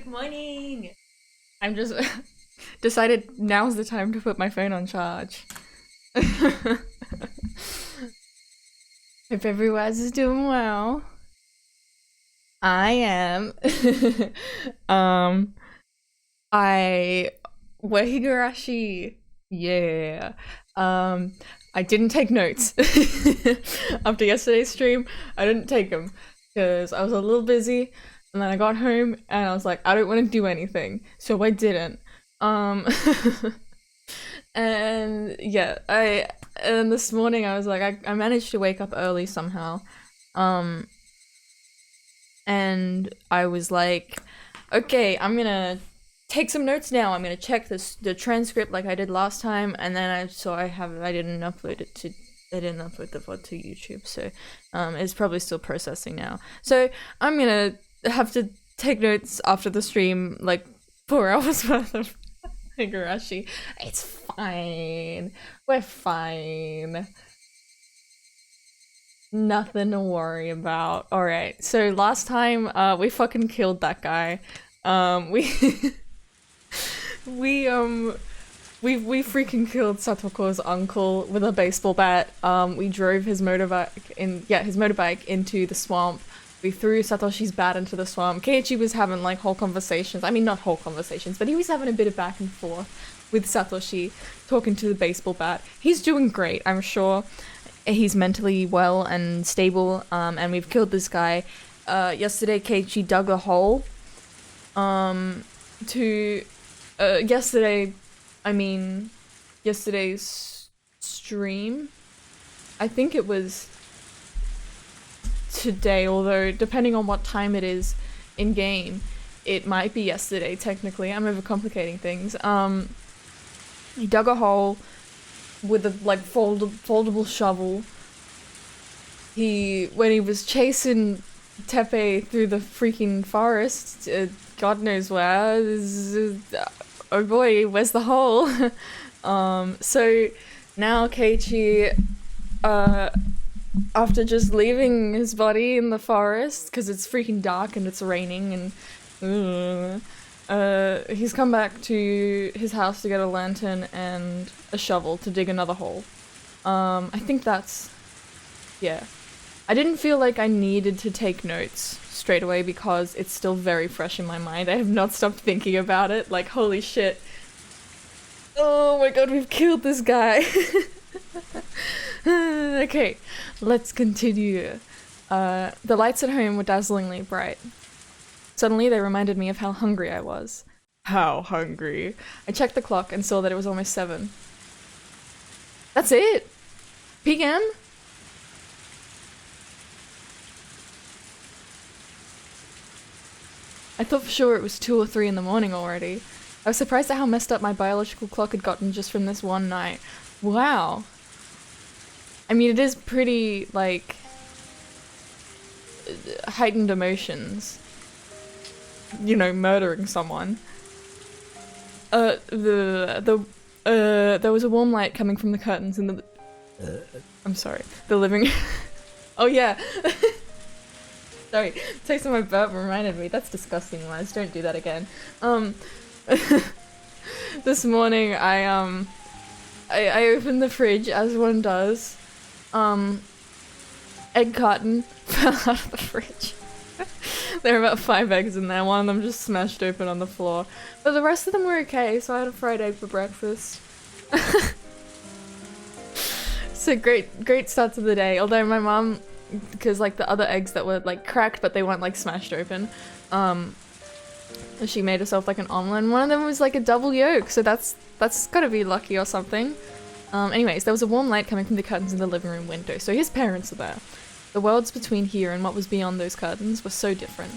Morning! I'm just decided now's the time to put my phone on charge. Hope everyone's is doing well. I am. I wear Higurashi. Yeah. I didn't take notes. After yesterday's stream, I didn't take them because I was a little busy. And then I got home and I was like, I don't want to do anything. So I didn't. And yeah, and this morning I was like, I managed to wake up early somehow. And I was like, okay, I'm gonna take some notes now. I'm gonna check the transcript like I did last time, and then I didn't upload the VOD to YouTube, so it's probably still processing now. So I'm gonna have to take notes after the stream, like 4 hours worth of Higurashi. It's fine. We're fine. Nothing to worry about. Alright, so last time we fucking killed that guy. We freaking killed Satoko's uncle with a baseball bat. We drove his motorbike into the swamp. We threw Satoshi's bat into the swamp. Keiichi was having like whole conversations. I mean, not whole conversations, but he was having a bit of back and forth with Satoshi, talking to the baseball bat. He's doing great, I'm sure. He's mentally well and stable, and we've killed this guy. Yesterday, Keiichi dug a hole. Yesterday's stream. I think it was today, although depending on what time it is in game, it might be yesterday technically. I'm overcomplicating things. He dug a hole with a like foldable shovel. When he was chasing Tepe through the freaking forest, God knows where. Oh boy, where's the hole? So now Keiichi, after just leaving his body in the forest because it's freaking dark and it's raining and he's come back to his house to get a lantern and a shovel to dig another hole. I think that's... yeah. I didn't feel like I needed to take notes straight away because it's still very fresh in my mind. I have not stopped thinking about it. Like, holy shit. Oh my god, we've killed this guy. Okay, let's continue. The lights at home were dazzlingly bright. Suddenly they reminded me of how hungry I was. How hungry? I checked the clock and saw that it was almost 7. That's it? PM? I thought for sure it was 2 or 3 in the morning already. I was surprised at how messed up my biological clock had gotten just from this one night. Wow. I mean, it is pretty, like, heightened emotions. You know, murdering someone. There was a warm light coming from the curtains in the... I'm sorry. The living... Oh yeah! Sorry, taste of my burp reminded me. That's disgusting, Laz. Don't do that again. This morning I opened the fridge, as one does. Egg carton fell out of the fridge. There were about 5 eggs in there, one of them just smashed open on the floor. But the rest of them were okay, so I had a fried egg for breakfast. So great start to the day. Although my mom, because like the other eggs that were like cracked but they weren't like smashed open, she made herself like an omelette, and one of them was like a double yolk, so that's gotta be lucky or something. Anyways, there was a warm light coming from the curtains in the living room window, so his parents are there. The worlds between here and what was beyond those curtains were so different.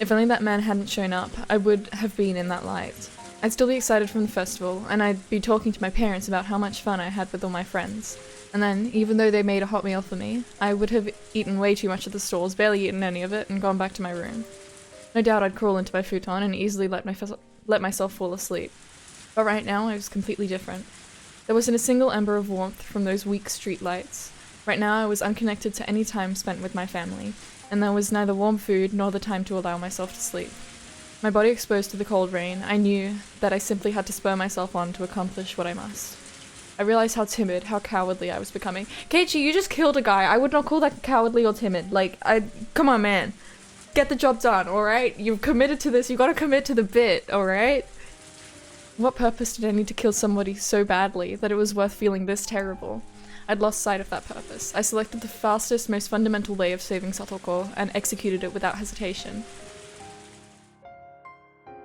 If only that man hadn't shown up, I would have been in that light. I'd still be excited from the festival, and I'd be talking to my parents about how much fun I had with all my friends. And then, even though they made a hot meal for me, I would have eaten way too much at the stalls, barely eaten any of it, and gone back to my room. No doubt I'd crawl into my futon and easily let myself fall asleep. But right now, I was completely different. There wasn't a single ember of warmth from those weak street lights. Right now I was unconnected to any time spent with my family, and there was neither warm food nor the time to allow myself to sleep. My body exposed to the cold rain, I knew that I simply had to spur myself on to accomplish what I must. I realized how timid, how cowardly I was becoming. Keiichi, you just killed a guy. I would not call that cowardly or timid. Like, come on, man. Get the job done, alright? You've committed to this, you gotta commit to the bit, alright? What purpose did I need to kill somebody so badly that it was worth feeling this terrible? I'd lost sight of that purpose. I selected the fastest, most fundamental way of saving Satoko and executed it without hesitation.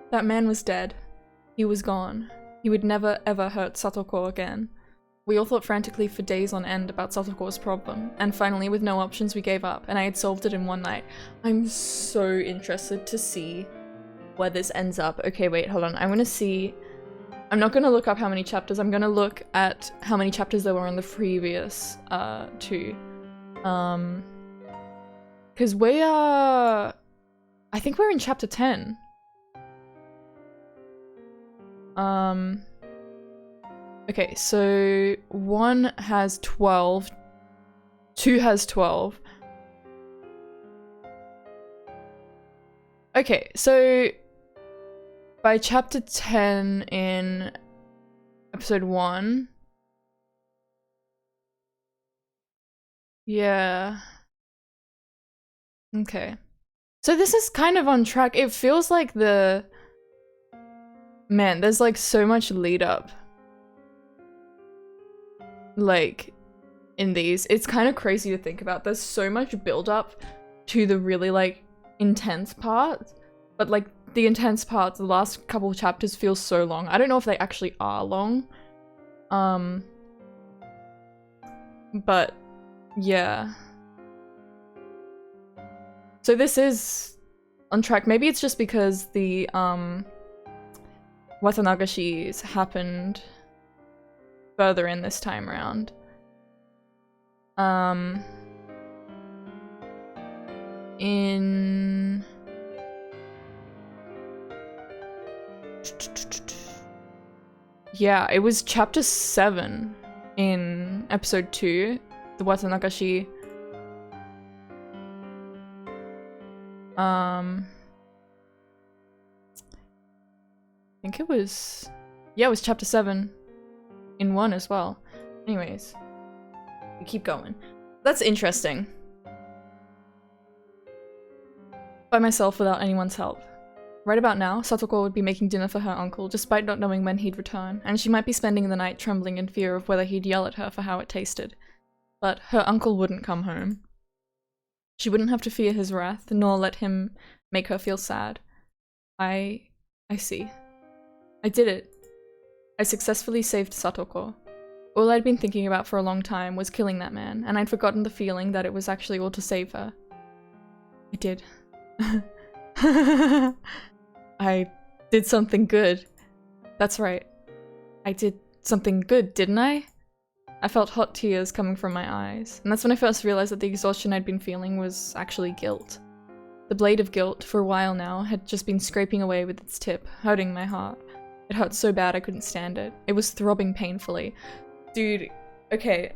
That man was dead. He was gone. He would never ever hurt Satoko again. We all thought frantically for days on end about Satoko's problem, and finally with no options we gave up, and I had solved it in one night. I'm so interested to see where this ends up. Okay, wait, hold on. I want to see... I'm not going to look up how many chapters, I'm going to look at how many chapters there were in the previous two. Because we are... I think we're in chapter 10. Okay, so 1 has 12, 2 has 12. Okay, so by chapter 10 in episode 1, yeah. Okay. So this is kind of on track. It feels like the... Man, there's like so much lead up. Like, in these. It's kind of crazy to think about. There's so much build up to the really like intense part. But like the intense parts, the last couple of chapters feel so long. I don't know if they actually are long. But yeah. So this is on track. Maybe it's just because the watanagashis happened further in this time around. Yeah, it was chapter 7 in episode 2, the watanagashi. I think it was... Yeah, it was chapter 7 in 1 as well. Anyways, we keep going. That's interesting. By myself without anyone's help. Right about now, Satoko would be making dinner for her uncle, despite not knowing when he'd return, and she might be spending the night trembling in fear of whether he'd yell at her for how it tasted. But her uncle wouldn't come home. She wouldn't have to fear his wrath, nor let him make her feel sad. I see. I did it. I successfully saved Satoko. All I'd been thinking about for a long time was killing that man, and I'd forgotten the feeling that it was actually all to save her. I did. I did something good. That's right. I did something good, didn't I? I felt hot tears coming from my eyes, and that's when I first realized that the exhaustion I'd been feeling was actually guilt. The blade of guilt, for a while now, had just been scraping away with its tip, hurting my heart. It hurt so bad I couldn't stand it. It was throbbing painfully. Dude, okay.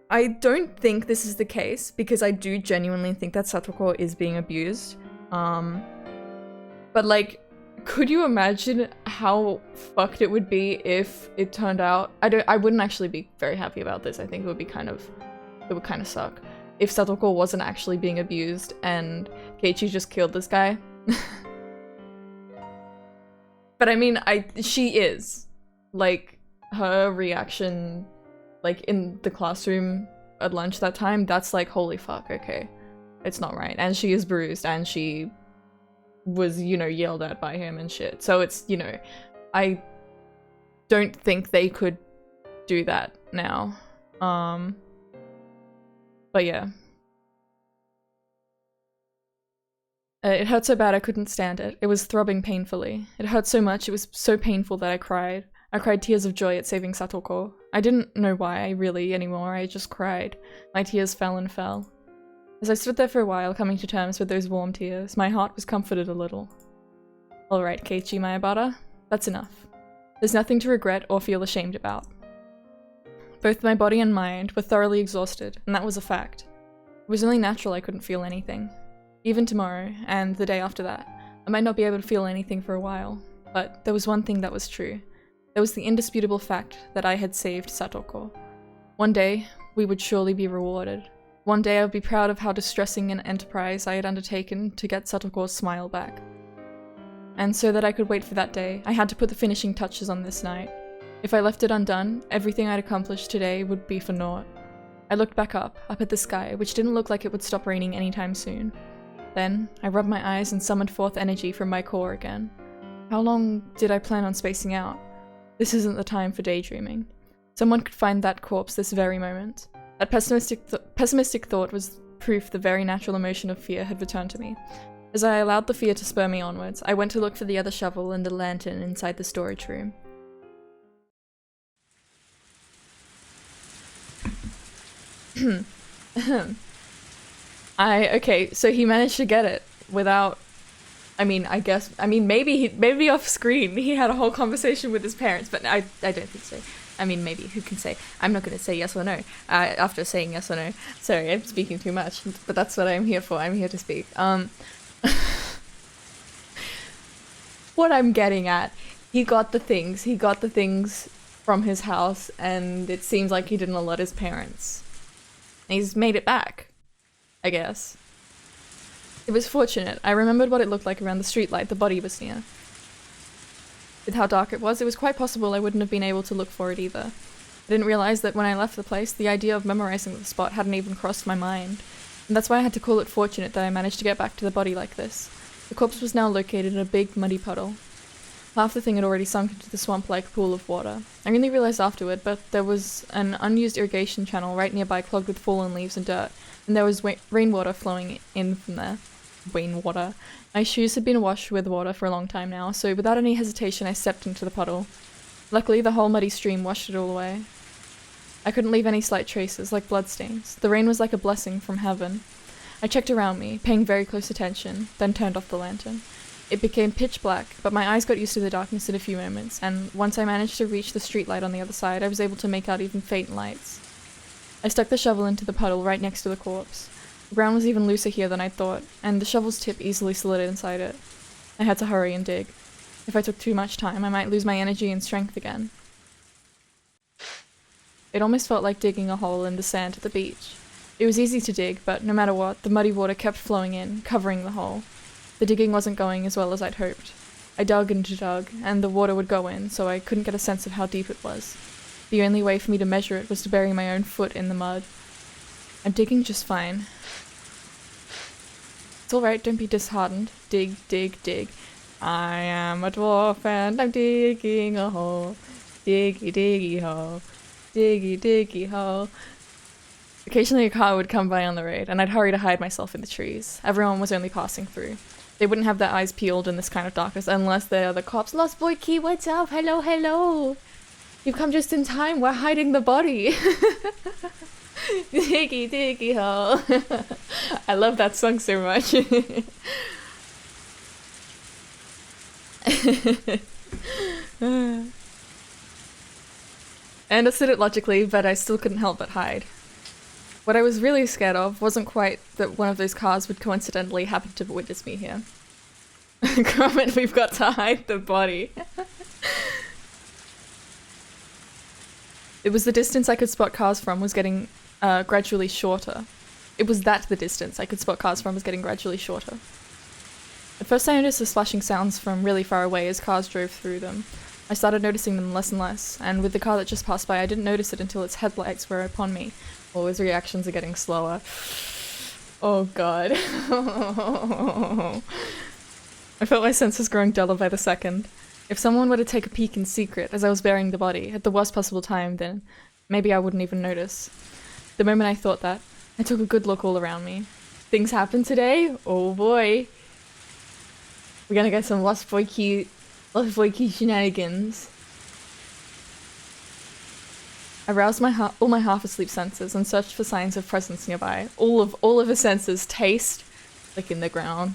I don't think this is the case, because I do genuinely think that Satoko is being abused. But like, could you imagine how fucked it would be if it turned out— I wouldn't actually be very happy about this. I think it would be it would kind of suck if Satoko wasn't actually being abused and Keiichi just killed this guy. But I mean, she is. Like, her reaction, like, in the classroom at lunch that time, that's like, holy fuck, okay. It's not right. And she is bruised, and she was, you know, yelled at by him and shit. So it's, you know, I don't think they could do that now. But yeah. It hurt so bad I couldn't stand it. It was throbbing painfully. It hurt so much, it was so painful that I cried. I cried tears of joy at saving Satoko. I didn't know why, really, anymore. I just cried. My tears fell and fell. As I stood there for a while, coming to terms with those warm tears, my heart was comforted a little. Alright, Keiichi Mayabara, that's enough. There's nothing to regret or feel ashamed about. Both my body and mind were thoroughly exhausted, and that was a fact. It was only natural I couldn't feel anything. Even tomorrow, and the day after that, I might not be able to feel anything for a while, but there was one thing that was true. There was the indisputable fact that I had saved Satoko. One day, we would surely be rewarded. One day I would be proud of how distressing an enterprise I had undertaken to get Satoko's smile back. And so that I could wait for that day, I had to put the finishing touches on this night. If I left it undone, everything I'd accomplished today would be for naught. I looked back up at the sky, which didn't look like it would stop raining anytime soon. Then, I rubbed my eyes and summoned forth energy from my core again. How long did I plan on spacing out? This isn't the time for daydreaming. Someone could find that corpse this very moment. That pessimistic thought was proof the very natural emotion of fear had returned to me. As I allowed the fear to spur me onwards, I went to look for the other shovel and the lantern inside the storage room. Okay, so he managed to get it without, maybe off screen he had a whole conversation with his parents, but I don't think so. I mean, maybe, who can say? I'm not going to say yes or no after saying yes or no. Sorry, I'm speaking too much, but that's what I'm here for. I'm here to speak. What I'm getting at, he got the things from his house, and it seems like he didn't alert his parents. He's made it back, I guess. It was fortunate. I remembered what it looked like around the streetlight the body was near. With how dark it was quite possible I wouldn't have been able to look for it either. I didn't realize that when I left the place, the idea of memorizing the spot hadn't even crossed my mind. And that's why I had to call it fortunate that I managed to get back to the body like this. The corpse was now located in a big, muddy puddle. Half the thing had already sunk into the swamp-like pool of water. I only realized afterward, but there was an unused irrigation channel right nearby clogged with fallen leaves and dirt, and there was rainwater flowing in from there. Rainwater. My shoes had been washed with water for a long time now, so without any hesitation I stepped into the puddle. Luckily, the whole muddy stream washed it all away. I couldn't leave any slight traces, like bloodstains. The rain was like a blessing from heaven. I checked around me, paying very close attention, then turned off the lantern. It became pitch black, but my eyes got used to the darkness in a few moments, and once I managed to reach the streetlight on the other side, I was able to make out even faint lights. I stuck the shovel into the puddle right next to the corpse. The ground was even looser here than I'd thought, and the shovel's tip easily slid inside it. I had to hurry and dig. If I took too much time, I might lose my energy and strength again. It almost felt like digging a hole in the sand at the beach. It was easy to dig, but no matter what, the muddy water kept flowing in, covering the hole. The digging wasn't going as well as I'd hoped. I dug and dug, and the water would go in, so I couldn't get a sense of how deep it was. The only way for me to measure it was to bury my own foot in the mud. I'm digging just fine. It's alright, don't be disheartened. Dig, dig, dig. I am a dwarf and I'm digging a hole. Diggy, diggy hole. Diggy, diggy hole. Occasionally a car would come by on the road, and I'd hurry to hide myself in the trees. Everyone was only passing through. They wouldn't have their eyes peeled in this kind of darkness unless they're the cops. Lost Boy Key, what's up? Hello, hello. You've come just in time. We're hiding the body. Diggy, diggy hole. I love that song so much. I understood it logically, but I still couldn't help but hide. What I was really scared of wasn't quite that one of those cars would coincidentally happen to witness me here. Comment, we've got to hide the body. It was the distance I could spot cars from was getting gradually shorter. It was that the distance I could spot cars from was getting gradually shorter. At first I noticed the splashing sounds from really far away as cars drove through them. I started noticing them less and less, and with the car that just passed by I didn't notice it until its headlights were upon me. All his reactions are getting slower. Oh god. I felt my senses growing duller by the second. If someone were to take a peek in secret as I was burying the body, at the worst possible time, then maybe I wouldn't even notice. The moment I thought that, I took a good look all around me. Things happened today? Oh boy. We're gonna get some Lost Boy Key shenanigans. I roused all my half-asleep senses and searched for signs of presence nearby. All of his senses, taste, lick in the ground.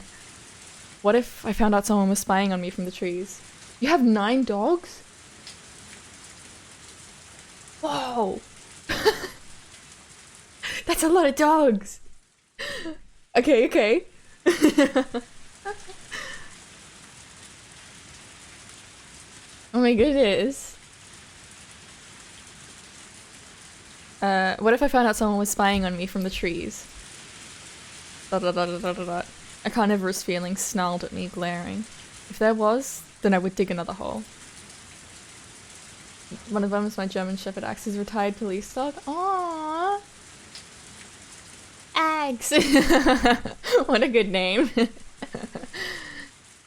What if I found out someone was spying on me from the trees? You have 9 dogs? Whoa! That's a lot of dogs! Okay. Oh my goodness. What if I found out someone was spying on me from the trees? Dot, dot, dot, dot, dot, dot. A carnivorous feeling snarled at me, glaring. If there was, then I would dig another hole. One of them is my German Shepherd Axe's retired police dog. Aww. Axe. What a good name.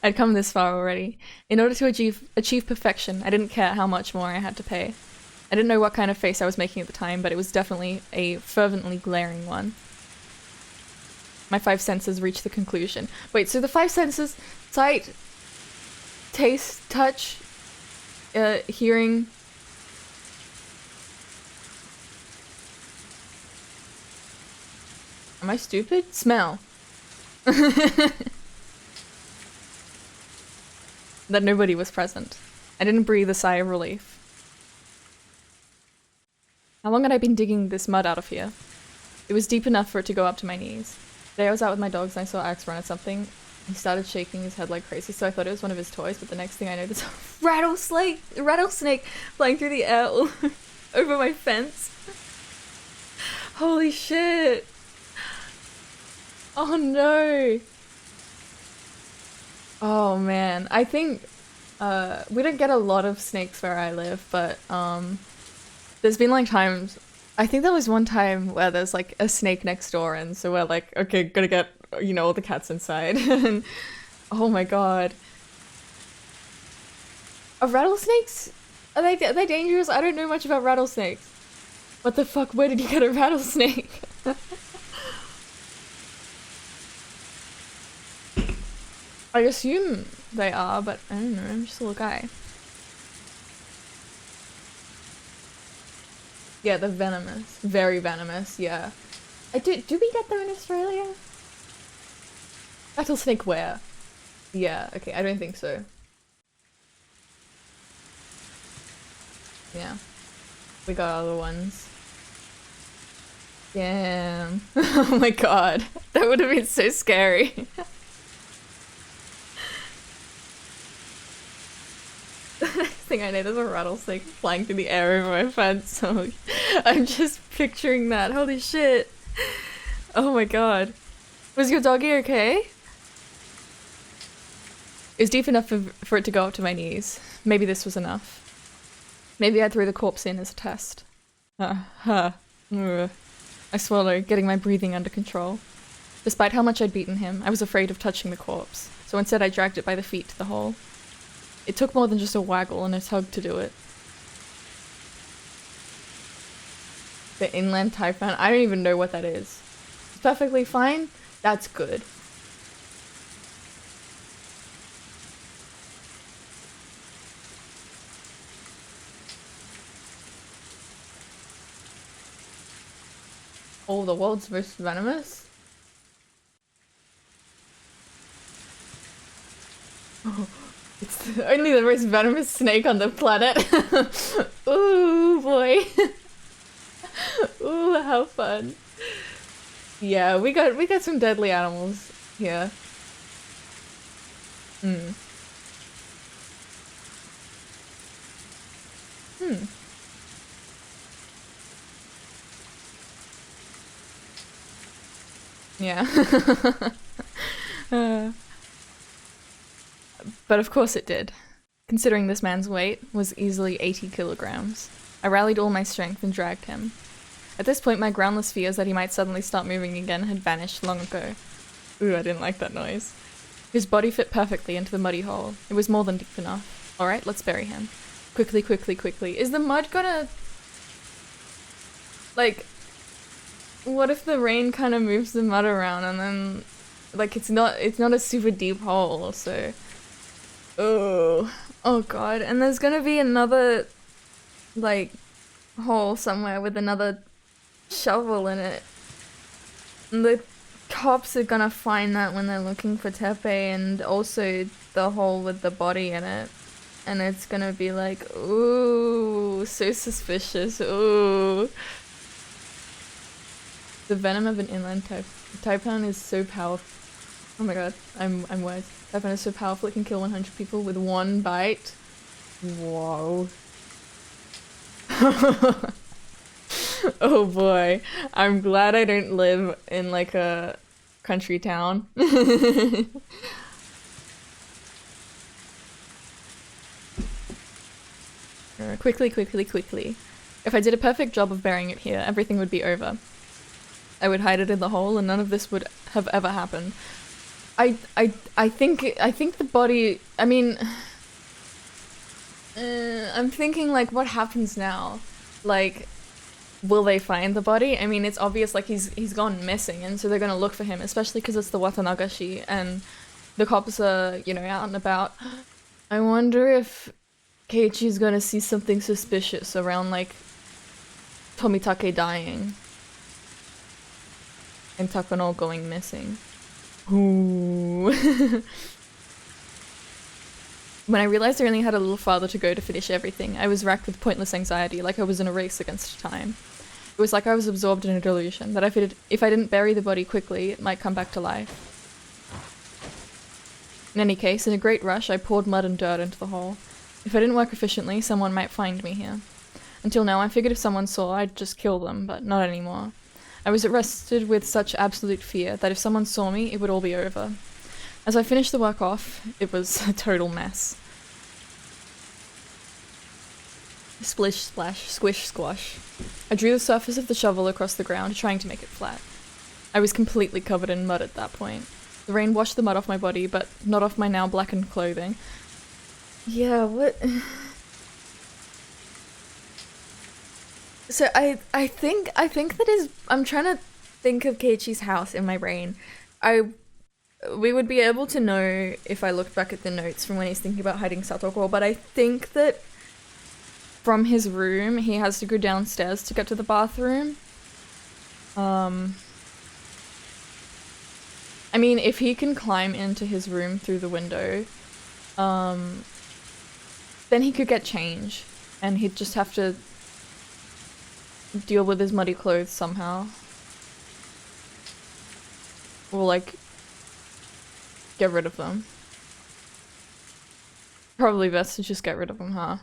I'd come this far already. In order to achieve perfection, I didn't care how much more I had to pay. I didn't know what kind of face I was making at the time, but it was definitely a fervently glaring one. My 5 senses reached the conclusion. Wait, so the 5 senses, sight, taste, touch, hearing. Am I stupid? Smell. That nobody was present. I didn't breathe a sigh of relief. How long had I been digging this mud out of here? It was deep enough for it to go up to my knees. Today I was out with my dogs and I saw Axe run at something. He started shaking his head like crazy, so I thought it was one of his toys, but the next thing I noticed, rattlesnake flying through the air all over my fence. Holy shit! Oh no! Oh man, I think we don't get a lot of snakes where I live, but there's been like times, I think there was one time where there's like a snake next door, and so we're like, okay, gotta get, you know, all the cats inside. And oh my god. Are rattlesnakes? Are they dangerous? I don't know much about rattlesnakes. What the fuck, where did you get a rattlesnake? I assume they are, but I don't know, I'm just a little guy. Yeah, they're venomous. Very venomous, yeah. Do we get them in Australia? Rattlesnake where? Yeah, okay, I don't think so. Yeah. We got other ones. Damn. Oh my god. That would have been so scary. The next thing I know, there's a rattlesnake flying through the air over my fence, so I'm just picturing that. Holy shit. Oh my god. Was your doggy okay? It was deep enough for it to go up to my knees. Maybe this was enough. Maybe I'd throw the corpse in as a test. I swallowed, getting my breathing under control. Despite how much I'd beaten him, I was afraid of touching the corpse, so instead I dragged it by the feet to the hole. It took more than just a waggle and a tug to do it. The inland taipan? I don't even know what that is. It's perfectly fine? That's good. Oh, the world's most venomous? Oh. It's only the most venomous snake on the planet. Ooh, boy. Ooh, how fun. Yeah, we got some deadly animals here. Hmm. Yeah. But of course it did. Considering this man's weight was easily 80 kilograms. I rallied all my strength and dragged him. At this point, my groundless fears that he might suddenly start moving again had vanished long ago. Ooh, I didn't like that noise. His body fit perfectly into the muddy hole. It was more than deep enough. Alright, let's bury him. Quickly, quickly, quickly. Is the mud gonna... like... what if the rain kind of moves the mud around and then... like, it's not a super deep hole, so... oh god, and there's gonna be another, like, hole somewhere with another shovel in it. And the cops are gonna find that when they're looking for Tepe, and also the hole with the body in it. And it's gonna be like, ooh, so suspicious, ooh. The venom of an inland taipan is so powerful. Oh my god, I'm wise. Taipan is so powerful it can kill 100 people with one bite. Whoa. Oh boy. I'm glad I don't live in like a country town. Quickly, quickly, quickly. If I did a perfect job of burying it here, everything would be over. I would hide it in the hole and none of this would have ever happened. I think the body, I mean, I'm thinking like what happens now? Like, will they find the body? I mean, it's obvious like he's gone missing and so they're gonna look for him, especially because it's the watanagashi and the cops are, you know, out and about. I wonder if Keiichi's gonna see something suspicious around like Tomitake dying and Takano going missing. Ooh. When I realized I only had a little farther to go to finish everything, I was racked with pointless anxiety, like I was in a race against time. It was like I was absorbed in a delusion, that if I didn't bury the body quickly, it might come back to life. In any case, in a great rush, I poured mud and dirt into the hole. If I didn't work efficiently, someone might find me here. Until now, I figured if someone saw, I'd just kill them, but not anymore. I was arrested with such absolute fear that if someone saw me, it would all be over. As I finished the work off, it was a total mess. Splish, splash, squish, squash. I drew the surface of the shovel across the ground, trying to make it flat. I was completely covered in mud at that point. The rain washed the mud off my body, but not off my now blackened clothing. Yeah, what? So I think that is, I'm trying to think of Keiichi's house in my brain. We would be able to know if I looked back at the notes from when he's thinking about hiding Satoko, but I think that from his room he has to go downstairs to get to the bathroom. I mean, if he can climb into his room through the window, then he could get change and he'd just have to deal with his muddy clothes somehow. Or like get rid of them. Probably best to just get rid of them, huh?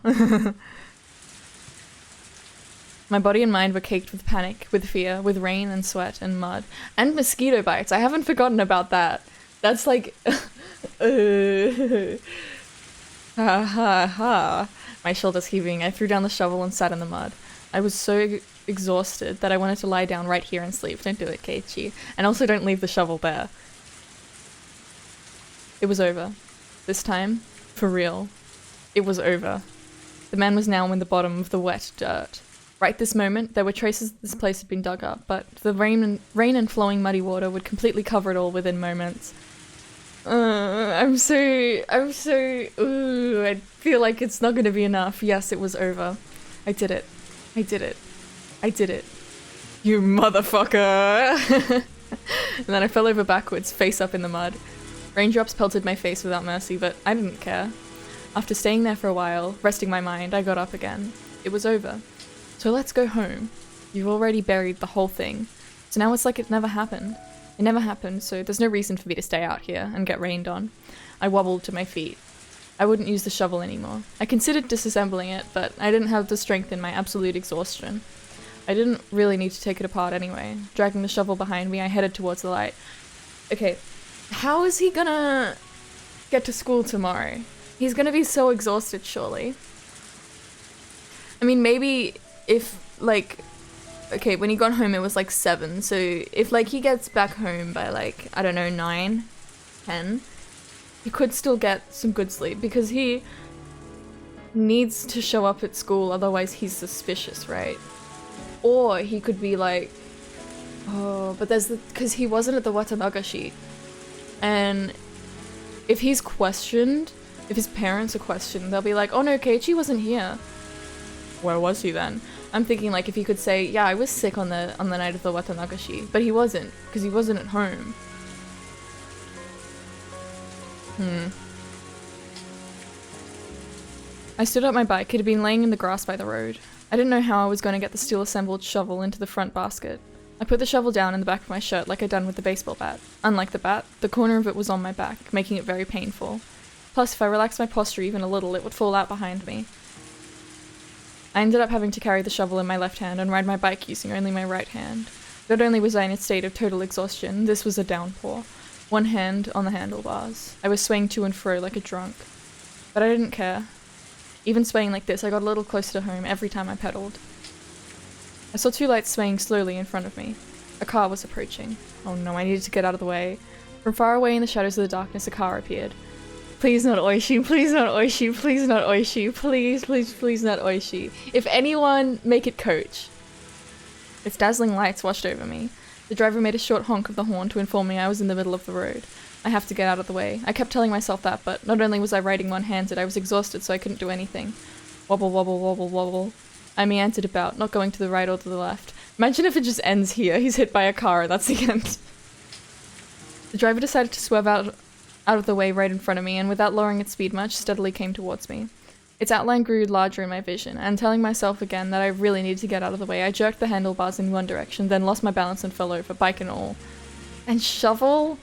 My body and mind were caked with panic, with fear, with rain and sweat and mud. And mosquito bites. I haven't forgotten about that. That's like... Ha ha ha. My shoulders heaving, I threw down the shovel and sat in the mud. I was so exhausted that I wanted to lie down right here and sleep. Don't do it, Keiichi. And also don't leave the shovel there. It was over. This time, for real. It was over. The man was now in the bottom of the wet dirt. Right this moment, there were traces that this place had been dug up, but the rain and flowing muddy water would completely cover it all within moments. I'm so, ooh, I feel like it's not gonna be enough. Yes, it was over. I did it. I did it. I did it. You motherfucker! And then I fell over backwards, face up in the mud. Raindrops pelted my face without mercy, but I didn't care. After staying there for a while, resting my mind, I got up again. It was over. So let's go home. You've already buried the whole thing. So now it's like it never happened. It never happened, so there's no reason for me to stay out here and get rained on. I wobbled to my feet. I wouldn't use the shovel anymore. I considered disassembling it, but I didn't have the strength in my absolute exhaustion. I didn't really need to take it apart anyway. Dragging the shovel behind me, I headed towards the light. Okay, how is he gonna get to school tomorrow? He's gonna be so exhausted, surely. I mean, maybe if, like... Okay, when he got home it was like 7, so if like he gets back home by like, I don't know, 9, 10, he could still get some good sleep because he needs to show up at school, otherwise he's suspicious, right? Or he could be like, oh, but there's the, because he wasn't at the watanagashi, and if he's questioned, if his parents are questioned, they'll be like, oh no, Keiichi wasn't here. Where was he then? I'm thinking like if he could say, yeah, I was sick on the night of the watanagashi, but he wasn't, because he wasn't at home. I stood up my bike. It had been laying in the grass by the road. I didn't know how I was going to get the steel assembled shovel into the front basket. I put the shovel down in the back of my shirt like I'd done with the baseball bat. Unlike the bat, the corner of it was on my back, making it very painful. Plus, if I relaxed my posture even a little, it would fall out behind me. I ended up having to carry the shovel in my left hand and ride my bike using only my right hand. Not only was I in a state of total exhaustion, this was a downpour. One hand on the handlebars. I was swaying to and fro like a drunk. But I didn't care. Even swaying like this, I got a little closer to home every time I pedaled. I saw two lights swaying slowly in front of me. A car was approaching. Oh no, I needed to get out of the way. From far away in the shadows of the darkness, a car appeared. Please not Oishi, please not Oishi, please not Oishi, please, please, please not Oishi. If anyone, make it Coach. Its dazzling lights washed over me. The driver made a short honk of the horn to inform me I was in the middle of the road. I have to get out of the way. I kept telling myself that, but not only was I riding one-handed, I was exhausted so I couldn't do anything. Wobble, wobble, wobble, wobble. I meandered about, not going to the right or to the left. Imagine if it just ends here. He's hit by a car and that's the end. The driver decided to swerve out of the way right in front of me, and without lowering its speed much, steadily came towards me. Its outline grew larger in my vision, and telling myself again that I really needed to get out of the way, I jerked the handlebars in one direction, then lost my balance and fell over, bike and all. And shovel?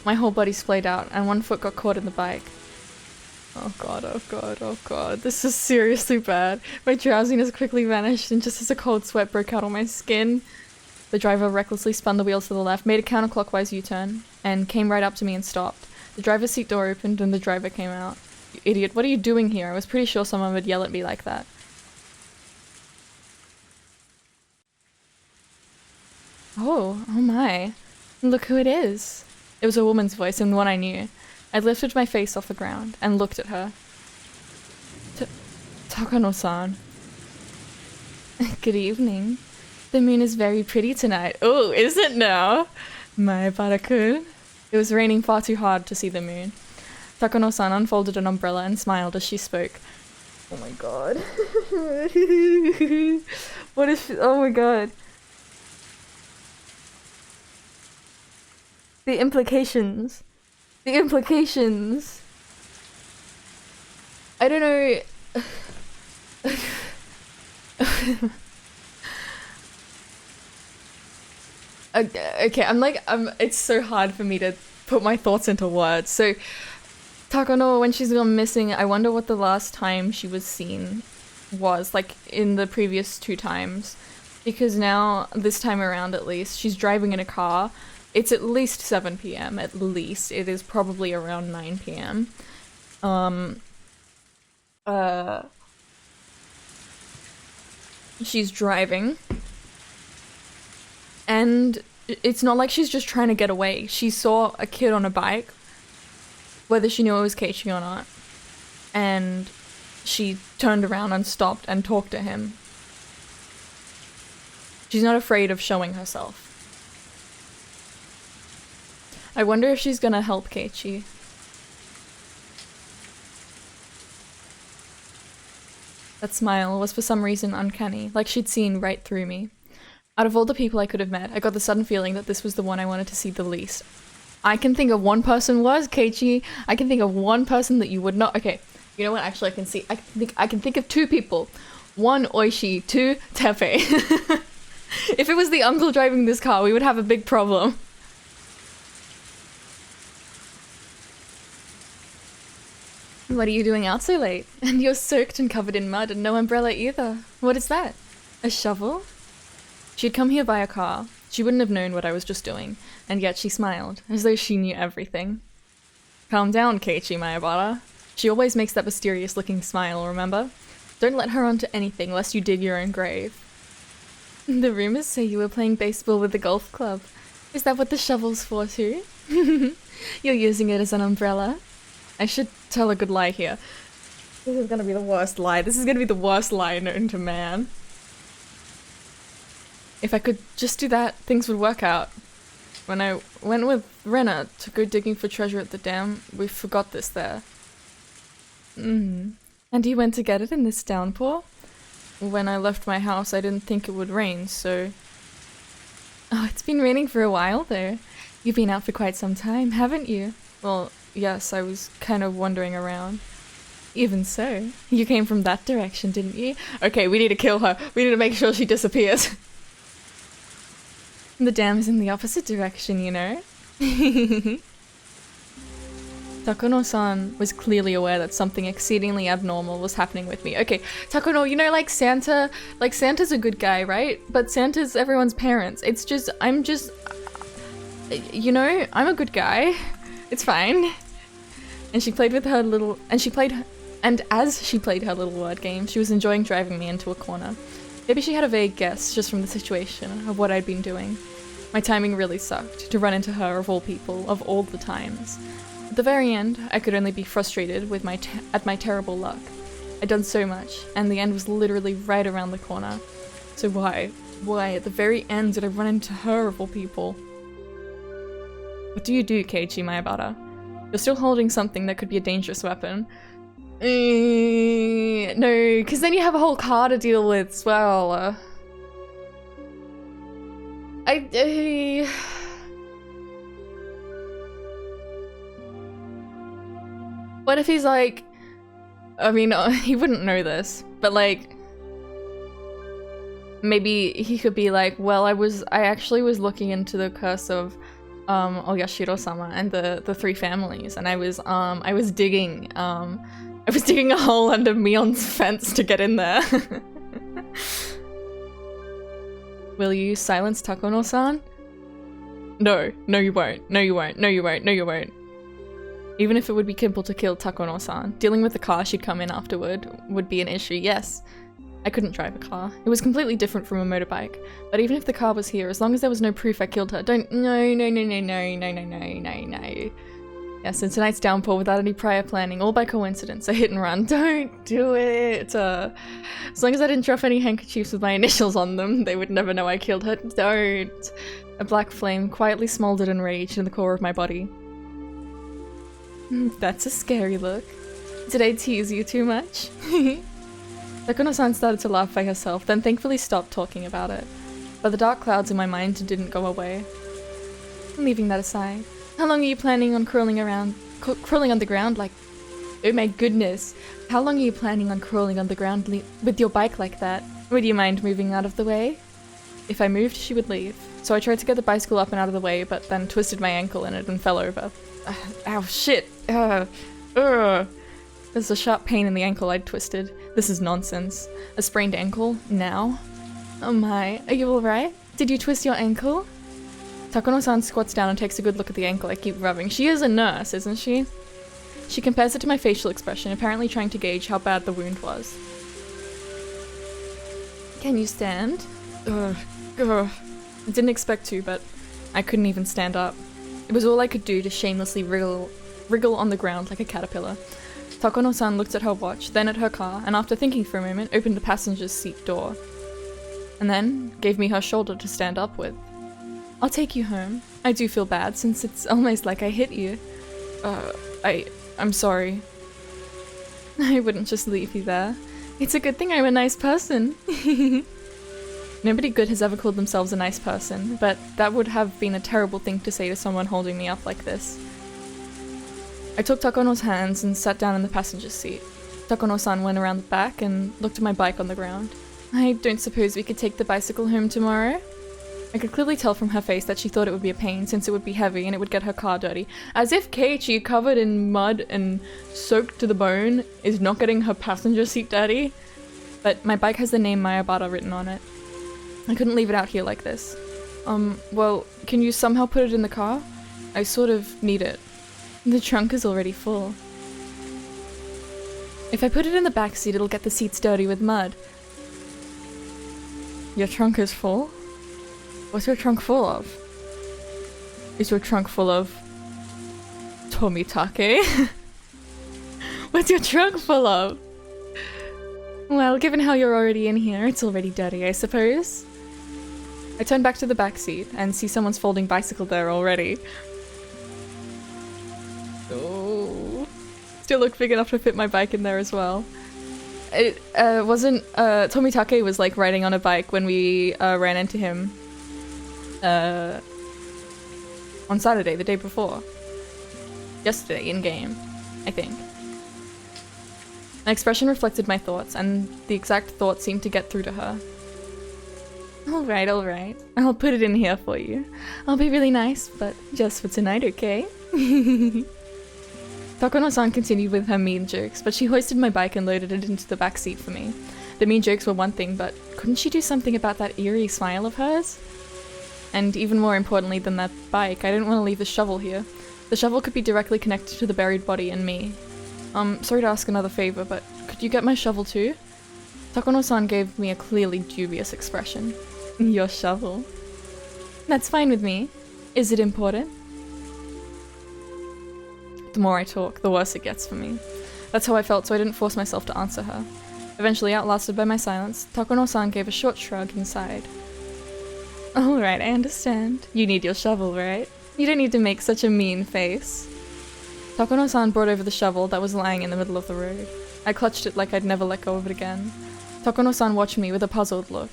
My whole body splayed out, and one foot got caught in the bike. Oh god, oh god, oh god. This is seriously bad. My drowsiness quickly vanished, and just as a cold sweat broke out on my skin, the driver recklessly spun the wheels to the left, made a counterclockwise U-turn, and came right up to me and stopped. The driver's seat door opened, and the driver came out. You idiot, what are you doing here? I was pretty sure someone would yell at me like that. Oh my. Look who it is. It was a woman's voice, and one I knew. I lifted my face off the ground and looked at her. Takano-san. Good evening. The moon is very pretty tonight. Oh, is it now? My Barakun. It was raining far too hard to see the moon. Takano-san unfolded an umbrella and smiled as she spoke. Oh my god. What is... Oh my god. The implications. The implications. I don't know. Okay, it's so hard for me to put my thoughts into words. So, Takano, when she's gone missing, I wonder what the last time she was seen was, like, in the previous 2 times. Because now, this time around at least, she's driving in a car. It's at least 7 p.m, at least. It is probably around 9 p.m. She's driving. And it's not like she's just trying to get away. She saw a kid on a bike, whether she knew it was Keiichi or not. And she turned around and stopped and talked to him. She's not afraid of showing herself. I wonder if she's gonna help Keiichi. That smile was for some reason uncanny, like she'd seen right through me. Out of all the people I could have met, I got the sudden feeling that this was the one I wanted to see the least. I can think of one person was Keiichi. I can think of one person that you would not. Okay, you know what? Actually, I can think of 2 people. 1 Oishi, 2 Teppei. If it was the uncle driving this car, we would have a big problem. What are you doing out so late? And you're soaked and covered in mud and no umbrella either. What is that? A shovel? She'd come here by a car. She wouldn't have known what I was just doing, and yet she smiled, as though she knew everything. Calm down, Keiichi Mayabara. She always makes that mysterious-looking smile, remember? Don't let her onto anything, lest you dig your own grave. The rumors say you were playing baseball with the golf club. Is that what the shovel's for too? You're using it as an umbrella? I should tell a good lie here. This is gonna be the worst lie. This is gonna be the worst lie known to man. If I could just do that, things would work out. When I went with Rena to go digging for treasure at the dam, we forgot this there. And you went to get it in this downpour? When I left my house, I didn't think it would rain, so... Oh, it's been raining for a while, though. You've been out for quite some time, haven't you? Well, yes, I was kind of wandering around. Even so, you came from that direction, didn't you? Okay, we need to kill her. We need to make sure she disappears. The dam's in the opposite direction, you know? Takono-san was clearly aware that something exceedingly abnormal was happening with me. Okay, Takono, you know, like Santa's a good guy, right? But Santa's everyone's parents. It's just, you know, I'm a good guy. It's fine. And she played with her little, and as she played her little word game, she was enjoying driving me into a corner. Maybe she had a vague guess, just from the situation, of what I'd been doing. My timing really sucked, to run into her of all people, of all the times. At the very end, I could only be frustrated with at my terrible luck. I'd done so much, and the end was literally right around the corner. So why at the very end did I run into her of all people? What do you do, Keiichi Mayabara? You're still holding something that could be a dangerous weapon. No, because then you have a whole car to deal with as well. What if he's like, I mean, he wouldn't know this, but like, maybe he could be like, well, I actually was looking into the curse of Oyashiro-sama and the three families, and I was digging a hole under Mion's fence to get in there. Will you silence Takono-san? No you won't. No you won't. No you won't. No you won't. Even if it would be simple to kill Takono-san, dealing with the car she'd come in afterward would be an issue, yes. I couldn't drive a car. It was completely different from a motorbike. But even if the car was here, as long as there was no proof I killed her, no. Yeah, so tonight's downpour without any prior planning, all by coincidence, a hit and run. Don't do it! As long as I didn't drop any handkerchiefs with my initials on them, they would never know I killed her. Don't! A black flame quietly smoldered and raged in the core of my body. That's a scary look. Did I tease you too much? Takono-san started to laugh by herself, then thankfully stopped talking about it. But the dark clouds in my mind didn't go away. Leaving that aside, how long are you planning on crawling on the ground like— oh my goodness, how long are you planning on crawling on the ground with your bike like that? Would you mind moving out of the way? If I moved, she would leave. So I tried to get the bicycle up and out of the way, but then twisted my ankle in it and fell over. Ow, shit! There's a sharp pain in the ankle I'd twisted. This is nonsense. A sprained ankle? Now? Oh my, are you alright? Did you twist your ankle? Takono-san squats down and takes a good look at the ankle I keep rubbing. She is a nurse, isn't she? She compares it to my facial expression, apparently trying to gauge how bad the wound was. Can you stand? Ugh. I didn't expect to, but I couldn't even stand up. It was all I could do to shamelessly wriggle on the ground like a caterpillar. Takono-san looked at her watch, then at her car, and after thinking for a moment, opened the passenger's seat door. And then gave me her shoulder to stand up with. I'll take you home. I do feel bad, since it's almost like I hit you. I'm sorry. I wouldn't just leave you there. It's a good thing I'm a nice person. Nobody good has ever called themselves a nice person, but that would have been a terrible thing to say to someone holding me up like this. I took Takono's hands and sat down in the passenger seat. Takono-san went around the back and looked at my bike on the ground. I don't suppose we could take the bicycle home tomorrow? I could clearly tell from her face that she thought it would be a pain since it would be heavy and it would get her car dirty. As if Keiichi, covered in mud and soaked to the bone, is not getting her passenger seat dirty. But my bike has the name Mayabara written on it. I couldn't leave it out here like this. Well, can you somehow put it in the car? I sort of need it. The trunk is already full. If I put it in the back seat, it'll get the seats dirty with mud. Your trunk is full? What's your trunk full of? Is your trunk full of Tomitake? What's your trunk full of? Well, given how you're already in here, it's already dirty, I suppose. I turn back to the back seat and see someone's folding bicycle there already. Oh. Still look big enough to fit my bike in there as well. It wasn't Tomitake was like riding on a bike when we ran into him on Saturday, the day before. Yesterday, in game, I think. My expression reflected my thoughts, and the exact thought seemed to get through to her. Alright. I'll put it in here for you. I'll be really nice, but just for tonight, okay? Takono-san continued with her mean jokes, but she hoisted my bike and loaded it into the back seat for me. The mean jokes were one thing, but couldn't she do something about that eerie smile of hers? And even more importantly than that bike, I didn't want to leave the shovel here. The shovel could be directly connected to the buried body and me. Sorry to ask another favor, but could you get my shovel too? Takono-san gave me a clearly dubious expression. Your shovel? That's fine with me. Is it important? The more I talk, the worse it gets for me. That's how I felt, so I didn't force myself to answer her. Eventually, outlasted by my silence, Takono-san gave a short shrug and sighed. Alright, I understand. You need your shovel, right? You don't need to make such a mean face. Takono-san brought over the shovel that was lying in the middle of the road. I clutched it like I'd never let go of it again. Takono-san watched me with a puzzled look.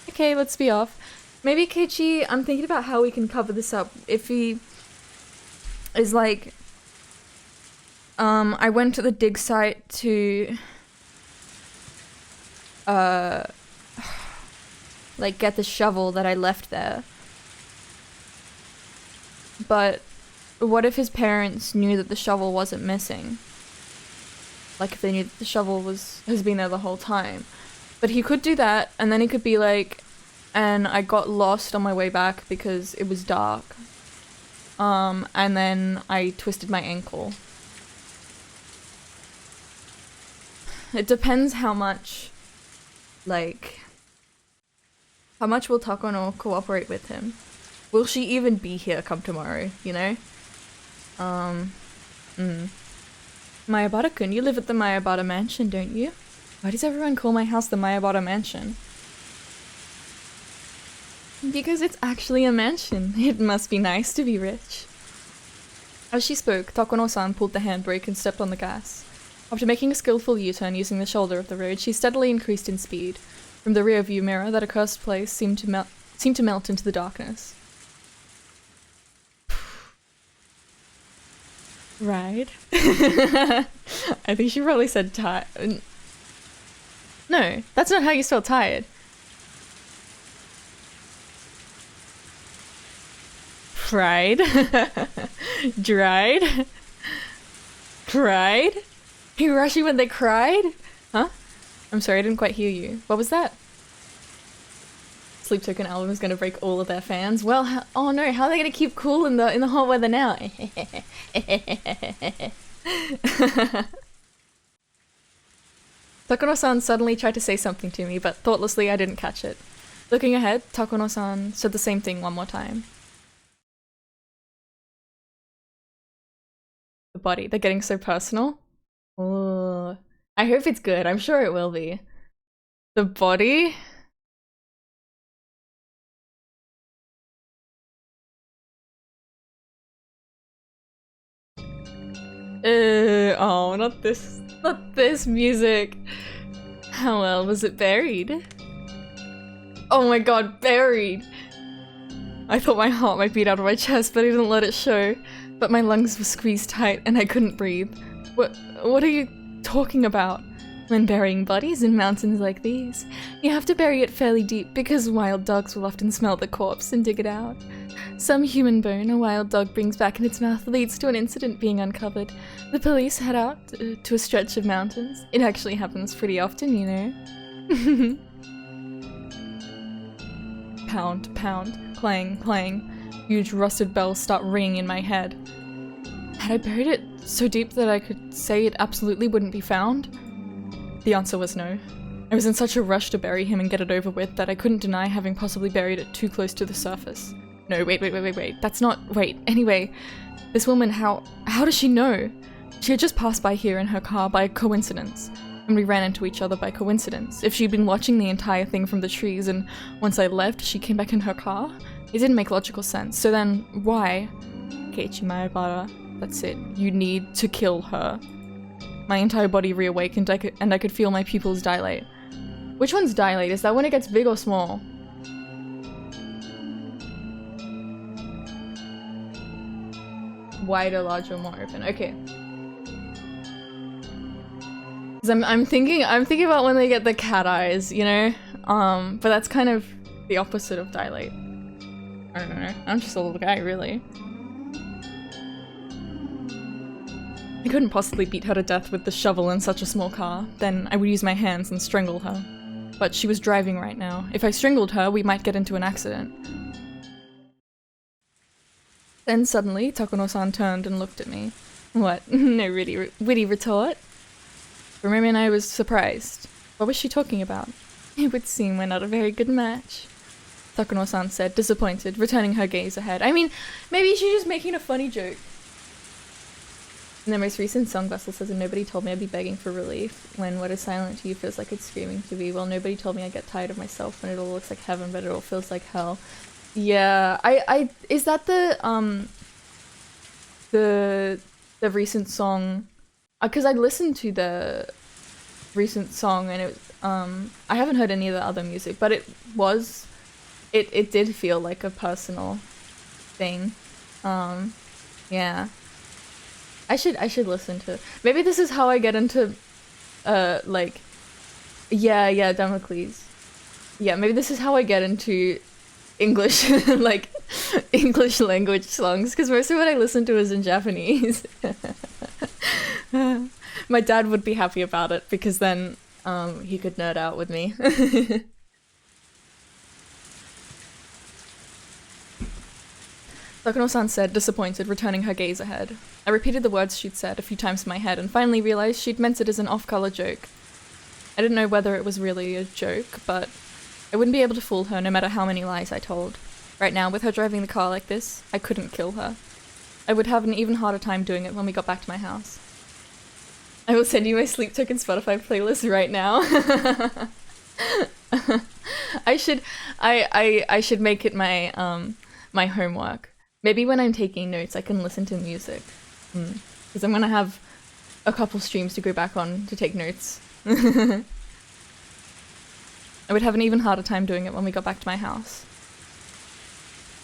Okay, let's be off. Maybe Keiichi, I'm thinking about how we can cover this up. If he is like, I went to the dig site to, like get the shovel that I left there. But what if his parents knew that the shovel wasn't missing? Like if they knew that the shovel has been there the whole time. But he could do that, and then he could be like, and I got lost on my way back because it was dark. And then I twisted my ankle. It depends how much, like, how much will Takono cooperate with him? Will she even be here come tomorrow, you know? Mayabara-kun, you live at the Mayabara mansion, don't you? Why does everyone call my house the Mayabara mansion? Because it's actually a mansion. It must be nice to be rich. As she spoke, Takono-san pulled the handbrake and stepped on the gas. After making a skillful U-turn using the shoulder of the road, she steadily increased in speed. From the rear-view mirror, that accursed place seemed to melt into the darkness. Ride? I think she probably said tired. No, that's not how you spell tired. Fried? Dried? Cried? Higurashi when they cried? Huh? I'm sorry, I didn't quite hear you. What was that? Sleep Token album is gonna break all of their fans. Well, oh no, how are they gonna keep cool in the hot weather now? Takono-san suddenly tried to say something to me, but thoughtlessly I didn't catch it. Looking ahead, Takono-san said the same thing one more time. The body, they're getting so personal. Oh, I hope it's good. I'm sure it will be. The body? Oh, not this music. How well was it buried? Oh my god, buried! I thought my heart might beat out of my chest, but I didn't let it show. But my lungs were squeezed tight and I couldn't breathe. What are you talking about? When burying bodies in mountains like these, you have to bury it fairly deep because wild dogs will often smell the corpse and dig it out. Some human bone a wild dog brings back in its mouth leads to an incident being uncovered. The police head out to a stretch of mountains. It actually happens pretty often, you know. Pound, pound, clang, clang. Huge rusted bells start ringing in my head. Had I buried it so deep that I could say it absolutely wouldn't be found? The answer was no. I was in such a rush to bury him and get it over with that I couldn't deny having possibly buried it too close to the surface. No, wait, that's not- wait, anyway. This woman, how does she know? She had just passed by here in her car by coincidence, and we ran into each other by coincidence. If she'd been watching the entire thing from the trees and once I left, she came back in her car? It didn't make logical sense, so then why? Keiichi Mayabara, that's it. You need to kill her. My entire body reawakened and I could feel my pupils dilate. Which ones dilate? Is that when it gets big or small? Wider, larger, more open. Okay. I'm thinking about when they get the cat eyes, you know? But that's kind of the opposite of dilate. I don't know. I'm just a little guy, really. I couldn't possibly beat her to death with the shovel in such a small car. Then I would use my hands and strangle her. But she was driving right now. If I strangled her, we might get into an accident. Then suddenly, Takuno-san turned and looked at me. What? No witty retort? For a moment I was surprised. What was she talking about? It would seem we're not a very good match. Takuno-san said, disappointed, returning her gaze ahead. I mean, maybe she's just making a funny joke. In their most recent song, Vessel says, and nobody told me I'd be begging for relief when what is silent to you feels like it's screaming to be. Well, nobody told me I get tired of myself when it all looks like heaven, but it all feels like hell. Yeah, is that the recent song? Because I listened to the recent song and it, I haven't heard any of the other music, but it did feel like a personal thing. Yeah. I should listen to it. Maybe this is how I get into, like, yeah, Damocles. Yeah, maybe this is how I get into English, like, English language songs, because most of what I listen to is in Japanese. My dad would be happy about it, because then, he could nerd out with me. Takuno-san said, disappointed, returning her gaze ahead. I repeated the words she'd said a few times in my head and finally realized she'd meant it as an off-color joke. I didn't know whether it was really a joke, but I wouldn't be able to fool her no matter how many lies I told. Right now, with her driving the car like this, I couldn't kill her. I would have an even harder time doing it when we got back to my house. I will send you my Sleep Token Spotify playlist right now. I should make it my, my homework. Maybe when I'm taking notes, I can listen to music. Because I'm gonna have a couple streams to go back on to take notes. I would have an even harder time doing it when we got back to my house.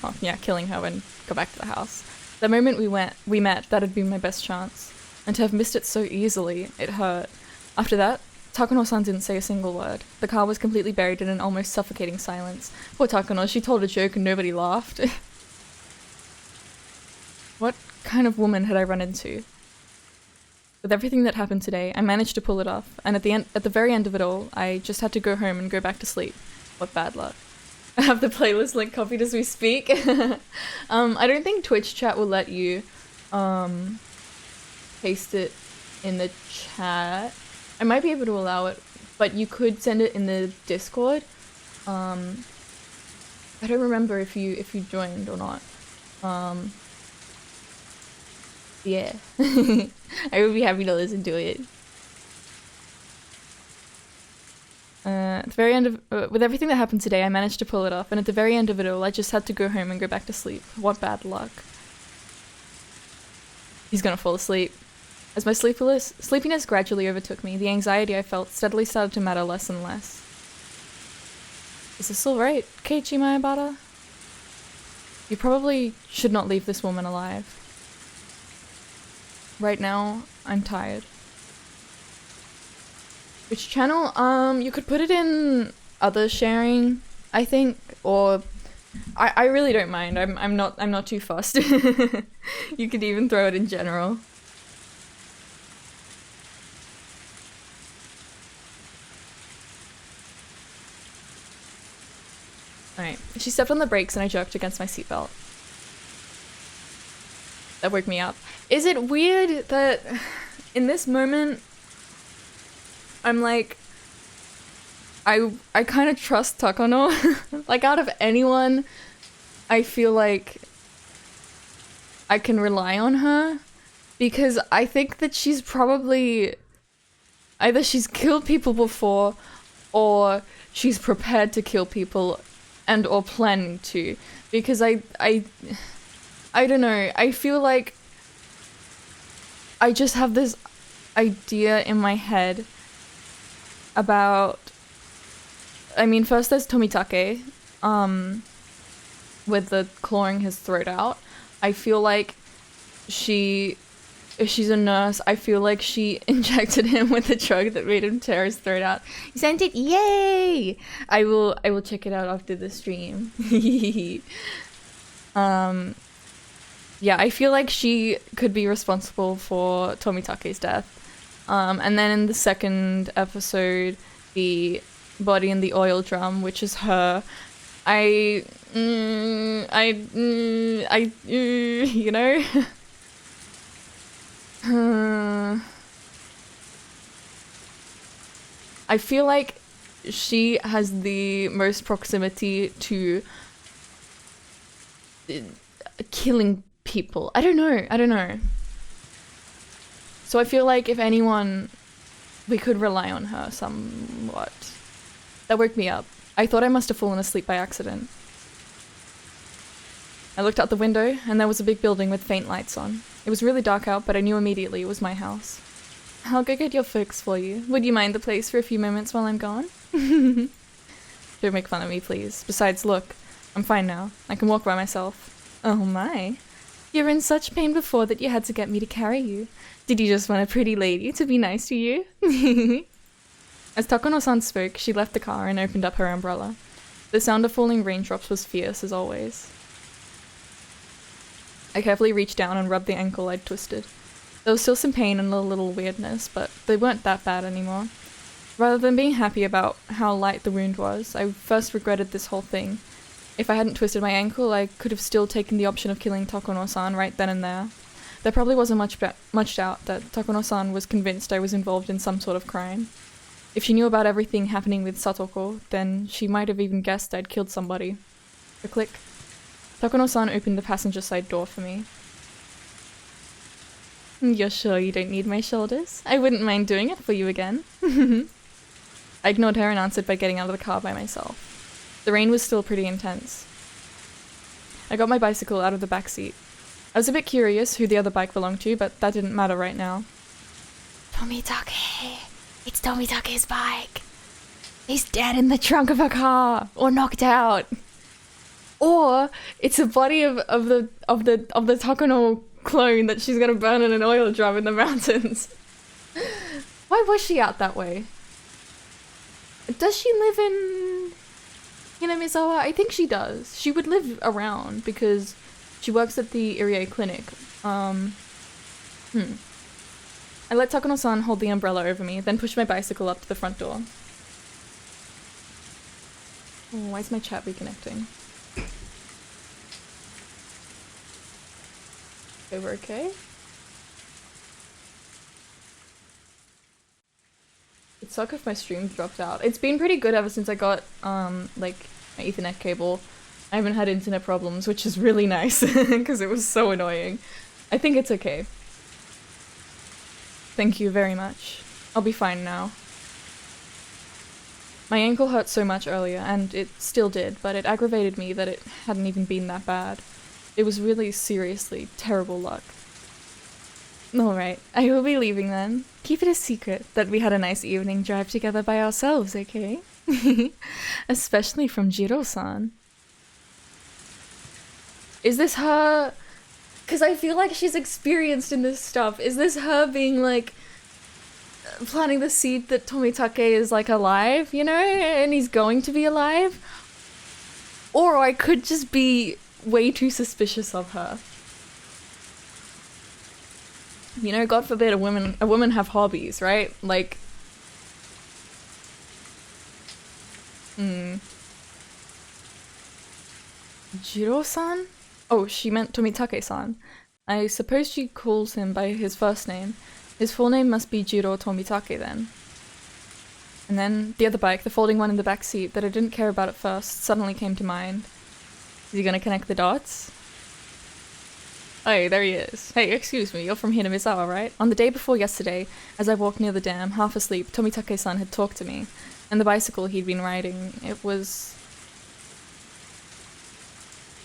Well, yeah, killing her when we got back to the house. The moment we met, that'd been my best chance. And to have missed it so easily, it hurt. After that, Takuno-san didn't say a single word. The car was completely buried in an almost suffocating silence. Poor Takuno, she told a joke and nobody laughed. What kind of woman had I run into? With everything that happened today, I managed to pull it off, and at the very end of it all, I just had to go home and go back to sleep. What bad luck. I have the playlist link copied as we speak. I don't think Twitch chat will let you paste it in the chat. I might be able to allow it, but you could send it in the Discord. I don't remember if you joined or not. Yeah. I would be happy to listen to it. At the very end of with everything that happened today, I managed to pull it off, and at the very end of it all, I just had to go home and go back to sleep. What bad luck. He's gonna fall asleep. As my sleepiness gradually overtook me, the anxiety I felt steadily started to matter less and less. Is this all right, Keiichi Mayabata? You probably should not leave this woman alive. Right now, I'm tired. Which channel? You could put it in other sharing, I think, or I really don't mind. I'm not too fussed. You could even throw it in general. Alright. She stepped on the brakes and I jerked against my seatbelt. That woke me up. Is it weird that in this moment I'm like, I kind of trust Takano. Like, out of anyone, I feel like I can rely on her, because I think that she's probably either she's killed people before or she's prepared to kill people and or planning to, because I don't know, I feel like I just have this idea in my head about, I mean, first there's Tomitake, with the clawing his throat out. I feel like if she's a nurse, I feel like she injected him with a drug that made him tear his throat out. He sent it, yay! I will check it out after the stream. Yeah, I feel like she could be responsible for Tomitake's death. And then in the second episode, the body in the oil drum, which is her, you know? I feel like she has the most proximity to killing people. I don't know. So I feel like if anyone, we could rely on her somewhat. That woke me up. I thought I must have fallen asleep by accident. I looked out the window and there was a big building with faint lights on. It was really dark out, but I knew immediately it was my house. I'll go get your folks for you. Would you mind the place for a few moments while I'm gone? Don't make fun of me, please. Besides, look, I'm fine now. I can walk by myself. Oh my. You were in such pain before that you had to get me to carry you. Did you just want a pretty lady to be nice to you? As Takano-san spoke, she left the car and opened up her umbrella. The sound of falling raindrops was fierce as always. I carefully reached down and rubbed the ankle I'd twisted. There was still some pain and a little weirdness, but they weren't that bad anymore. Rather than being happy about how light the wound was, I first regretted this whole thing. If I hadn't twisted my ankle, I could have still taken the option of killing Takano-san right then and there. There probably wasn't much doubt that Takano-san was convinced I was involved in some sort of crime. If she knew about everything happening with Satoko, then she might have even guessed I'd killed somebody. A click. Takano-san opened the passenger side door for me. You're sure you don't need my shoulders? I wouldn't mind doing it for you again. I ignored her and answered by getting out of the car by myself. The rain was still pretty intense. I got my bicycle out of the back seat. I was a bit curious who the other bike belonged to, but that didn't matter right now. Tomitake! It's Tomitake's bike! He's dead in the trunk of a car! Or knocked out! Or it's a body of the Takano clone that she's gonna burn in an oil drum in the mountains. Why was she out that way? Does she live in Hinamizawa? I think she does. She would live around because she works at the Irie clinic. I let Takano-san hold the umbrella over me, then pushed my bicycle up to the front door. Oh, why is my chat reconnecting? Okay, we're okay? It'd suck if my stream dropped out. It's been pretty good ever since I got, like, my Ethernet cable. I haven't had internet problems, which is really nice, because it was so annoying. I think it's okay. Thank you very much. I'll be fine now. My ankle hurt so much earlier, and it still did, but it aggravated me that it hadn't even been that bad. It was really seriously terrible luck. Alright, I will be leaving then. Keep it a secret that we had a nice evening drive together by ourselves, okay? Especially from Jiro-san. Is this her? Because I feel like she's experienced in this stuff. Is this her being like planting the seed that Tomitake is like alive, you know, and he's going to be alive? Or I could just be way too suspicious of her. You know, God forbid a woman have hobbies, right? Like, Jiro-san? Oh, she meant Tomitake-san. I suppose she calls him by his first name. His full name must be Jiro Tomitake then. And then the other bike, the folding one in the back seat that I didn't care about at first, suddenly came to mind. Is he gonna connect the dots? Oh, there he is. Hey, excuse me, you're from Hinamizawa, right? On the day before yesterday, as I walked near the dam, half asleep, Tomitake-san had talked to me. And the bicycle he'd been riding, it was...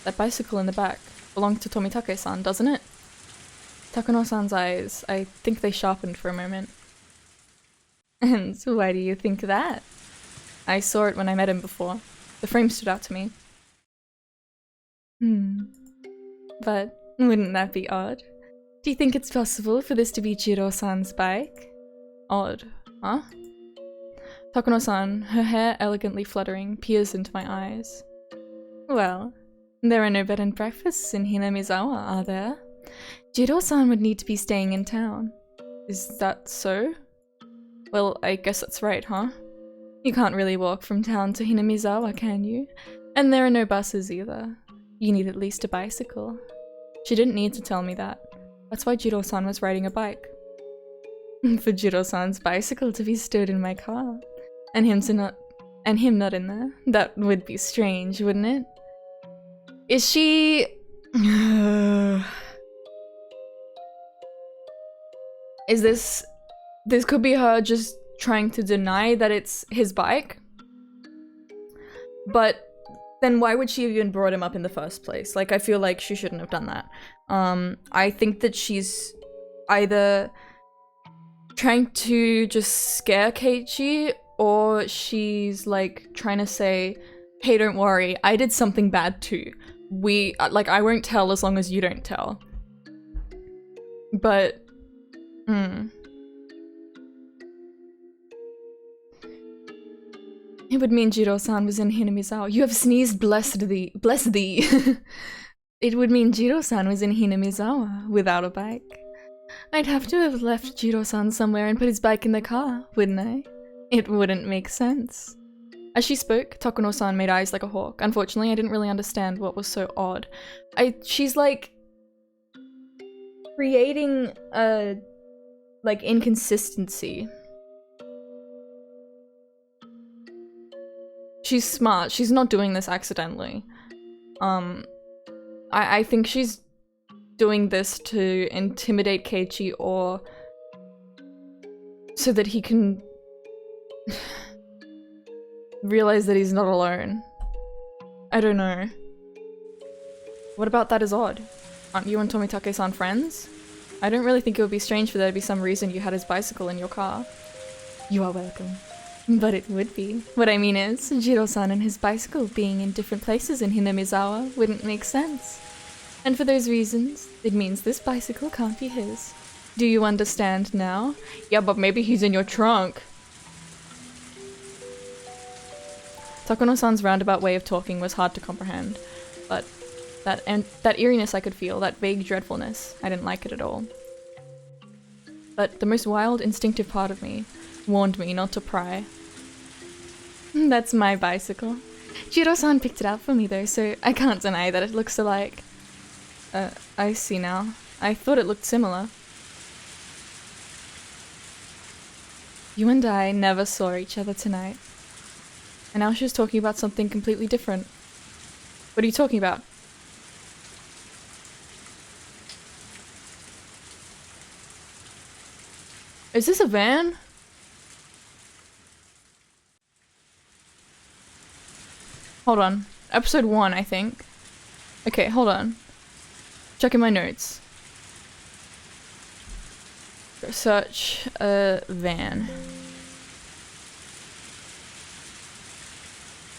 That bicycle in the back belonged to Tomitake-san, doesn't it? Takano-san's eyes, I think they sharpened for a moment. And why do you think that? I saw it when I met him before. The frame stood out to me. But wouldn't that be odd? Do you think it's possible for this to be Jiro-san's bike? Odd, huh? Takano-san, her hair elegantly fluttering, peers into my eyes. Well, there are no bed and breakfasts in Hinamizawa, are there? Jiro-san would need to be staying in town. Is that so? Well, I guess that's right, huh? You can't really walk from town to Hinamizawa, can you? And there are no buses either. You need at least a bicycle. She didn't need to tell me that. That's why Jiro-san was riding a bike. For Jiro-san's bicycle to be stored in my car. And him not in there. That would be strange, wouldn't it? Is she... Is this... This could be her just trying to deny that it's his bike? But then why would she have even brought him up in the first place? Like, I feel like she shouldn't have done that. I think that she's either trying to just scare Keiichi, or she's like trying to say, hey, don't worry, I did something bad too. I won't tell as long as you don't tell. But, It would mean Jiro-san was in Hinamizawa. You have sneezed, bless thee. Bless thee. It would mean Jiro-san was in Hinamizawa without a bike. I'd have to have left Jiro-san somewhere and put his bike in the car, wouldn't I? It wouldn't make sense. As she spoke, Takuno-san made eyes like a hawk. Unfortunately, I didn't really understand what was so odd. She's like creating a like inconsistency. She's smart. She's not doing this accidentally. I think she's doing this to intimidate Keiichi, or so that he can realize that he's not alone. I don't know. What about that is odd? Aren't you and Tomitake-san friends? I don't really think it would be strange for there to be some reason you had his bicycle in your car. You are welcome. But it would be. What I mean is, Jiro-san and his bicycle being in different places in Hinamizawa wouldn't make sense. And for those reasons, it means this bicycle can't be his. Do you understand now? Yeah, but maybe he's in your trunk. Takuno-san's roundabout way of talking was hard to comprehend, but that eeriness I could feel, that vague dreadfulness, I didn't like it at all. But the most wild, instinctive part of me warned me not to pry. That's my bicycle. Jiro-san picked it out for me though, so I can't deny that it looks alike. I see now. I thought it looked similar. You and I never saw each other tonight. And now she's talking about something completely different. What are you talking about? Is this a van? Hold on. Episode 1, I think. Okay, hold on. Checking my notes. Search a van.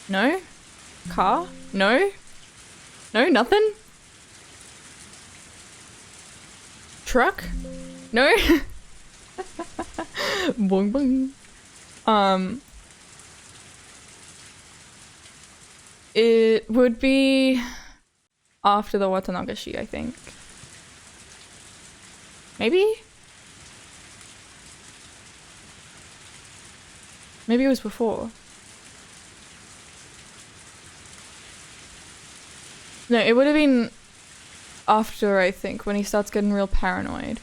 No? Car? No? No, nothing? Truck? No? Boing boing. It would be after the watanagashi, I think. Maybe? Maybe it was before. No, it would have been after, I think, when he starts getting real paranoid.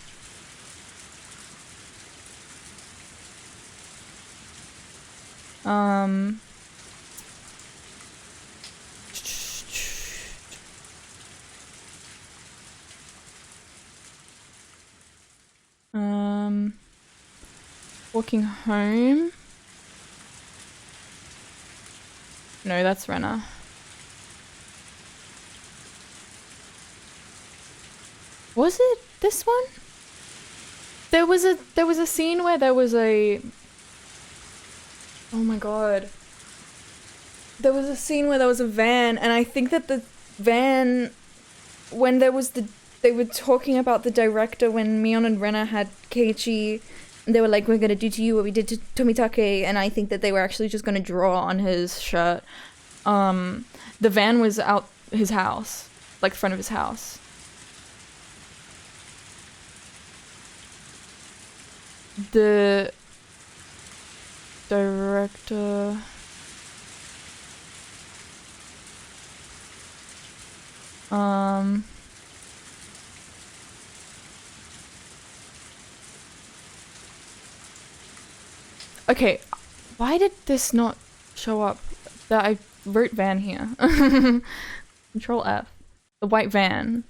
Walking home. No, that's Rena. Was it this one? There was a scene where there was a... Oh my god. There was a scene where there was a van, and I think that the van, when there was they were talking about the director when Mion and Rena had Keiichi, and they were like, we're gonna do to you what we did to Tomitake, and I think that they were actually just gonna draw on his shirt. The van was out his house, like the front of his house. The director... Okay, why did this not show up? That I wrote van here. Control F. The white van.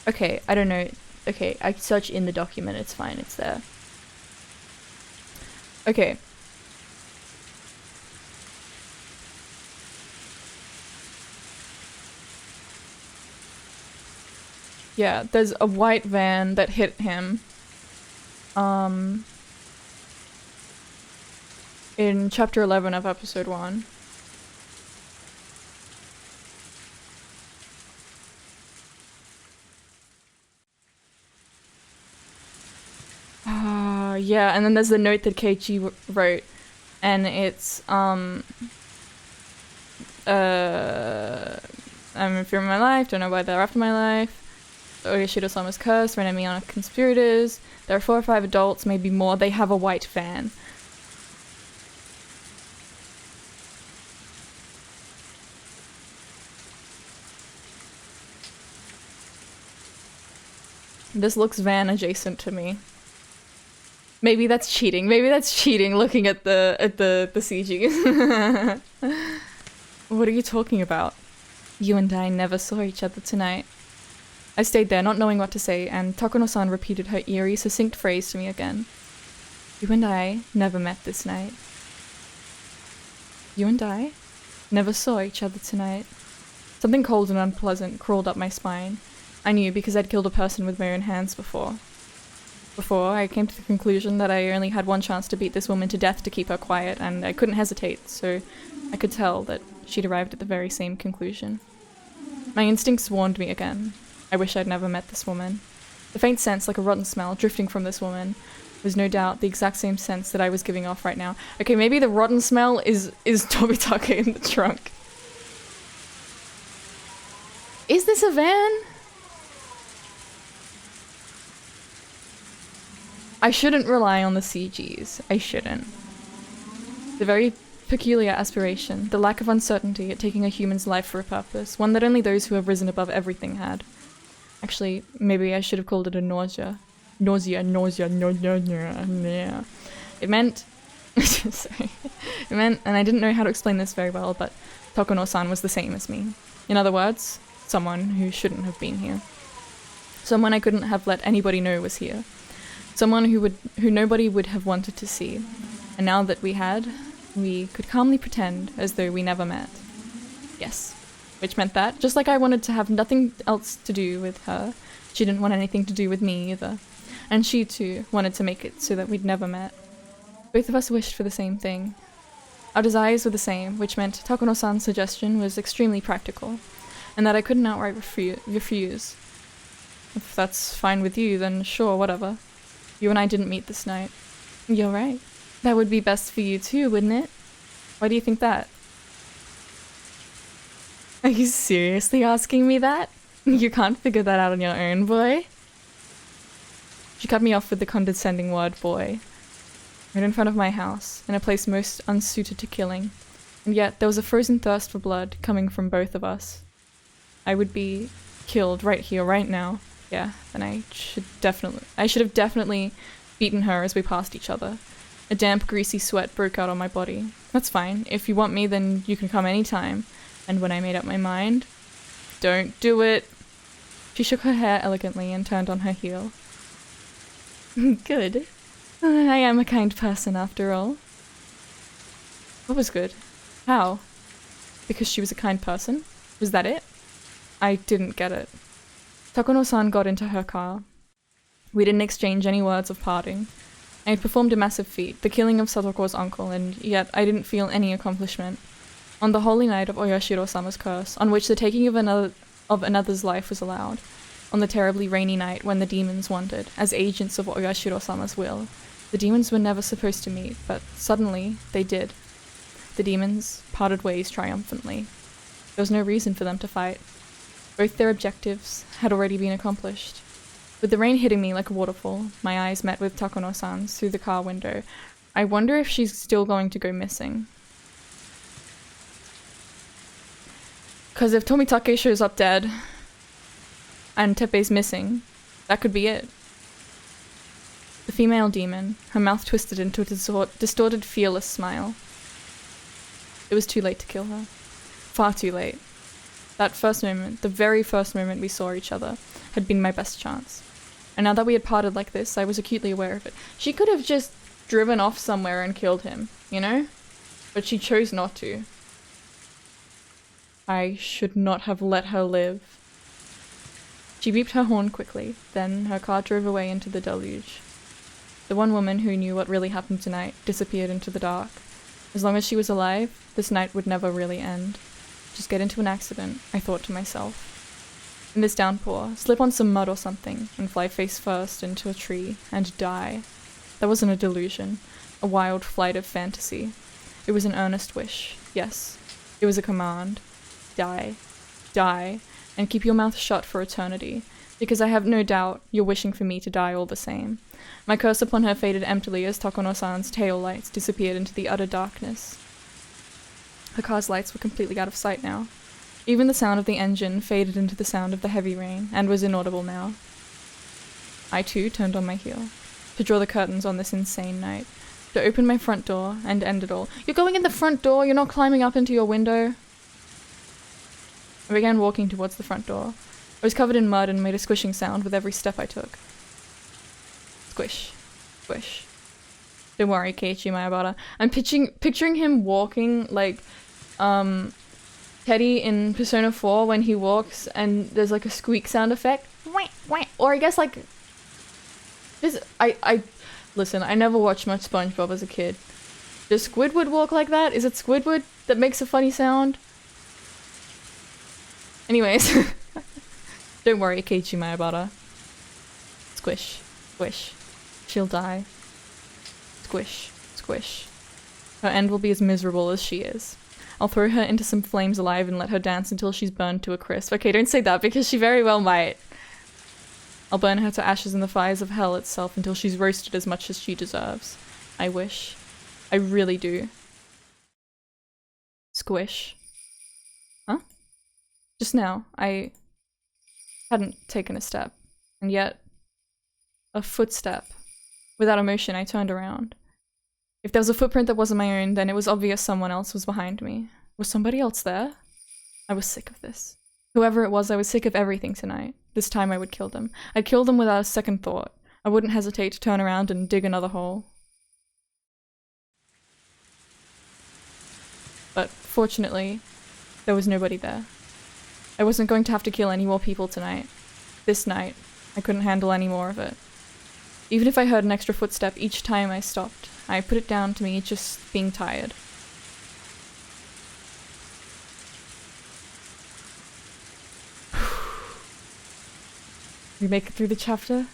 Okay, I don't know. Okay, I search in the document, it's fine, it's there. Okay. Yeah, there's a white van that hit him. In chapter 11 of episode 1. Yeah, and then there's the note that Keiichi wrote, and it's, I'm in fear of my life, don't know why they're after my life. Oyashiro-sama's curse, ran enemy on conspirators. There are 4 or 5 adults, maybe more. They have a white van. This looks van adjacent to me. Maybe that's cheating. Maybe that's cheating looking at the CG. What are you talking about? You and I never saw each other tonight. I stayed there, not knowing what to say, and Takono-san repeated her eerie, succinct phrase to me again. You and I never met this night. You and I never saw each other tonight. Something cold and unpleasant crawled up my spine. I knew because I'd killed a person with my own hands before. I came to the conclusion that I only had one chance to beat this woman to death to keep her quiet, and I couldn't hesitate, so I could tell that she'd arrived at the very same conclusion. My instincts warned me again. I wish I'd never met this woman. The faint sense, like a rotten smell, drifting from this woman, was no doubt the exact same sense that I was giving off right now. Okay, maybe the rotten smell is Tobitaka in the trunk. Is this a van? I shouldn't rely on the CGs. I shouldn't. The very peculiar aspiration, the lack of uncertainty at taking a human's life for a purpose, one that only those who have risen above everything had. Actually, maybe I should have called it a nausea. Nausea. It meant... sorry. It meant, and I didn't know how to explain this very well, but Takono-san was the same as me. In other words, someone who shouldn't have been here. Someone I couldn't have let anybody know was here. Someone who nobody would have wanted to see. And now that we could calmly pretend as though we never met. Yes. Which meant that, just like I wanted to have nothing else to do with her, she didn't want anything to do with me either. And she too wanted to make it so that we'd never met. Both of us wished for the same thing. Our desires were the same, which meant Takono-san's suggestion was extremely practical, and that I couldn't outright refuse. If that's fine with you, then sure, whatever. You and I didn't meet this night. You're right. That would be best for you too, wouldn't it? Why do you think that? Are you seriously asking me that? You can't figure that out on your own, boy. She cut me off with the condescending word, boy. Right in front of my house, in a place most unsuited to killing. And yet, there was a frozen thirst for blood coming from both of us. I would be killed right here, right now. Yeah, then I should have definitely beaten her as we passed each other. A damp, greasy sweat broke out on my body. That's fine. If you want me, then you can come anytime. And when I made up my mind... Don't do it! She shook her hair elegantly and turned on her heel. Good. I am a kind person after all. What was good? How? Because she was a kind person? Was that it? I didn't get it. Takono-san got into her car. We didn't exchange any words of parting. I had performed a massive feat, the killing of Satoko's uncle, and yet I didn't feel any accomplishment. On the holy night of Oyashiro-sama's curse, on which the taking of another's life was allowed, on the terribly rainy night when the demons wanted, as agents of Oyashiro-sama's will, the demons were never supposed to meet, but suddenly they did. The demons parted ways triumphantly. There was no reason for them to fight. Both their objectives had already been accomplished. With the rain hitting me like a waterfall, my eyes met with Takono-san's through the car window. I wonder if she's still going to go missing. Because if Tomitake shows up dead, and Teppei's missing, that could be it. The female demon, her mouth twisted into a distorted, fearless smile. It was too late to kill her. Far too late. That first moment, the very first moment we saw each other, had been my best chance. And now that we had parted like this, I was acutely aware of it. She could have just driven off somewhere and killed him, you know? But she chose not to. I should not have let her live. She beeped her horn quickly, then her car drove away into the deluge. The one woman who knew what really happened tonight disappeared into the dark. As long as she was alive, this night would never really end. Just get into an accident, I thought to myself. In this downpour, slip on some mud or something, and fly face first into a tree, and die. That wasn't a delusion, a wild flight of fantasy. It was an earnest wish, yes. It was a command. Die. Die. And keep your mouth shut for eternity, because I have no doubt you're wishing for me to die all the same. My curse upon her faded emptily as Takono-san's tail lights disappeared into the utter darkness. Her car's lights were completely out of sight now. Even the sound of the engine faded into the sound of the heavy rain, and was inaudible now. I too turned on my heel, to draw the curtains on this insane night, to open my front door and end it all. You're going in the front door, you're not climbing up into your window. I began walking towards the front door. I was covered in mud and made a squishing sound with every step I took. Squish. Squish. Don't worry, Keiichi Mayabara. I'm picturing him walking like, Teddy in Persona 4 when he walks and there's like a squeak sound effect. Or I guess like... This, listen, I never watched much SpongeBob as a kid. Does Squidward walk like that? Is it Squidward that makes a funny sound? Anyways. Don't worry, Keiichi Mayabara. Squish. Squish. She'll die. Squish. Squish. Her end will be as miserable as she is. I'll throw her into some flames alive and let her dance until she's burned to a crisp. Okay, don't say that because she very well might. I'll burn her to ashes in the fires of hell itself until she's roasted as much as she deserves. I wish. I really do. Squish. Huh? Just now, I hadn't taken a step, and yet a footstep. Without emotion, I turned around. If there was a footprint that wasn't my own, then it was obvious someone else was behind me. Was somebody else there? I was sick of this. Whoever it was, I was sick of everything tonight. This time I would kill them. I'd kill them without a second thought. I wouldn't hesitate to turn around and dig another hole. But fortunately, there was nobody there. I wasn't going to have to kill any more people tonight. This night, I couldn't handle any more of it. Even if I heard an extra footstep each time I stopped, I put it down to me just being tired. We make it through the chapter?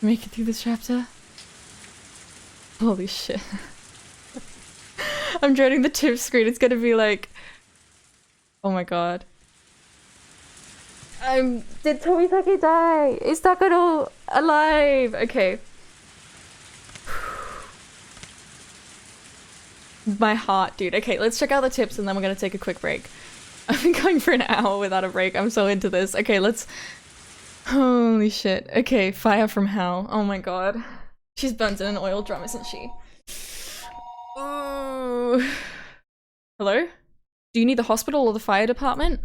We make it through the chapter? Holy shit. I'm dreading the tip screen. It's gonna be like... Oh my god. Did Tomitake die? Is Takano alive? Okay. My heart, dude. Okay, let's check out the tips and then we're gonna take a quick break. I've been going for an hour without a break. I'm so into this. Okay, let's... Holy shit. Okay, fire from hell. Oh my god. She's burnt in an oil drum, isn't she? Ooh. Hello? Do you need the hospital or the fire department?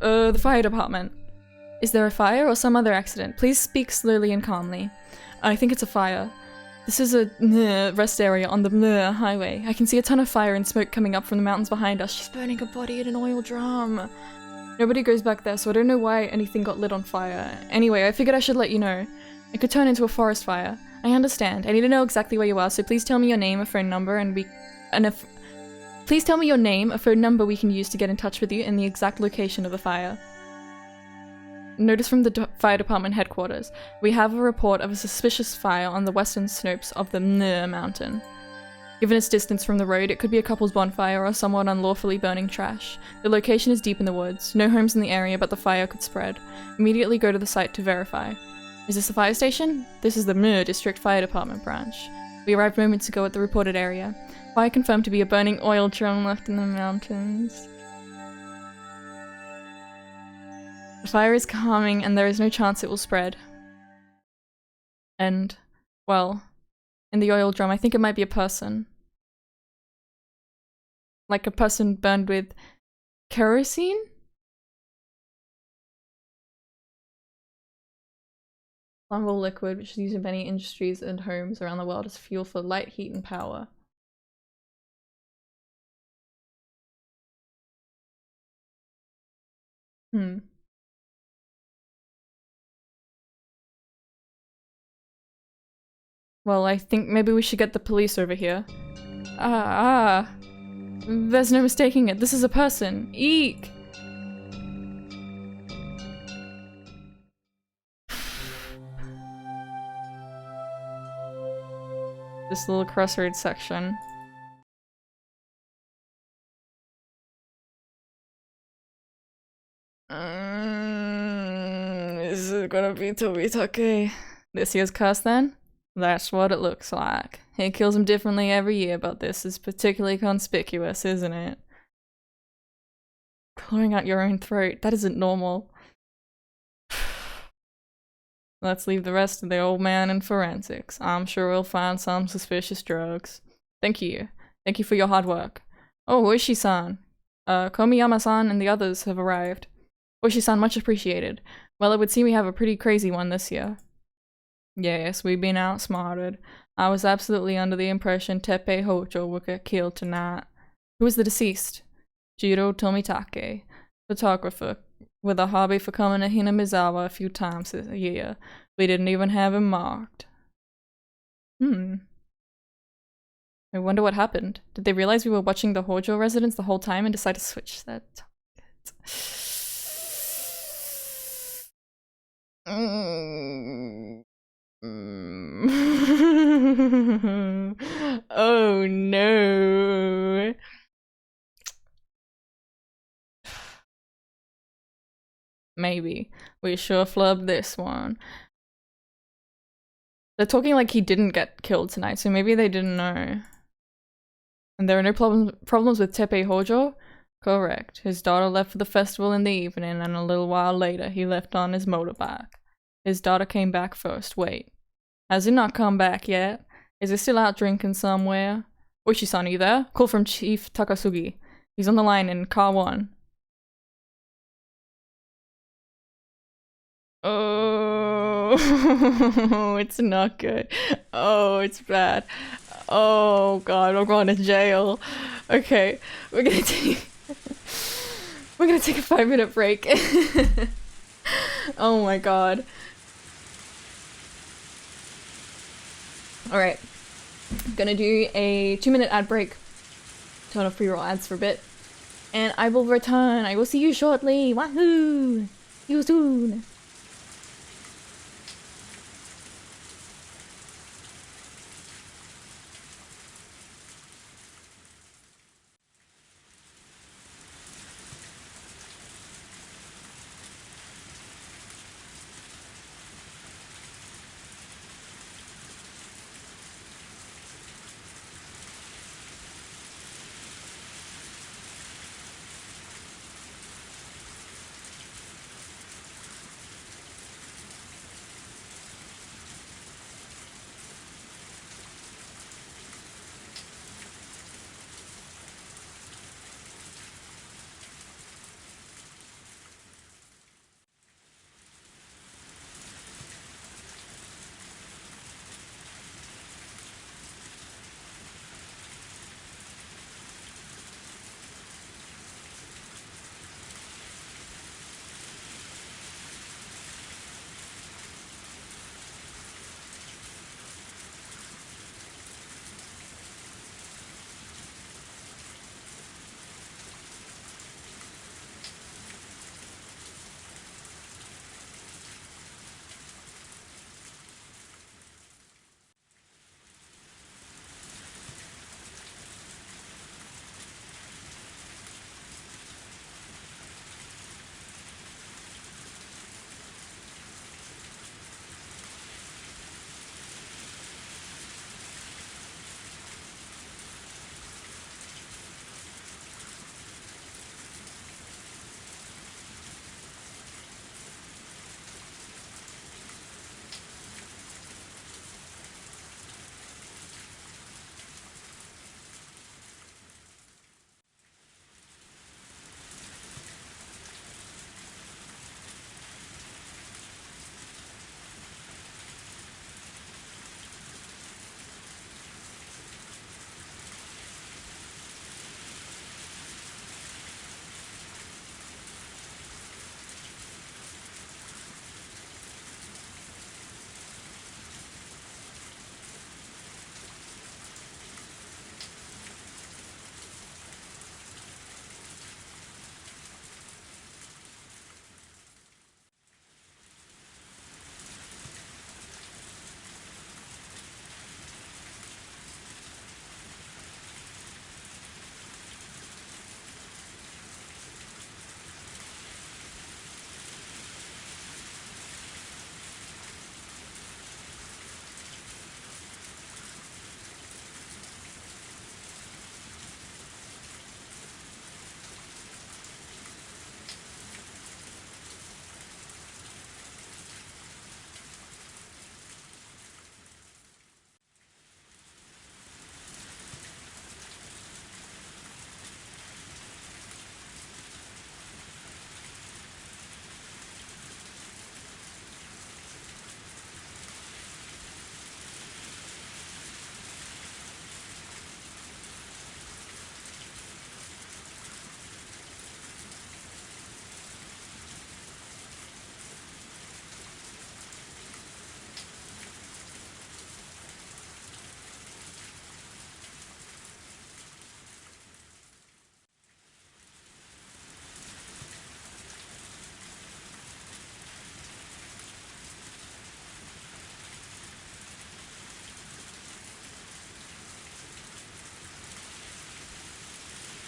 The fire department. Is there a fire or some other accident? Please speak slowly and calmly. I think it's a fire. This is a rest area on the highway. I can see a ton of fire and smoke coming up from the mountains behind us. She's burning her body in an oil drum. Nobody goes back there, so I don't know why anything got lit on fire. Anyway, I figured I should let you know. It could turn into a forest fire. I understand. I need to know exactly where you are, so please tell me your name, a phone number, please tell me your name, a phone number we can use to get in touch with you, and the exact location of the fire. Notice from the fire department headquarters. We have a report of a suspicious fire on the western slopes of the mountain. Given its distance from the road, it could be a couple's bonfire or someone unlawfully burning trash. The location is deep in the woods. No homes in the area, but the fire could spread. Immediately go to the site to verify. Is this the fire station? This is the Muir District Fire Department branch. We arrived moments ago at the reported area. Fire confirmed to be a burning oil drum left in the mountains. The fire is calming and there is no chance it will spread. And, well, in the oil drum, I think it might be a person. Like a person burned with kerosene? Flammable liquid, which is used in many industries and homes around the world as fuel for light, heat, and power. Well, I think maybe we should get the police over here. There's no mistaking it. This is a person. Eek! This little crossroads section. Is it gonna be Tobitake? This year's curse then? That's what it looks like. He kills him differently every year, but this is particularly conspicuous, isn't it? Clawing out your own throat, that isn't normal. Let's leave the rest of the old man in forensics. I'm sure we'll find some suspicious drugs. Thank you. Thank you for your hard work. Oh, Oishi-san. Komiyama-san and the others have arrived. Oishi-san, much appreciated. Well, it would seem we have a pretty crazy one this year. Yes, we've been outsmarted. I was absolutely under the impression Teppei Hojo would get killed tonight. Who is the deceased? Jiro Tomitake, photographer, with a hobby for coming to Hinamizawa a few times a year. We didn't even have him marked. I wonder what happened. Did they realize we were watching the Hojo residence the whole time and decide to switch that target? Oh no. Maybe. We sure flubbed this one. They're talking like he didn't get killed tonight, so maybe they didn't know. And there are no problems with Teppei Hojo? Correct. His daughter left for the festival in the evening, and a little while later he left on his motorbike. His daughter came back first. Wait. Has he not come back yet? Is he still out drinking somewhere? Oishi-san, are you there? Call from Chief Takasugi. He's on the line in car 1. Oh, it's not good. Oh, it's bad. Oh god, I'm going to jail. Okay, we're gonna take a 5-minute break. Oh my god. Alright. Gonna do a 2-minute ad break. Turn off pre-roll ads for a bit. And I will return. I will see you shortly. Wahoo! See you soon.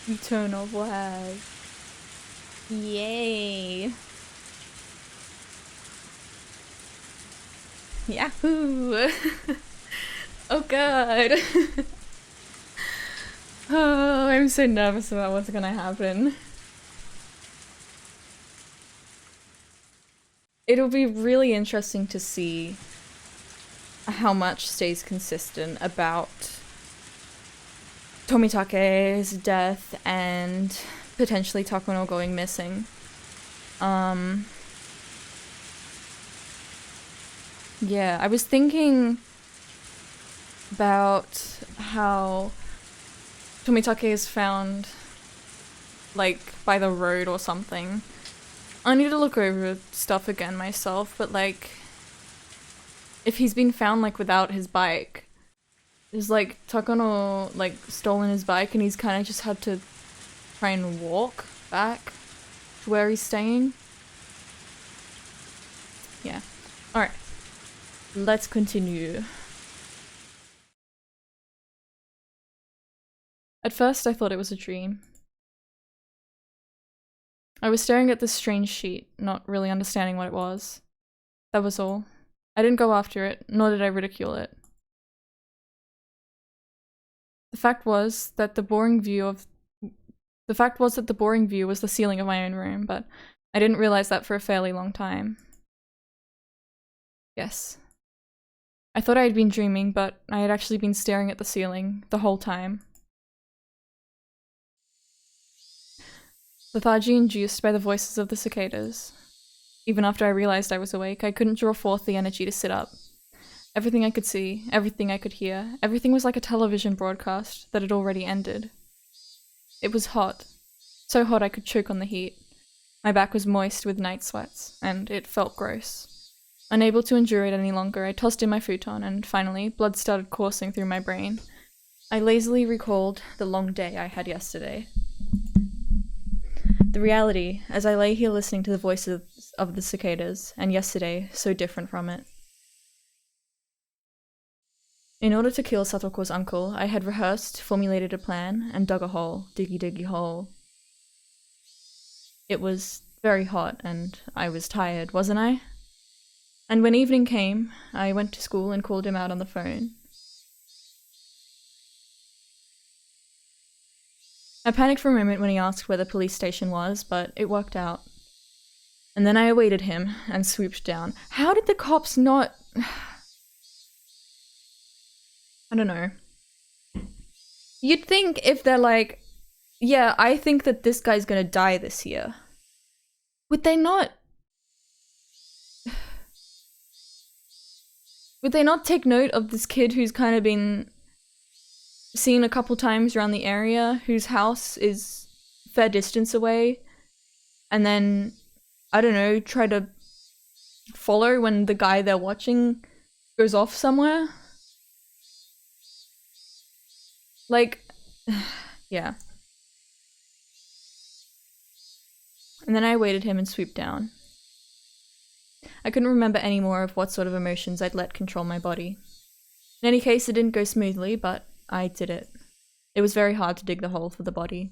Eternal flag. Yay. Yahoo! Oh god. Oh, I'm so nervous about what's gonna happen. It'll be really interesting to see how much stays consistent about Tomitake's death and potentially Takuno going missing. Yeah, I was thinking about how Tomitake is found, like, by the road or something. I need to look over stuff again myself, but, like, if he's been found, like, without his bike, is, like, Takuno, like, stolen his bike and he's kind of just had to try and walk back to where he's staying. Yeah. Alright. Let's continue. At first I thought it was a dream. I was staring at this strange sheet, not really understanding what it was. That was all. I didn't go after it, nor did I ridicule it. The fact was that the boring view was the ceiling of my own room, but I didn't realize that for a fairly long time. Yes. I thought I had been dreaming, but I had actually been staring at the ceiling the whole time. Lethargy induced by the voices of the cicadas. Even after I realized I was awake, I couldn't draw forth the energy to sit up. Everything I could see, everything I could hear, everything was like a television broadcast that had already ended. It was hot. So hot I could choke on the heat. My back was moist with night sweats, and it felt gross. Unable to endure it any longer, I tossed in my futon, and finally, blood started coursing through my brain. I lazily recalled the long day I had yesterday. The reality, as I lay here listening to the voices of the cicadas, and yesterday, so different from it. In order to kill Satoko's uncle, I had rehearsed, formulated a plan, and dug a hole. Diggy diggy hole. It was very hot, and I was tired, wasn't I? And when evening came, I went to school and called him out on the phone. I panicked for a moment when he asked where the police station was, but it worked out. And then I awaited him and swooped down. How did the cops not... I don't know. You'd think if they're like, yeah, I think that this guy's gonna die this year. Would they not... Would they not take note of this kid who's kind of been seen a couple times around the area, whose house is a fair distance away, and then, I don't know, try to follow when the guy they're watching goes off somewhere? Like, yeah. And then I awaited him and swooped down. I couldn't remember any more of what sort of emotions I'd let control my body. In any case, it didn't go smoothly, but I did it. It was very hard to dig the hole for the body.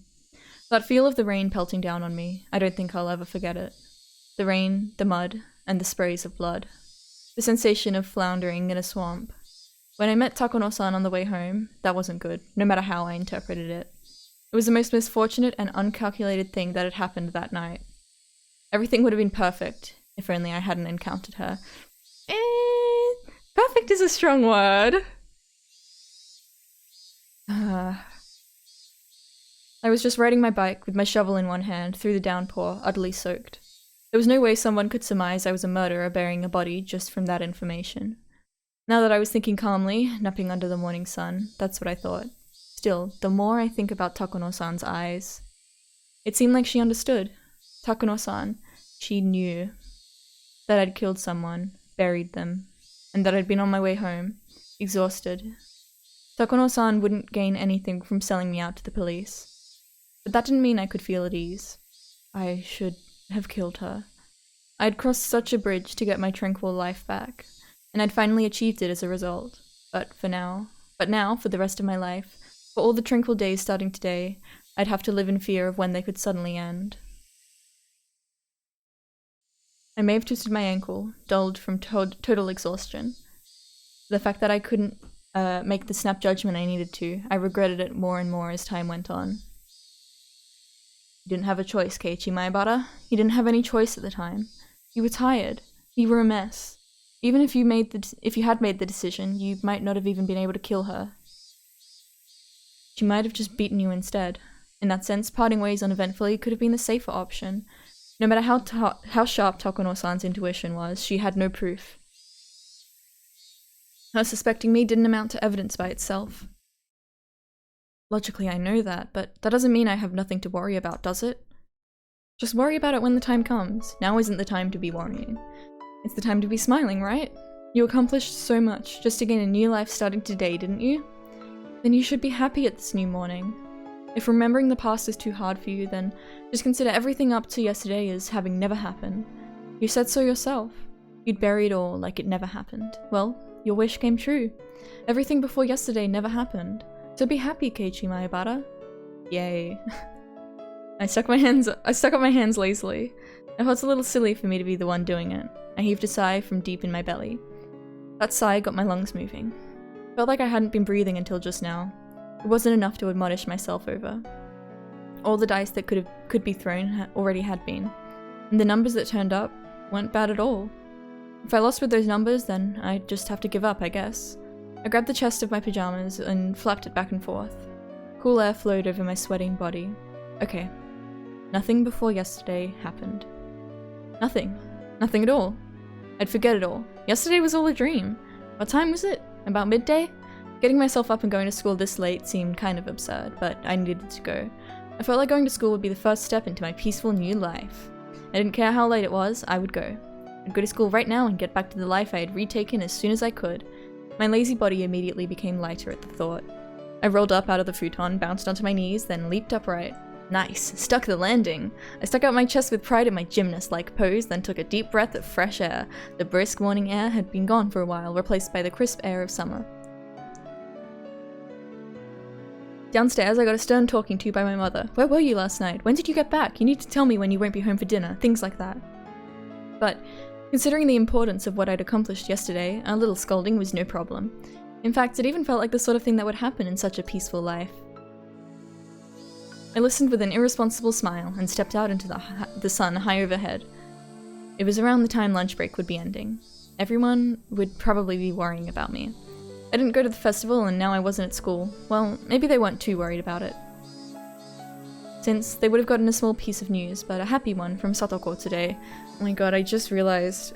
That feel of the rain pelting down on me, I don't think I'll ever forget it. The rain, the mud, and the sprays of blood. The sensation of floundering in a swamp. When I met Takuno-san on the way home, that wasn't good, no matter how I interpreted it. It was the most misfortunate and uncalculated thing that had happened that night. Everything would have been perfect, if only I hadn't encountered her. Perfect is a strong word. I was just riding my bike with my shovel in one hand through the downpour, utterly soaked. There was no way someone could surmise I was a murderer burying a body just from that information. Now that I was thinking calmly, napping under the morning sun, that's what I thought. Still, the more I think about Takuno-san's eyes, it seemed like she understood. Takuno-san, she knew that I'd killed someone, buried them, and that I'd been on my way home, exhausted. Takuno-san wouldn't gain anything from selling me out to the police. But that didn't mean I could feel at ease. I should have killed her. I'd crossed such a bridge to get my tranquil life back, and I'd finally achieved it as a result. But now, for the rest of my life, for all the tranquil days starting today, I'd have to live in fear of when they could suddenly end. I may have twisted my ankle, dulled from total exhaustion. The fact that I couldn't make the snap judgment I needed to, I regretted it more and more as time went on. You didn't have a choice, Keiichi Maebara. You didn't have any choice at the time. You were tired. You were a mess. Even if you had made the decision, you might not have even been able to kill her. She might have just beaten you instead. In that sense, parting ways uneventfully could have been the safer option. No matter how sharp Takuno-san's intuition was, she had no proof. Her suspecting me didn't amount to evidence by itself. Logically, I know that, but that doesn't mean I have nothing to worry about, does it? Just worry about it when the time comes. Now isn't the time to be worrying. It's the time to be smiling, right? You accomplished so much just to gain a new life starting today, didn't you? Then you should be happy at this new morning. If remembering the past is too hard for you, then just consider everything up to yesterday as having never happened. You said so yourself. You'd bury it all like it never happened. Well, your wish came true. Everything before yesterday never happened. So be happy, Keiichi Maebara. Yay. I stuck up my hands lazily. It felt a little silly for me to be the one doing it. I heaved a sigh from deep in my belly. That sigh got my lungs moving. Felt like I hadn't been breathing until just now. It wasn't enough to admonish myself over. All the dice that could be thrown already had been. And the numbers that turned up weren't bad at all. If I lost with those numbers, then I'd just have to give up, I guess. I grabbed the chest of my pajamas and flapped it back and forth. Cool air flowed over my sweating body. Okay. Nothing before yesterday happened. Nothing. Nothing at all. I'd forget it all. Yesterday was all a dream. What time was it? About midday? Getting myself up and going to school this late seemed kind of absurd, but I needed to go. I felt like going to school would be the first step into my peaceful new life. I didn't care how late it was, I would go. I'd go to school right now and get back to the life I had retaken as soon as I could. My lazy body immediately became lighter at the thought. I rolled up out of the futon, bounced onto my knees, then leaped upright. Nice! Stuck the landing! I stuck out my chest with pride in my gymnast-like pose, then took a deep breath of fresh air. The brisk morning air had been gone for a while, replaced by the crisp air of summer. Downstairs, I got a stern talking to by my mother. Where were you last night? When did you get back? You need to tell me when you won't be home for dinner. Things like that. But, considering the importance of what I'd accomplished yesterday, a little scolding was no problem. In fact, it even felt like the sort of thing that would happen in such a peaceful life. I listened with an irresponsible smile and stepped out into the sun high overhead. It was around the time lunch break would be ending. Everyone would probably be worrying about me. I didn't go to the festival and now I wasn't at school. Well, maybe they weren't too worried about it. Since they would have gotten a small piece of news, but a happy one from Satoko today. Oh my god, I just realized.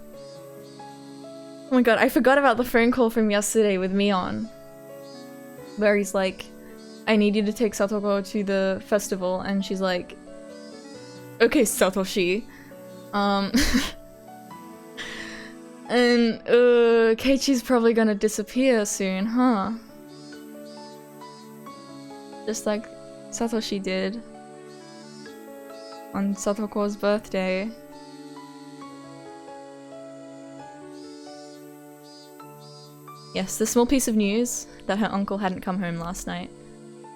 Oh my god, I forgot about the phone call from yesterday with Mion. Where he's like, I need you to take Satoko to the festival, and she's like, okay, Satoshi. And, Keiichi's probably gonna disappear soon, huh? Just like Satoshi did on Satoko's birthday. Yes, the small piece of news that her uncle hadn't come home last night.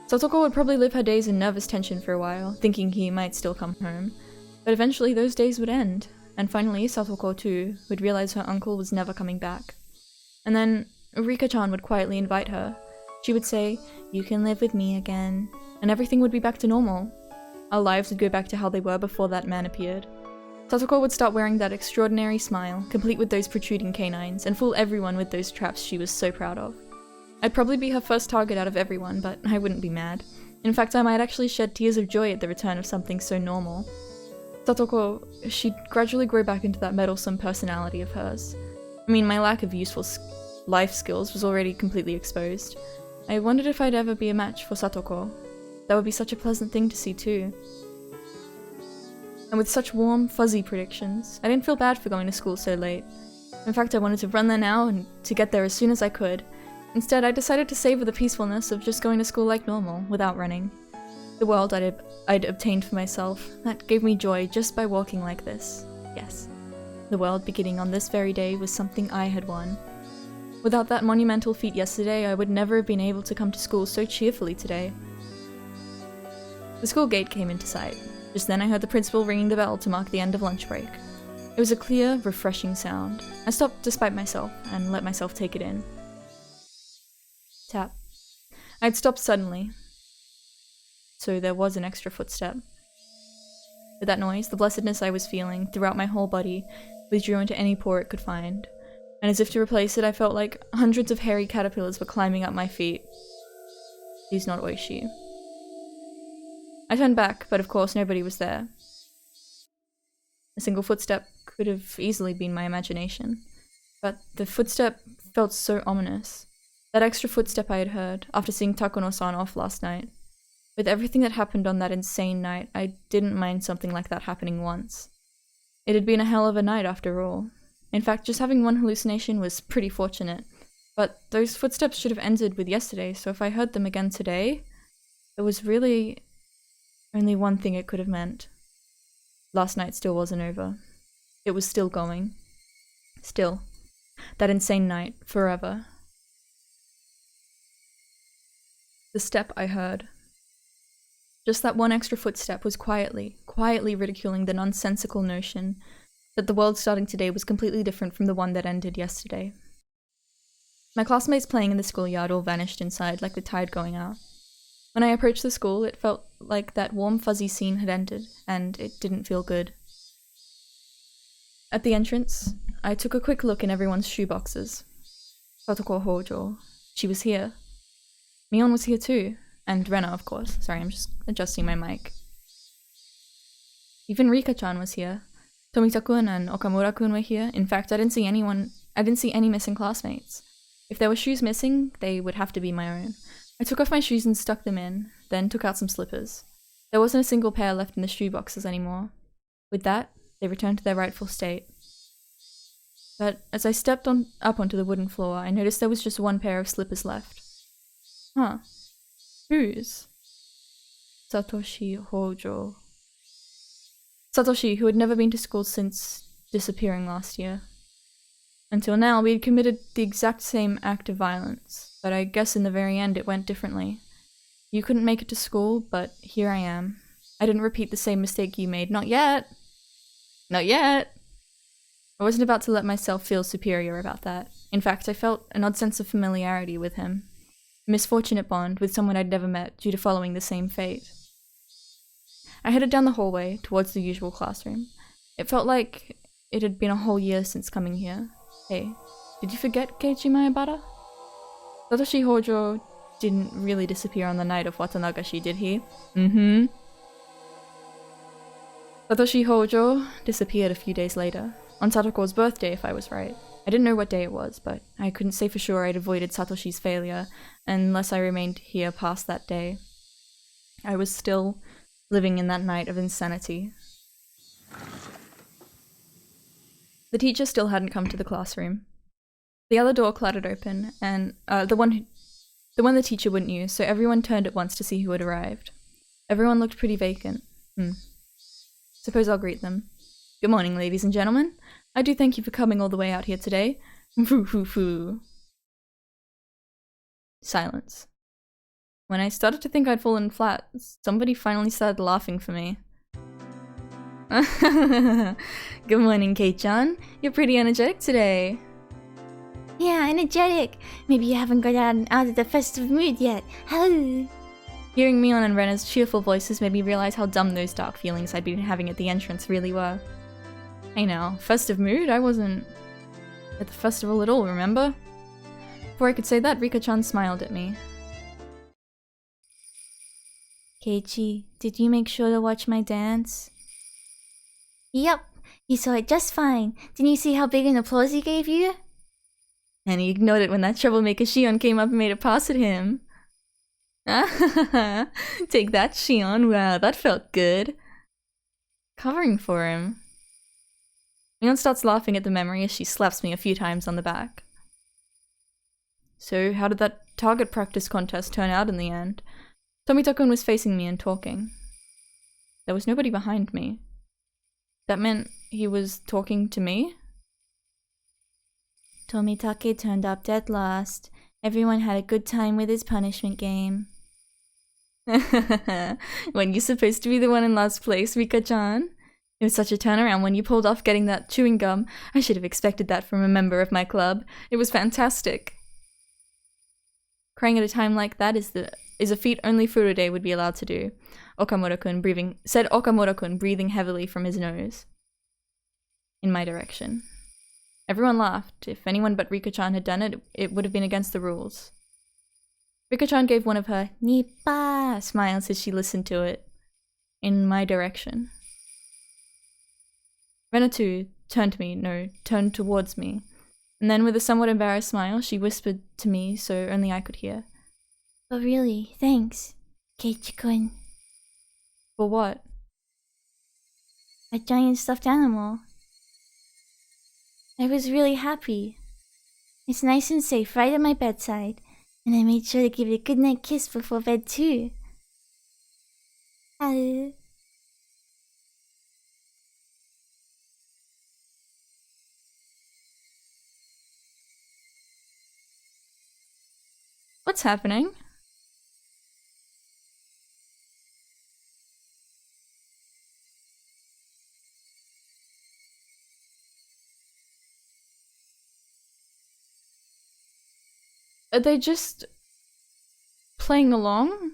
Satoko would probably live her days in nervous tension for a while, thinking he might still come home. But eventually those days would end, and finally Satoko too would realize her uncle was never coming back. And then Rika-chan would quietly invite her. She would say, "You can live with me again," and everything would be back to normal. Our lives would go back to how they were before that man appeared. Satoko would start wearing that extraordinary smile, complete with those protruding canines, and fool everyone with those traps she was so proud of. I'd probably be her first target out of everyone, but I wouldn't be mad. In fact, I might actually shed tears of joy at the return of something so normal. Satoko, she'd gradually grow back into that meddlesome personality of hers. I mean, my lack of useful life skills was already completely exposed. I wondered if I'd ever be a match for Satoko. That would be such a pleasant thing to see too. And with such warm, fuzzy predictions, I didn't feel bad for going to school so late. In fact, I wanted to run there now and to get there as soon as I could. Instead, I decided to savor the peacefulness of just going to school like normal, without running. The world I'd obtained for myself, that gave me joy just by walking like this. Yes. The world beginning on this very day was something I had won. Without that monumental feat yesterday, I would never have been able to come to school so cheerfully today. The school gate came into sight. Just then I heard the principal ringing the bell to mark the end of lunch break. It was a clear, refreshing sound. I stopped despite myself and let myself take it in. Tap. I had stopped suddenly, so there was an extra footstep. With that noise, the blessedness I was feeling throughout my whole body withdrew into any pore it could find, and as if to replace it, I felt like hundreds of hairy caterpillars were climbing up my feet. Please not Oishi. I turned back, but of course nobody was there. A single footstep could have easily been my imagination, but the footstep felt so ominous. That extra footstep I had heard, after seeing Takuno-san off last night. With everything that happened on that insane night, I didn't mind something like that happening once. It had been a hell of a night after all. In fact, just having one hallucination was pretty fortunate. But those footsteps should have ended with yesterday, so if I heard them again today, there was really only one thing it could have meant. Last night still wasn't over. It was still going. Still. That insane night, forever. The step I heard. Just that one extra footstep was quietly ridiculing the nonsensical notion that the world starting today was completely different from the one that ended yesterday. My classmates playing in the schoolyard all vanished inside like the tide going out. When I approached the school, it felt like that warm fuzzy scene had ended, and it didn't feel good. At the entrance, I took a quick look in everyone's shoeboxes. Satoko Hojo. She was here. Mion was here too. And Rena, of course. Sorry, I'm just adjusting my mic. Even Rika-chan was here. Tomita-kun and Okamura-kun were here. In fact, I didn't see any missing classmates. If there were shoes missing, they would have to be my own. I took off my shoes and stuck them in, then took out some slippers. There wasn't a single pair left in the shoe boxes anymore. With that, they returned to their rightful state. But as I stepped up onto the wooden floor, I noticed there was just one pair of slippers left. Huh. Whose? Satoshi Hojo. Satoshi, who had never been to school since disappearing last year. Until now, we had committed the exact same act of violence, but I guess in the very end it went differently. You couldn't make it to school, but here I am. I didn't repeat the same mistake you made. Not yet! Not yet! I wasn't about to let myself feel superior about that. In fact, I felt an odd sense of familiarity with him. A misfortunate bond with someone I'd never met due to following the same fate. I headed down the hallway towards the usual classroom. It felt like it had been a whole year since coming here. Hey, did you forget Keiichi Maebara? Satoshi Hojo didn't really disappear on the night of Watanagashi, did he? Satoshi Hojo disappeared a few days later. On Satoko's birthday, if I was right. I didn't know what day it was, but I couldn't say for sure I'd avoided Satoshi's failure unless I remained here past that day. I was still living in that night of insanity. The teacher still hadn't come to the classroom. The other door clattered open, and the one the teacher wouldn't use, so everyone turned at once to see who had arrived. Everyone looked pretty vacant. Suppose I'll greet them. Good morning, ladies and gentlemen. I do thank you for coming all the way out here today. Foo. Silence. When I started to think I'd fallen flat, somebody finally started laughing for me. Good morning, Kei-chan. You're pretty energetic today. Yeah, energetic. Maybe you haven't got out of the festive mood yet. Hello. Hearing Mion and Rena's cheerful voices made me realize how dumb those dark feelings I'd been having at the entrance really were. Hey now, festive mood? I wasn't at the festival at all, remember? Before I could say that, Rika-chan smiled at me. Keiichi, did you make sure to watch my dance? Yep, you saw it just fine. Didn't you see how big an applause he gave you? And he ignored it when that troublemaker Shion came up and made a pass at him. Take that, Shion. Wow, that felt good. Covering for him. Mion starts laughing at the memory as she slaps me a few times on the back. So, how did that target practice contest turn out in the end? Tomita-kun was facing me and talking. There was nobody behind me. That meant he was talking to me? Tomitake turned up dead last. Everyone had a good time with his punishment game. When you're supposed to be the one in last place, Rika-chan. It was such a turnaround when you pulled off getting that chewing gum. I should have expected that from a member of my club. It was fantastic. Crying at a time like that is a feat only Furude would be allowed to do. Said Okamura-kun, breathing heavily from his nose. In my direction. Everyone laughed. If anyone but Rika-chan had done it, it would have been against the rules. Rika-chan gave one of her Nippa smiles as she listened to it. In my direction. Renatu turned towards me. And then with a somewhat embarrassed smile, she whispered to me so only I could hear. Oh really, thanks, Keiichi-kun. For what? A giant stuffed animal. I was really happy. It's nice and safe right at my bedside, and I made sure to give it a goodnight kiss before bed too. What's happening? Are they just playing along?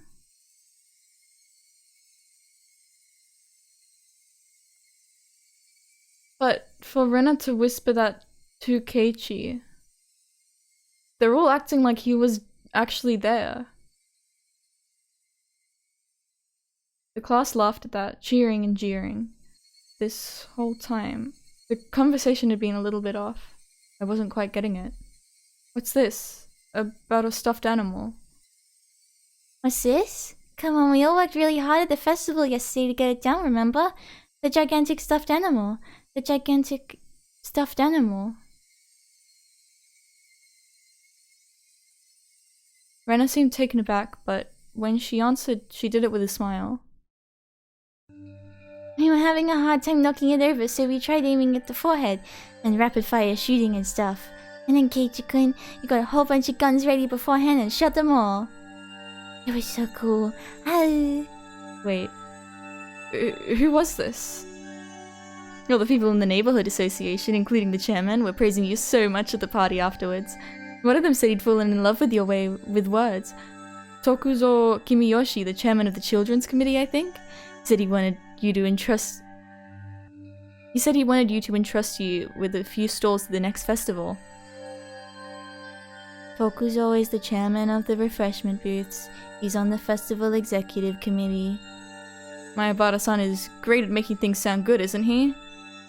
But for Rena to whisper that to Keiichi, they're all acting like he was actually there. The class laughed at that, cheering and jeering. This whole time, the conversation had been a little bit off. I wasn't quite getting it. What's this? About a stuffed animal. What's this? Come on, we all worked really hard at the festival yesterday to get it done, remember? The gigantic stuffed animal. The gigantic stuffed animal. Rena seemed taken aback, but when she answered, she did it with a smile. We were having a hard time knocking it over, so we tried aiming at the forehead and rapid fire shooting and stuff. And then Keiichi-kun, you got a whole bunch of guns ready beforehand and shot them all. It was so cool. Wait, who was this? All the people in the neighborhood association, including the chairman, were praising you so much at the party afterwards. One of them said he'd fallen in love with your way with words. Tokuzo Kimiyoshi, the chairman of the children's committee, I think, said he wanted you to entrust you with a few stalls at the next festival. Tokuzo is the chairman of the refreshment booths. He's on the festival executive committee. Mayabara-san is great at making things sound good, isn't he?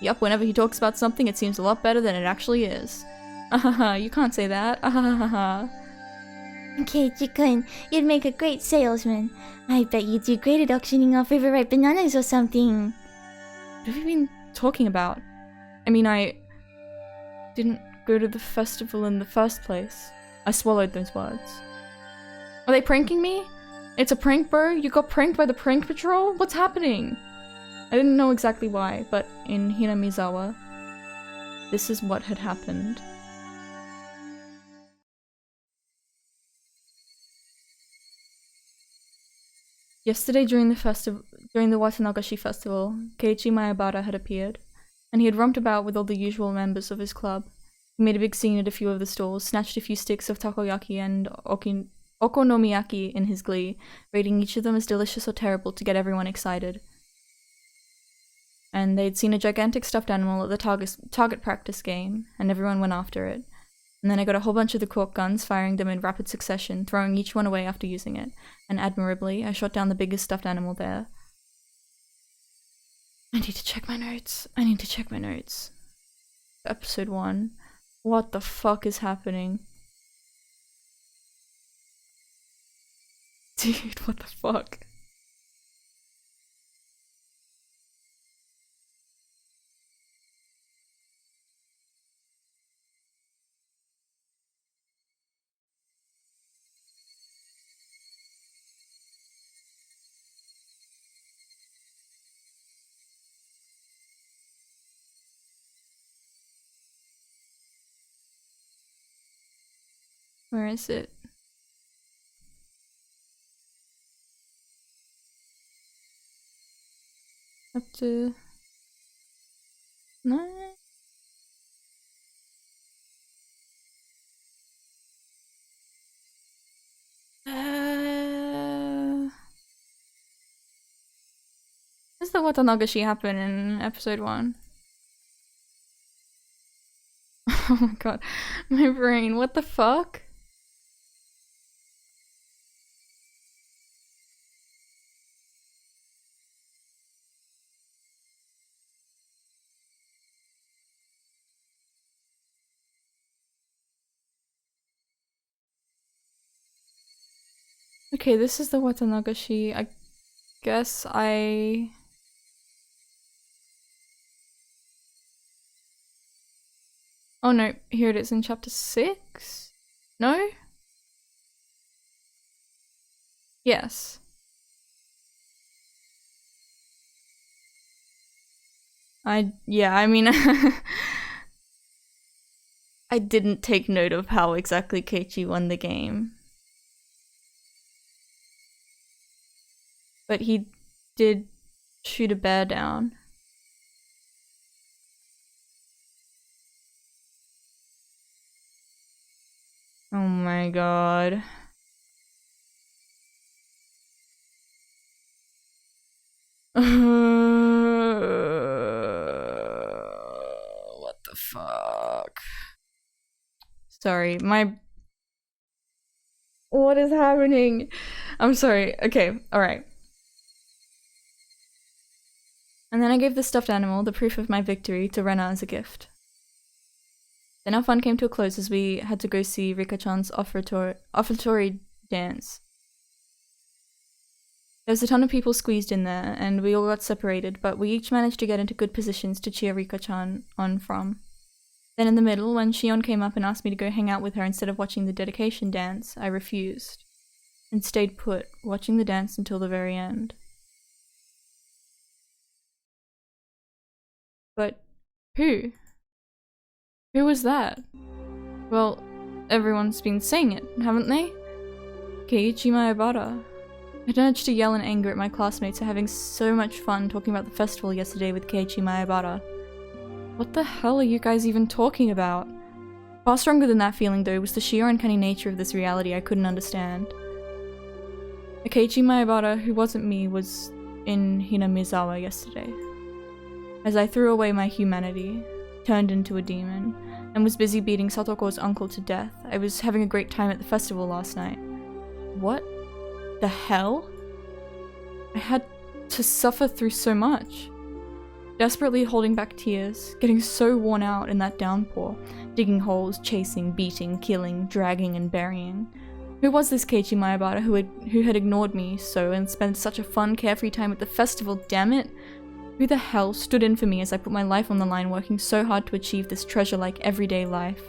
Yup, whenever he talks about something, it seems a lot better than it actually is. Ahaha, you can't say that. Ahahaha. Keiichi-kun, you'd make a great salesman. I bet you'd do great at auctioning off overripe bananas or something. What have you been talking about? I mean, I didn't go to the festival in the first place. I swallowed those words. Are they pranking me? It's a prank, bro? You got pranked by the prank patrol? What's happening? I didn't know exactly why, but in Hinamizawa, this is what had happened. Yesterday during the Watanagashi festival, Keiichi Mayabara had appeared, and he had romped about with all the usual members of his club. He made a big scene at a few of the stalls, snatched a few sticks of takoyaki and okonomiyaki in his glee, rating each of them as delicious or terrible to get everyone excited. And they'd seen a gigantic stuffed animal at the target practice game, and everyone went after it. And then I got a whole bunch of the cork guns, firing them in rapid succession, throwing each one away after using it. And admirably, I shot down the biggest stuffed animal there. I need to check my notes. Episode 1. What the fuck is happening? Dude, what the fuck? Where is it? Have to... No? Does the watanagashi happen in episode 1? Oh my god. My brain, what the fuck? Okay, this is the watanagashi. I guess Oh no, here it is in chapter 6? No? Yes. Yeah, I mean I didn't take note of how exactly Keiichi won the game. But he did shoot a bear down. Oh my god. What the fuck? Sorry, what is happening? I'm sorry. Okay, alright. And then I gave the stuffed animal, the proof of my victory, to Rena as a gift. Then our fun came to a close as we had to go see Rika-chan's offertory dance. There was a ton of people squeezed in there, and we all got separated, but we each managed to get into good positions to cheer Rika-chan on from. Then in the middle, when Shion came up and asked me to go hang out with her instead of watching the dedication dance, I refused, and stayed put, watching the dance until the very end. But who? Who was that? Well, everyone's been saying it, haven't they? Keiichi Maebara. I managed to yell in anger at my classmates for having so much fun talking about the festival yesterday with Keiichi Maebara. What the hell are you guys even talking about? Far stronger than that feeling, though, was the sheer uncanny nature of this reality I couldn't understand. A Keiichi Maebara who wasn't me was in Hinamizawa yesterday. As I threw away my humanity, turned into a demon, and was busy beating Satoko's uncle to death, I was having a great time at the festival last night. What the hell? I had to suffer through so much. Desperately holding back tears, getting so worn out in that downpour, digging holes, chasing, beating, killing, dragging, and burying. Who was this Keiichi Maebara who had ignored me so and spent such a fun, carefree time at the festival, damn it? Who the hell stood in for me as I put my life on the line working so hard to achieve this treasure-like everyday life?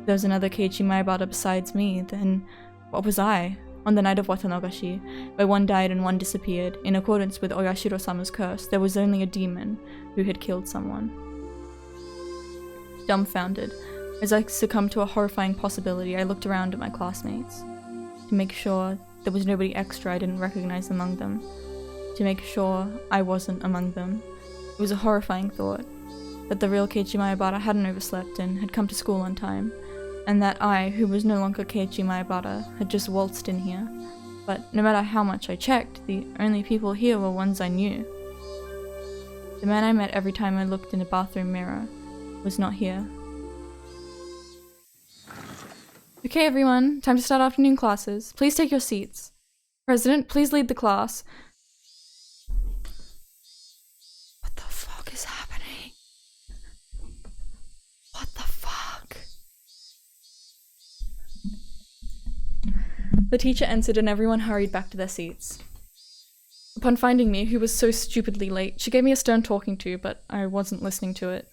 If there was another Keiichi Maebara besides me, then what was I? On the night of Watanagashi, where one died and one disappeared, in accordance with Oyashiro-sama's curse, there was only a demon who had killed someone. Dumbfounded, as I succumbed to a horrifying possibility, I looked around at my classmates. To make sure there was nobody extra I didn't recognize among them. To make sure I wasn't among them. It was a horrifying thought, that the real Keiichi Maebara hadn't overslept and had come to school on time, and that I, who was no longer Keiichi Maebara, had just waltzed in here. But no matter how much I checked, the only people here were ones I knew. The man I met every time I looked in a bathroom mirror was not here. Okay everyone, time to start afternoon classes. Please take your seats. President, please lead the class. What the fuck is happening? What the fuck? The teacher entered and everyone hurried back to their seats. Upon finding me, who was so stupidly late, she gave me a stern talking to, but I wasn't listening to it.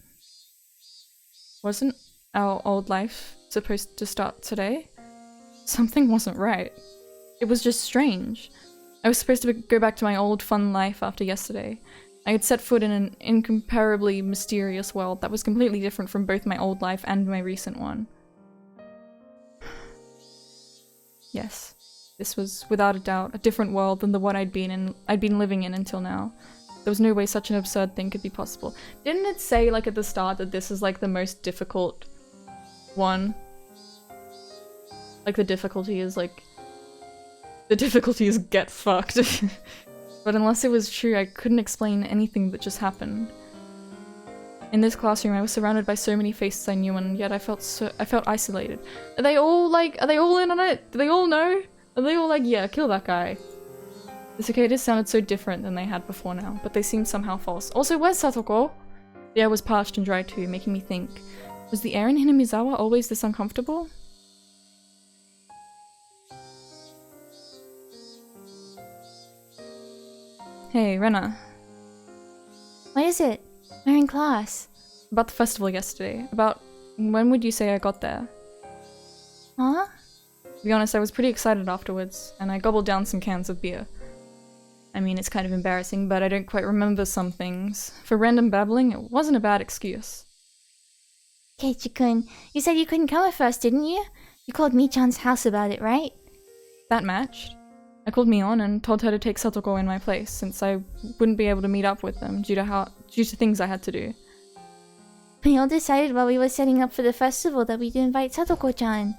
Wasn't our old life supposed to start today? Something wasn't right. It was just strange. I was supposed to go back to my old fun life after yesterday. I had set foot in an incomparably mysterious world that was completely different from both my old life and my recent one. Yes, this was without a doubt a different world than the one I'd been living in until now. There was no way such an absurd thing could be possible. Didn't it say, like, at the start that this is, like, the most difficult one? Like, the difficulty is, like... The difficulty is get fucked. But unless it was true, I couldn't explain anything that just happened. In this classroom, I was surrounded by so many faces I knew, and yet I felt isolated. Are they all, like, are they all in on it? Do they all know? Are they all like, yeah, kill that guy? The cicadas sounded so different than they had before now, but they seemed somehow false. Also, where's Satoko? The air was parched and dry too, making me think. Was the air in Hinamizawa always this uncomfortable? Hey, Rena. What is it? We're in class. About the festival yesterday. About when would you say I got there? Huh? To be honest, I was pretty excited afterwards, and I gobbled down some cans of beer. I mean, it's kind of embarrassing, but I don't quite remember some things. For random babbling, it wasn't a bad excuse. Keiichi-kun, you said you couldn't come with us, didn't you? You called Mi-chan's house about it, right? That matched. I called Mion and told her to take Satoko in my place, since I wouldn't be able to meet up with them due to things I had to do. We all decided while we were setting up for the festival that we'd invite Satoko-chan.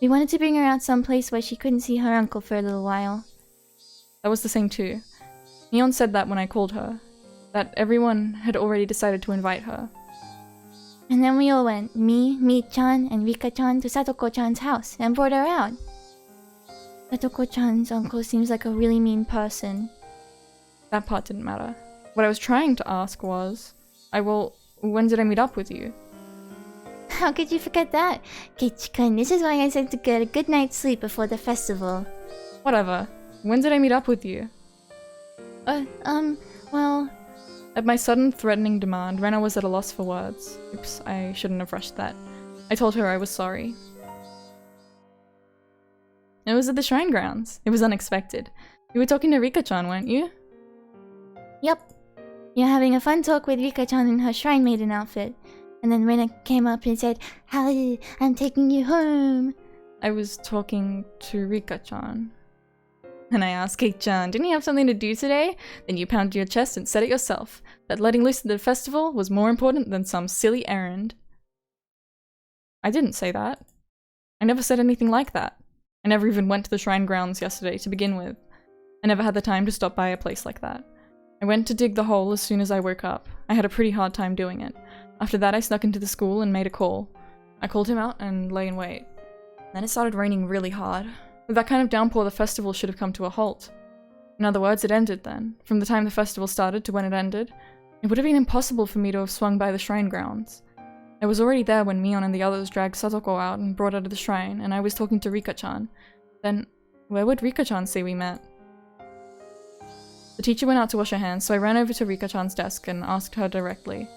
We wanted to bring her out someplace where she couldn't see her uncle for a little while. That was the same too. Mion said that when I called her, that everyone had already decided to invite her. And then we all went, me, Mi-chan, and Rika-chan to Satoko-chan's house and brought her out. Satoko-chan's uncle seems like a really mean person. That part didn't matter. What I was trying to ask was, when did I meet up with you? How could you forget that? Keiichi-kun, this is why I said to get a good night's sleep before the festival. Whatever. When did I meet up with you? Well... At my sudden threatening demand, Rena was at a loss for words. Oops, I shouldn't have rushed that. I told her I was sorry. It was at the shrine grounds. It was unexpected. You were talking to Rika-chan, weren't you? Yep. You're having a fun talk with Rika-chan in her shrine maiden outfit. And then Rena came up and said, "Hi, I'm taking you home." I was talking to Rika-chan. And I asked, "Kate-chan, didn't you have something to do today?" Then you pounded your chest and said it yourself, that letting loose at the festival was more important than some silly errand. I didn't say that. I never said anything like that. I never even went to the shrine grounds yesterday to begin with. I never had the time to stop by a place like that. I went to dig the hole as soon as I woke up. I had a pretty hard time doing it. After that I snuck into the school and made a call. I called him out and lay in wait. Then it started raining really hard. With that kind of downpour, the festival should have come to a halt. In other words, it ended then. From the time the festival started to when it ended, it would have been impossible for me to have swung by the shrine grounds. I was already there when Mion and the others dragged Satoko out and brought her to the shrine, and I was talking to Rika-chan. Then, where would Rika-chan say we met? The teacher went out to wash her hands, so I ran over to Rika-chan's desk and asked her directly.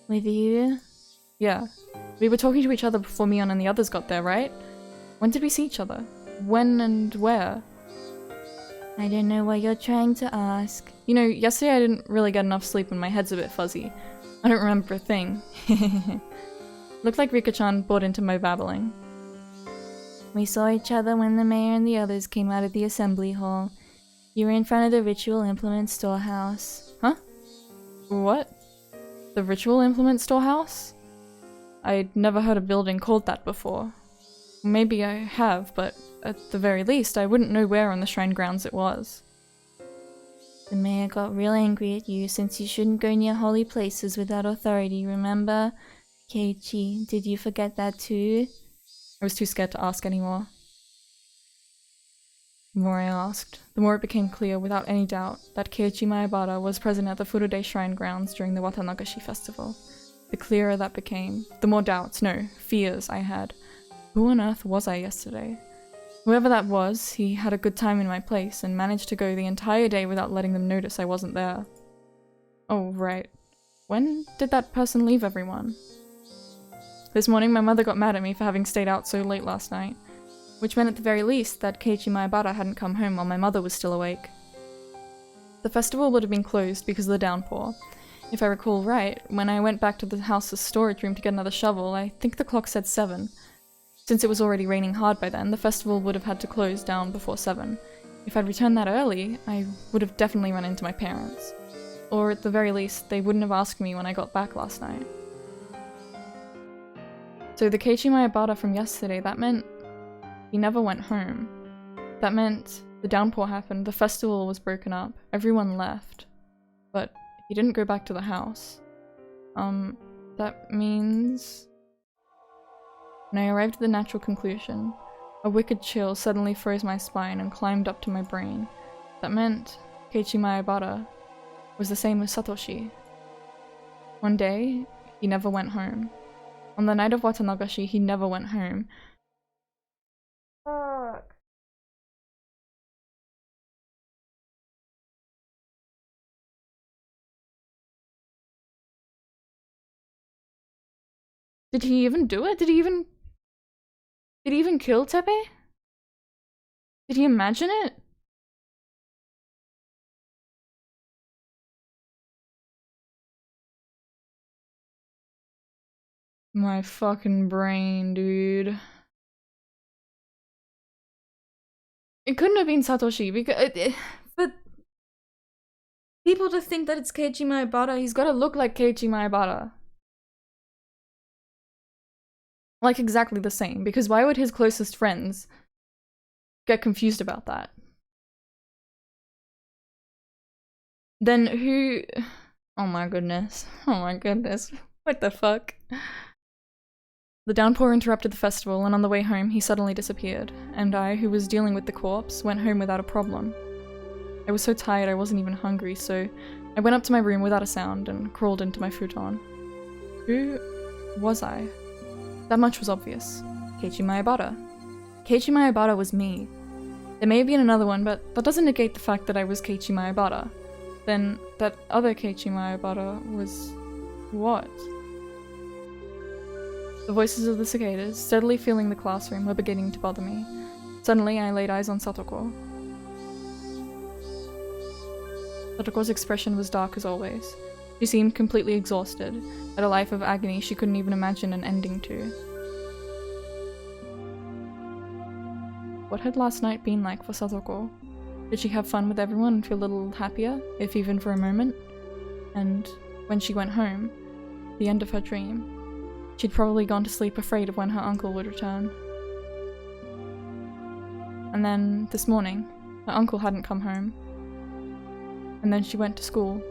With you? Yeah. We were talking to each other before Mion and the others got there, right? When did we see each other? When and where? I don't know what you're trying to ask. You know, yesterday I didn't really get enough sleep and my head's a bit fuzzy. I don't remember a thing. Looked like Rika-chan bought into my babbling. We saw each other when the mayor and the others came out of the assembly hall. You were in front of the ritual implement storehouse. Huh? What? The ritual implement storehouse? I'd never heard a building called that before. Maybe I have, but at the very least, I wouldn't know where on the shrine grounds it was. The mayor got real angry at you since you shouldn't go near holy places without authority, remember? Keiichi, did you forget that too? I was too scared to ask anymore. The more I asked, the more it became clear without any doubt that Keiichi Maebara was present at the Furude shrine grounds during the Watanagashi festival. The clearer that became, the more doubts, no, fears I had. Who on earth was I yesterday? Whoever that was, he had a good time in my place and managed to go the entire day without letting them notice I wasn't there. Oh, right. When did that person leave everyone? This morning my mother got mad at me for having stayed out so late last night, which meant at the very least that Keiichi Maebara hadn't come home while my mother was still awake. The festival would have been closed because of the downpour. If I recall right, when I went back to the house's storage room to get another shovel, I think the clock said 7. Since it was already raining hard by then, the festival would have had to close down before 7. If I'd returned that early, I would have definitely run into my parents. Or at the very least, they wouldn't have asked me when I got back last night. So the Keiichi Maebara from yesterday, that meant he never went home. That meant the downpour happened, the festival was broken up, everyone left. But he didn't go back to the house. That means... When I arrived at the natural conclusion, a wicked chill suddenly froze my spine and climbed up to my brain. That meant Keiichi Maebara was the same as Satoshi. One day, he never went home. On the night of Watanagashi, he never went home. Fuck. Did he even do it? Did he even kill Tepe? Did he imagine it? My fucking brain, dude. It couldn't have been Satoshi because but people to think that it's Keiichi Maebara, he's gotta look like Keiichi Maebara. Like exactly the same, because why would his closest friends get confused about that? Then who... Oh my goodness. Oh my goodness. What the fuck? The downpour interrupted the festival, and on the way home he suddenly disappeared, and I, who was dealing with the corpse, went home without a problem. I was so tired I wasn't even hungry, so I went up to my room without a sound and crawled into my futon. Who was I? That much was obvious. Keiichi Maebara. Keiichi Maebara was me. There may have been another one, but that doesn't negate the fact that I was Keiichi Maebara. Then that other Keiichi Maebara was... what? The voices of the cicadas, steadily filling the classroom, were beginning to bother me. Suddenly, I laid eyes on Satoko. Satoko's expression was dark as always. She seemed completely exhausted, at a life of agony she couldn't even imagine an ending to. What had last night been like for Satoko? Did she have fun with everyone and feel a little happier, if even for a moment? And when she went home, the end of her dream, she'd probably gone to sleep afraid of when her uncle would return. And then, this morning, her uncle hadn't come home. And then she went to school.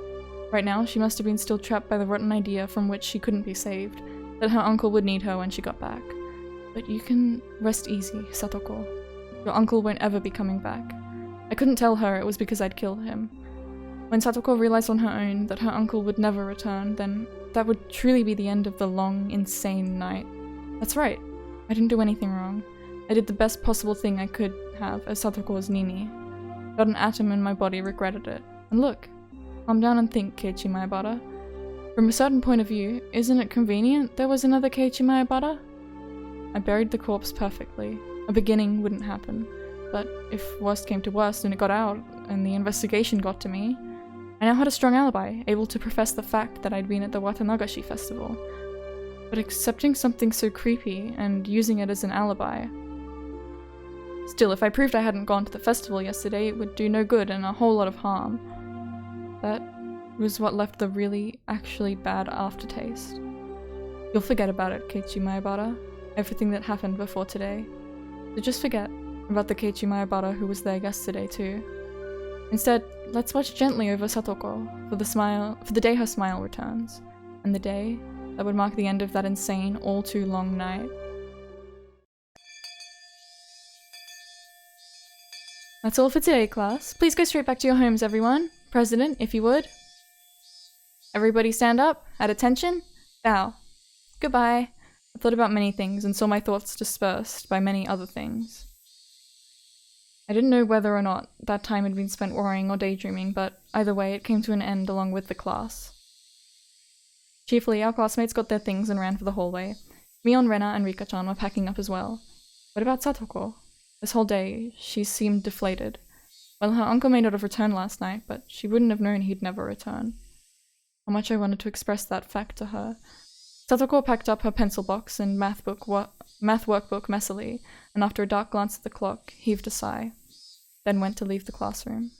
Right now, she must have been still trapped by the rotten idea from which she couldn't be saved, that her uncle would need her when she got back. But you can rest easy, Satoko. Your uncle won't ever be coming back. I couldn't tell her it was because I'd killed him. When Satoko realized on her own that her uncle would never return, then that would truly be the end of the long, insane night. That's right. I didn't do anything wrong. I did the best possible thing I could have as Satoko's Nini. Not an atom in my body regretted it. And look, calm down and think, Keiichi Maebara. From a certain point of view, isn't it convenient there was another Keiichi Maebara? I buried the corpse perfectly. A beginning wouldn't happen. But if worst came to worst and it got out, and the investigation got to me, I now had a strong alibi, able to profess the fact that I'd been at the Watanagashi festival. But accepting something so creepy and using it as an alibi... Still, if I proved I hadn't gone to the festival yesterday, it would do no good and a whole lot of harm. That was what left the really, actually bad aftertaste. You'll forget about it, Keiichi Maebara. Everything that happened before today. So just forget about the Keiichi Maebara who was there yesterday too. Instead, let's watch gently over Satoko for the day her smile returns, and the day that would mark the end of that insane, all too long night. That's all for today, class. Please go straight back to your homes, everyone. President, if you would. Everybody stand up, at attention, bow. Goodbye. I thought about many things and saw my thoughts dispersed by many other things. I didn't know whether or not that time had been spent worrying or daydreaming, but either way it came to an end along with the class. Chiefly, our classmates got their things and ran for the hallway. Mion, Rena, and Rika-chan were packing up as well. What about Satoko? This whole day, she seemed deflated. Well, her uncle may not have returned last night, but she wouldn't have known he'd never return. How much I wanted to express that fact to her. Satoko packed up her pencil box and math workbook messily, and after a dark glance at the clock, heaved a sigh. then went to leave the classroom.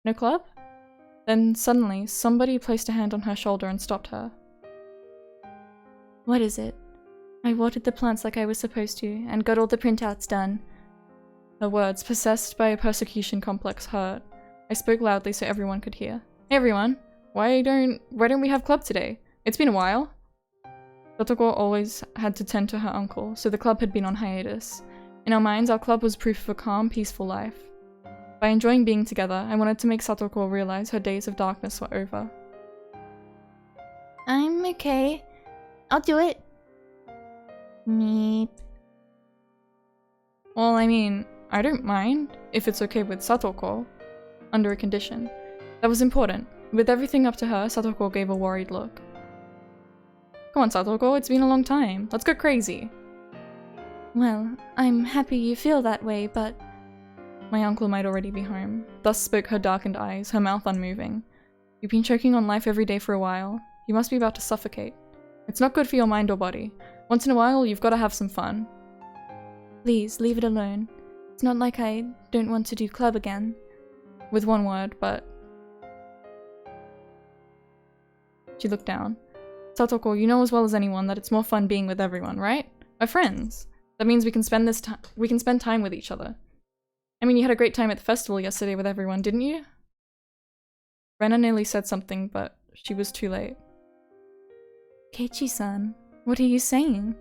No club? Then suddenly, somebody placed a hand on her shoulder and stopped her. What is it? I watered the plants like I was supposed to, and got all the printouts done. Her words, possessed by a persecution complex, hurt. I spoke loudly so everyone could hear. Hey everyone, why don't we have club today? It's been a while. Satoko always had to tend to her uncle, so the club had been on hiatus. In our minds, our club was proof of a calm, peaceful life. By enjoying being together, I wanted to make Satoko realize her days of darkness were over. I'm okay. I'll do it. Meep. Well, I mean, I don't mind, if it's okay with Satoko. Under a condition. That was important. With everything up to her, Satoko gave a worried look. Come on, Satoko, it's been a long time. Let's go crazy. Well, I'm happy you feel that way, but... My uncle might already be home. Thus spoke her darkened eyes, her mouth unmoving. You've been choking on life every day for a while. You must be about to suffocate. It's not good for your mind or body. Once in a while, you've got to have some fun. Please, leave it alone. It's not like I don't want to do club again. With one word, but... She looked down. Satoko, you know as well as anyone that it's more fun being with everyone, right? We're friends. That means we can spend time with each other. I mean, you had a great time at the festival yesterday with everyone, didn't you? Rena nearly said something, but she was too late. Keiichi-san, what are you saying?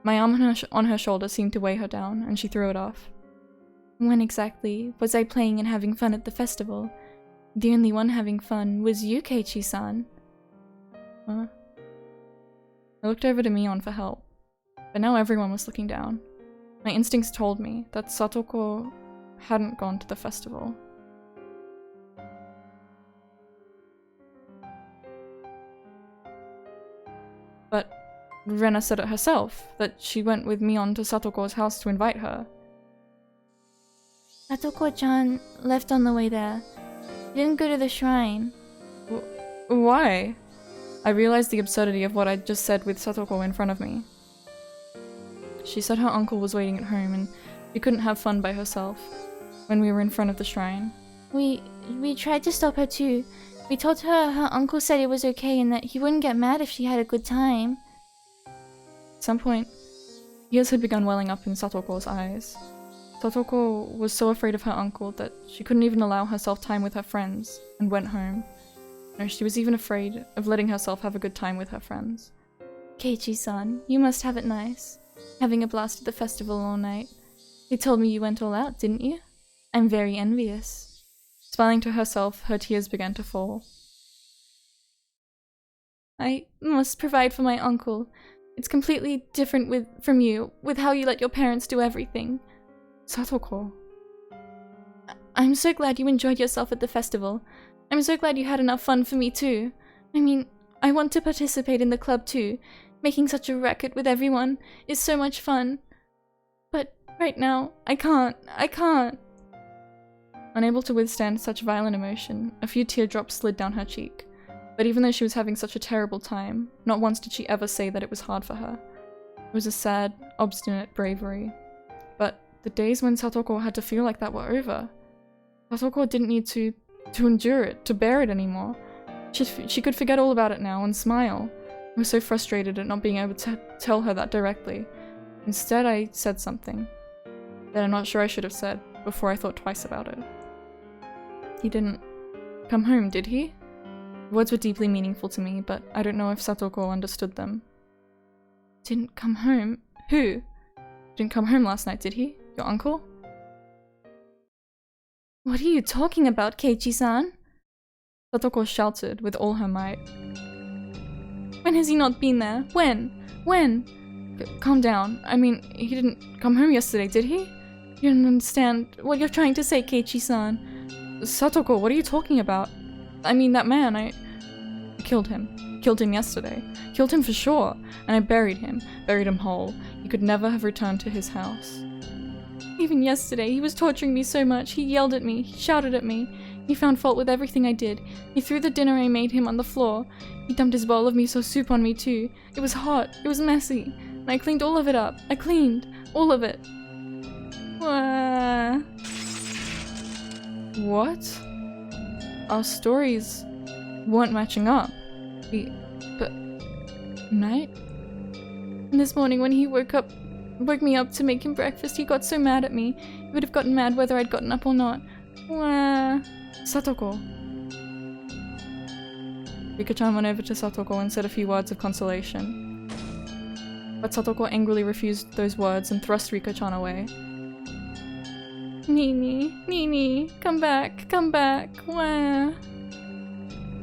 My arm on her shoulder seemed to weigh her down, and she threw it off. When exactly was I playing and having fun at the festival? The only one having fun was you, Keiichi-san. Huh? I looked over to Mion for help, but now everyone was looking down. My instincts told me that Satoko hadn't gone to the festival. But Rena said it herself, that she went with Mion to Satoko's house to invite her. Satoko-chan left on the way there. She didn't go to the shrine. Why? I realized the absurdity of what I'd just said with Satoko in front of me. She said her uncle was waiting at home and she couldn't have fun by herself when we were in front of the shrine. We tried to stop her too. We told her uncle said it was okay and that he wouldn't get mad if she had a good time. At some point, tears had begun welling up in Satoko's eyes. Satoko was so afraid of her uncle that she couldn't even allow herself time with her friends and went home. No, she was even afraid of letting herself have a good time with her friends. Keiichi-san, you must have it nice. Having a blast at the festival all night. You told me you went all out, didn't you? I'm very envious. Smiling to herself, her tears began to fall. I must provide for my uncle. It's completely different from you, with how you let your parents do everything. Satoko. I'm so glad you enjoyed yourself at the festival. I'm so glad you had enough fun for me too. I mean, I want to participate in the club too. Making such a racket with everyone is so much fun. But right now, I can't. Unable to withstand such violent emotion, a few teardrops slid down her cheek. But even though she was having such a terrible time, not once did she ever say that it was hard for her. It was a sad, obstinate bravery. But the days when Satoko had to feel like that were over. Satoko didn't need to endure it, to bear it anymore. She could forget all about it now and smile. I was so frustrated at not being able to tell her that directly. Instead, I said something that I'm not sure I should have said before I thought twice about it. He didn't come home, did he? Words were deeply meaningful to me, but I don't know if Satoko understood them. Didn't come home? Who? Didn't come home last night, did he? Your uncle? What are you talking about, Keiichi-san? Satoko shouted with all her might. When has he not been there? When? Calm down. I mean, he didn't come home yesterday, did he? You don't understand what you're trying to say, Keiichi-san. Satoko, what are you talking about? I mean, that man, I killed him. Killed him yesterday. Killed him for sure. And I buried him whole. He could never have returned to his house. Even yesterday, he was torturing me so much. He yelled at me. He shouted at me. He found fault with everything I did. He threw the dinner I made him on the floor. He dumped his bowl of miso soup on me too. It was hot. It was messy. And I cleaned all of it up. I cleaned all of it. Wah. What? Our stories weren't matching up. But... Night? And this morning when he woke me up to make him breakfast, he got so mad at me. He would have gotten mad whether I'd gotten up or not. Wah. Satoko. Rika-chan went over to Satoko and said a few words of consolation. But Satoko angrily refused those words and thrust Rika-chan away. Nini, come back, wah.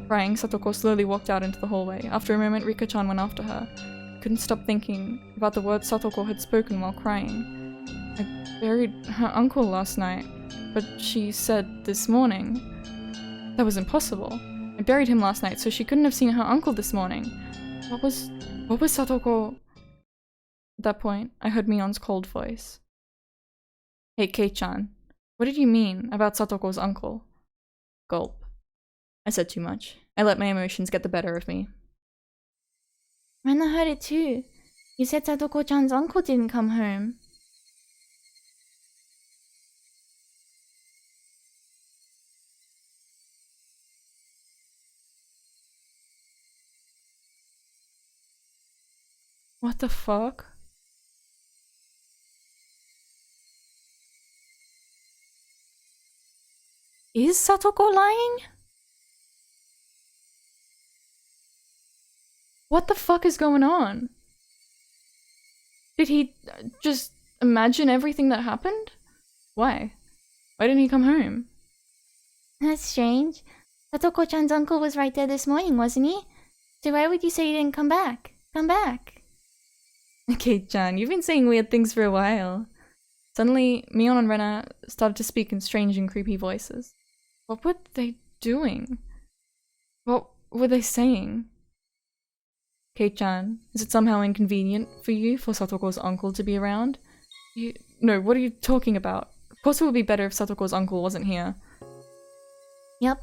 Crying, Satoko slowly walked out into the hallway. After a moment, Rika-chan went after her. Couldn't stop thinking about the words Satoko had spoken while crying. I buried her uncle last night, but she said this morning. That was impossible. I buried him last night, so she couldn't have seen her uncle this morning. What was Satoko? At that point, I heard Mion's cold voice. Hey, Kei-chan, what did you mean about Satoko's uncle? Gulp. I said too much. I let my emotions get the better of me. Rena heard it too. You said Satoko-chan's uncle didn't come home. What the fuck? Is Satoko lying? What the fuck is going on? Did he just imagine everything that happened? Why? Why didn't he come home? That's strange. Satoko-chan's uncle was right there this morning, wasn't he? So why would you say he didn't come back? Come back. Kei-chan, you've been saying weird things for a while. Suddenly, Mion and Rena started to speak in strange and creepy voices. What were they doing? What were they saying? Kei-chan, is it somehow inconvenient for you for Satoko's uncle to be around? No, what are you talking about? Of course it would be better if Satoko's uncle wasn't here. Yep,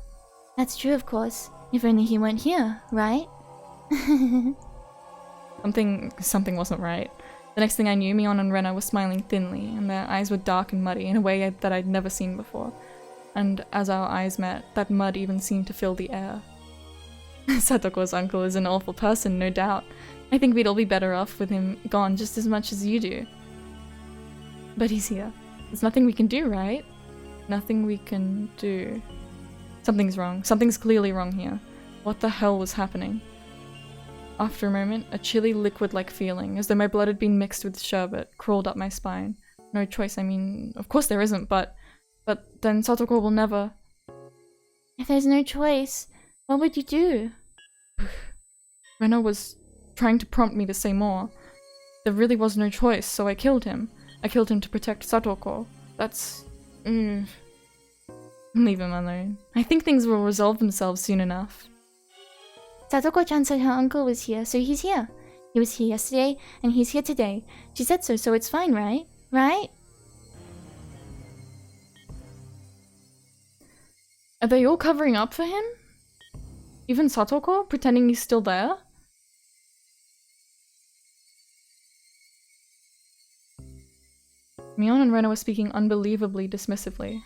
that's true of course. If only he weren't here, right? Something wasn't right. The next thing I knew, Mion and Rena were smiling thinly, and their eyes were dark and muddy in a way that I'd never seen before. And as our eyes met, that mud even seemed to fill the air. Satoko's uncle is an awful person, no doubt. I think we'd all be better off with him gone just as much as you do. But he's here. There's nothing we can do, right? Nothing we can do. Something's wrong. Something's clearly wrong here. What the hell was happening? After a moment, a chilly liquid-like feeling, as though my blood had been mixed with sherbet, crawled up my spine. No choice, I mean, of course there isn't, but then Satoko will never... If there's no choice, what would you do? Rena was trying to prompt me to say more. There really was no choice, so I killed him. I killed him to protect Satoko. That's... Leave him alone. I think things will resolve themselves soon enough. Satoko-chan said her uncle was here, so he's here. He was here yesterday, and he's here today. She said so it's fine, right? Right? Are they all covering up for him? Even Satoko, pretending he's still there? Mion and Rena were speaking unbelievably dismissively.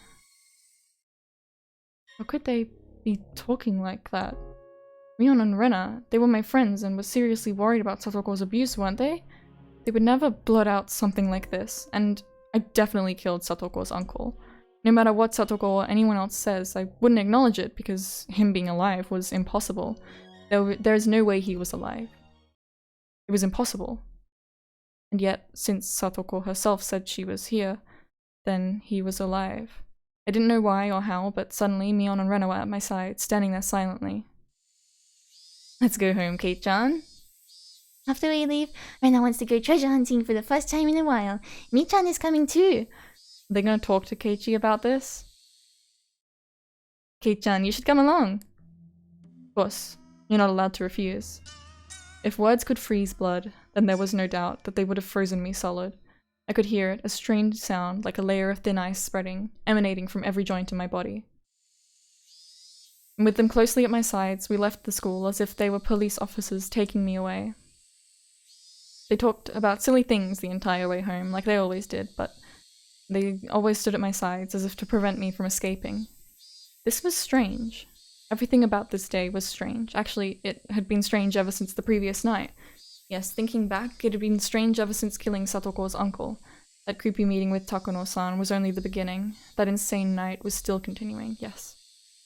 How could they be talking like that? Mion and Rena, they were my friends and were seriously worried about Satoko's abuse, weren't they? They would never blurt out something like this, and I definitely killed Satoko's uncle. No matter what Satoko or anyone else says, I wouldn't acknowledge it because him being alive was impossible. There's no way he was alive. It was impossible. And yet, since Satoko herself said she was here, then he was alive. I didn't know why or how, but suddenly Mion and Rena were at my side, standing there silently. Let's go home, Kate-chan. After we leave, Rena wants to go treasure hunting for the first time in a while. Mi-chan is coming too. Are they gonna talk to Keiichi about this? Kate-chan, you should come along. Of course, you're not allowed to refuse. If words could freeze blood, then there was no doubt that they would have frozen me solid. I could hear it, a strange sound like a layer of thin ice spreading, emanating from every joint in my body. And with them closely at my sides, we left the school as if they were police officers taking me away. They talked about silly things the entire way home, like they always did, but They always stood at my sides as if to prevent me from escaping. This was strange. Everything about this day was strange. Actually, it had been strange ever since the previous night. Yes, thinking back, it had been strange ever since killing Satoko's uncle. That creepy meeting with Takono-san was only the beginning. That insane night was still continuing, yes.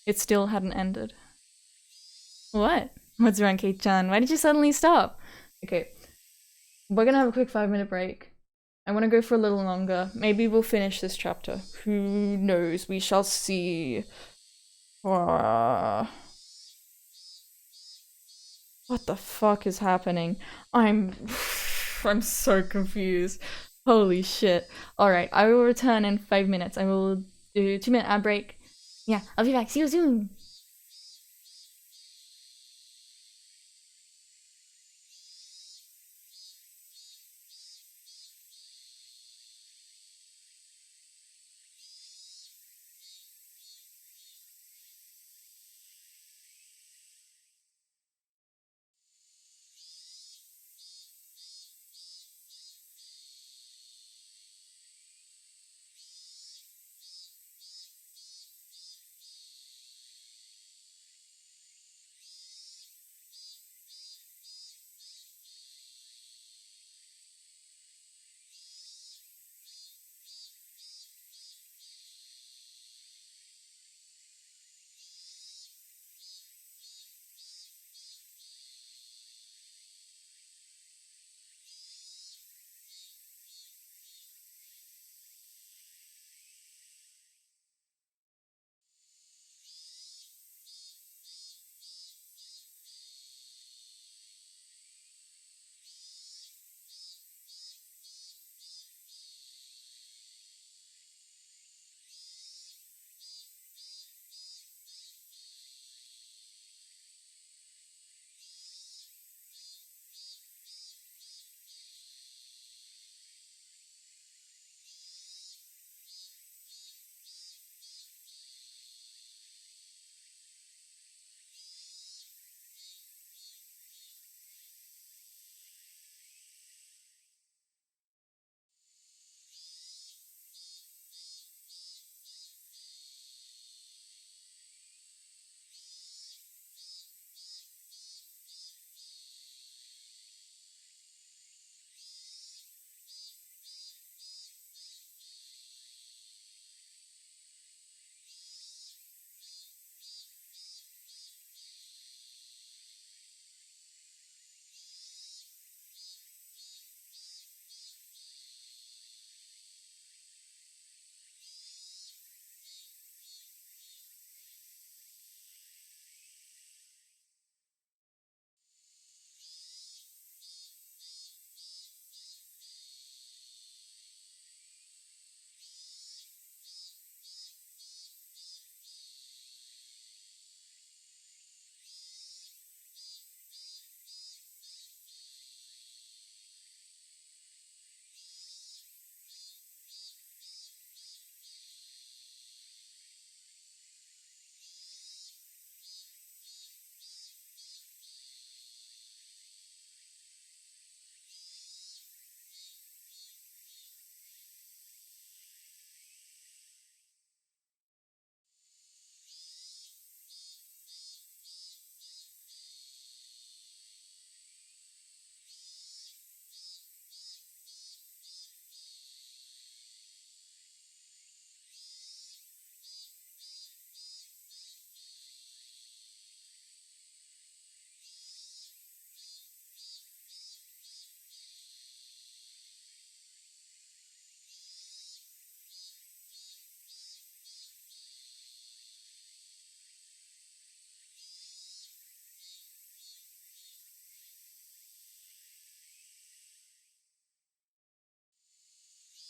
It still hadn't ended. What? What's wrong, Kate-chan? Why did you suddenly stop? Okay, we're gonna have a quick 5-minute break. I want to go for a little longer. Maybe we'll finish this chapter. Who knows? We shall see. What the fuck is happening? I'm so confused. Holy shit. Alright, I will return in 5 minutes. I will do a 2-minute ad break. Yeah, I'll be back. See you soon.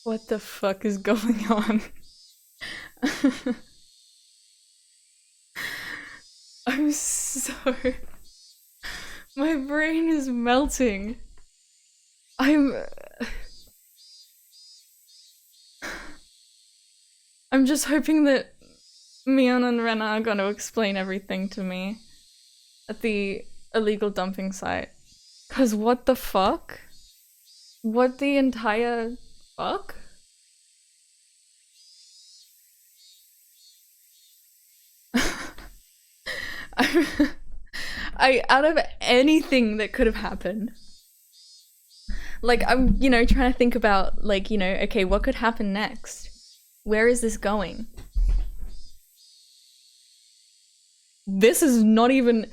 What the fuck is going on? I'm so... My brain is melting. I'm just hoping that Mion and Rena are gonna explain everything to me at the illegal dumping site. 'Cause what the fuck? What the entire fuck? out of anything that could have happened, like, I'm, trying to think about, like, okay, what could happen next? Where is this going? This is not even...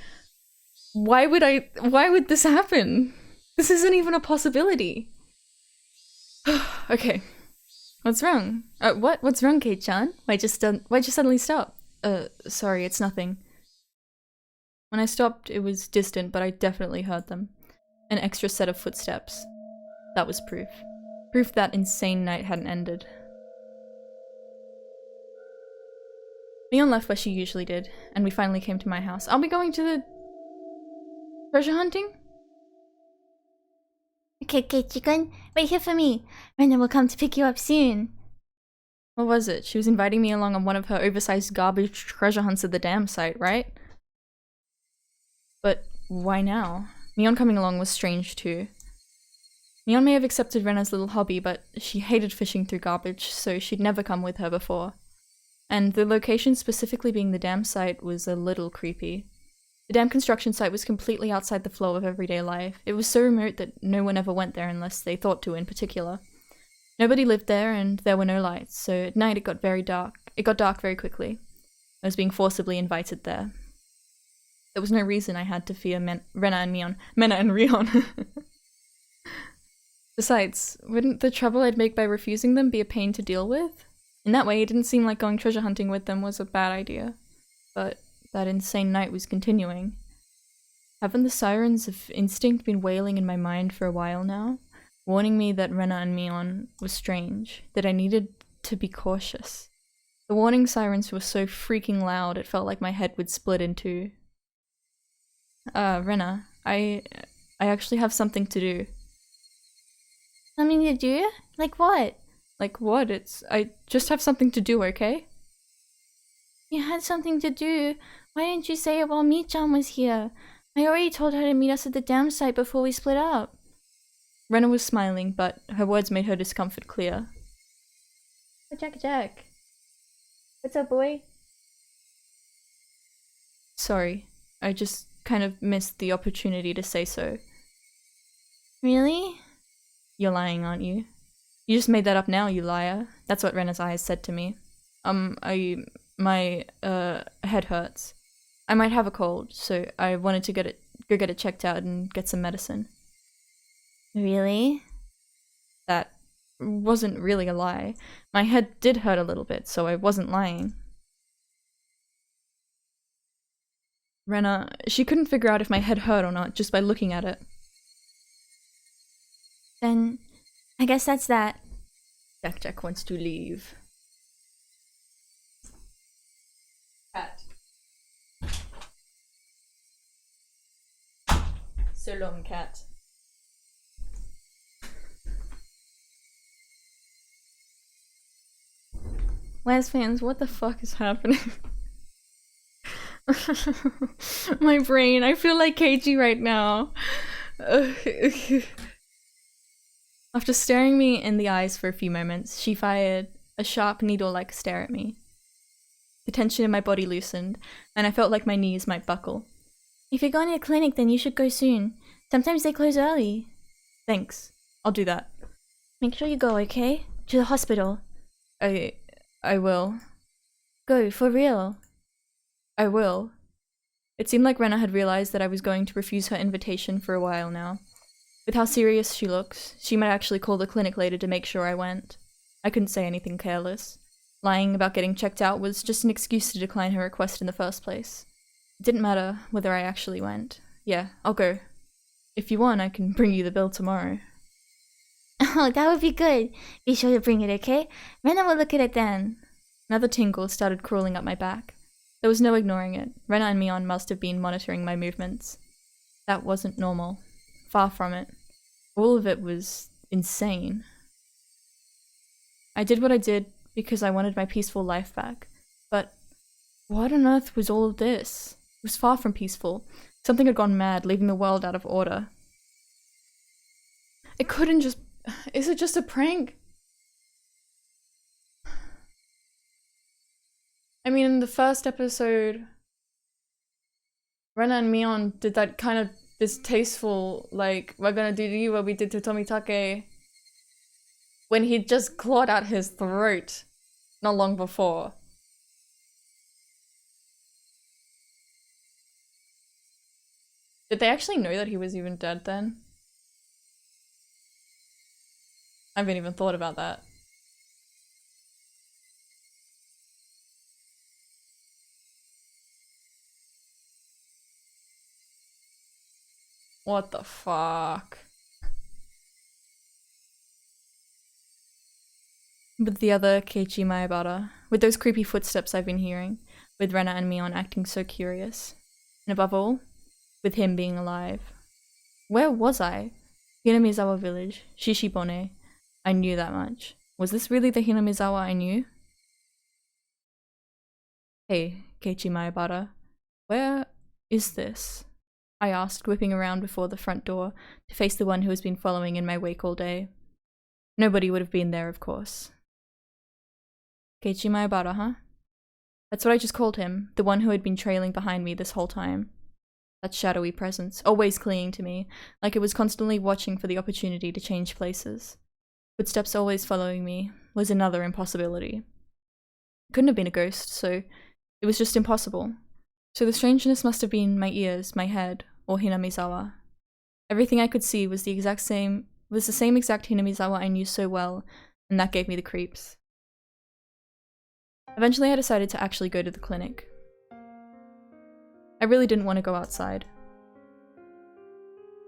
Why would this happen? This isn't even a possibility. Okay. What's wrong? What's wrong, Kate-chan? Why'd you suddenly stop? Sorry, it's nothing. When I stopped, it was distant, but I definitely heard them. An extra set of footsteps. That was proof. Proof that insane night hadn't ended. Mion left where she usually did, and we finally came to my house. I'll be going to the... treasure hunting? Okay, chicken, wait here for me. Rena will come to pick you up soon. What was it? She was inviting me along on one of her oversized garbage treasure hunts at the dam site, right? But why now? Mion coming along was strange too. Mion may have accepted Rena's little hobby, but she hated fishing through garbage, so she'd never come with her before. And the location specifically being the dam site was a little creepy. The dam construction site was completely outside the flow of everyday life. It was so remote that no one ever went there unless they thought to in particular. Nobody lived there and there were no lights, so at night it got very dark. It got dark very quickly. I was being forcibly invited there. There was no reason I had to fear Rena and Rion. Besides, wouldn't the trouble I'd make by refusing them be a pain to deal with? In that way, it didn't seem like going treasure hunting with them was a bad idea. But that insane night was continuing. Haven't the sirens of instinct been wailing in my mind for a while now? Warning me that Rena and Mion was strange, that I needed to be cautious. The warning sirens were so freaking loud it felt like my head would split in two. Rena, I actually have something to do. Something to do? Like what? Like what? I just have something to do, okay? You had something to do. Why didn't you say it while Mi-chan was here? I already told her to meet us at the dam site before we split up. Rena was smiling, but her words made her discomfort clear. Oh, Jack. What's up, boy? Sorry, I just kind of missed the opportunity to say so. Really? You're lying, aren't you? You just made that up now, you liar. That's what Rena's eyes said to me. My head hurts. I might have a cold, so I wanted to go get it checked out and get some medicine. Really? That wasn't really a lie. My head did hurt a little bit, so I wasn't lying. Rena, she couldn't figure out if my head hurt or not just by looking at it. Then, I guess that's that. Jack wants to leave. Cat. So long, cat. Wes fans, what the fuck is happening? My brain, I feel like Keiji right now. After staring me in the eyes for a few moments, she fired a sharp needle-like stare at me. The tension in my body loosened, and I felt like my knees might buckle. If you're going to a clinic, then you should go soon. Sometimes they close early. Thanks. I'll do that. Make sure you go, okay? To the hospital. I will. Go, for real. I will. It seemed like Rena had realized that I was going to refuse her invitation for a while now. With how serious she looks, she might actually call the clinic later to make sure I went. I couldn't say anything careless. Lying about getting checked out was just an excuse to decline her request in the first place. It didn't matter whether I actually went. Yeah, I'll go. If you want, I can bring you the bill tomorrow. Oh, that would be good. Be sure to bring it, okay? Rena will look at it then. Another tingle started crawling up my back. There was no ignoring it. Rena and Mion must have been monitoring my movements. That wasn't normal. Far from it. All of it was insane. I did what I did because I wanted my peaceful life back. But what on earth was all of this? It was far from peaceful. Something had gone mad, leaving the world out of order. It couldn't just... Is it just a prank? I mean, in the first episode, Rena and Mion did that kind of distasteful, like, we're gonna do to you what we did to Tomitake when he just clawed out his throat not long before. Did they actually know that he was even dead then? I haven't even thought about that. What the fuck? With the other Keiichi Maebara, with those creepy footsteps I've been hearing, with Rena and Mion acting so curious, and above all, with him being alive. Where was I? Hinamizawa village, Shishibone. I knew that much. Was this really the Hinamizawa I knew? Hey, Keiichi Maebara, where is this? I asked, whipping around before the front door to face the one who has been following in my wake all day. Nobody would have been there, of course. Keiichi Maebara, huh? That's what I just called him, the one who had been trailing behind me this whole time. That shadowy presence, always clinging to me, like it was constantly watching for the opportunity to change places. Footsteps always following me was another impossibility. It couldn't have been a ghost, so it was just impossible. So the strangeness must have been my ears, my head, or Hinamizawa. Everything I could see was the same exact Hinamizawa I knew so well, and that gave me the creeps. Eventually I decided to actually go to the clinic. I really didn't want to go outside.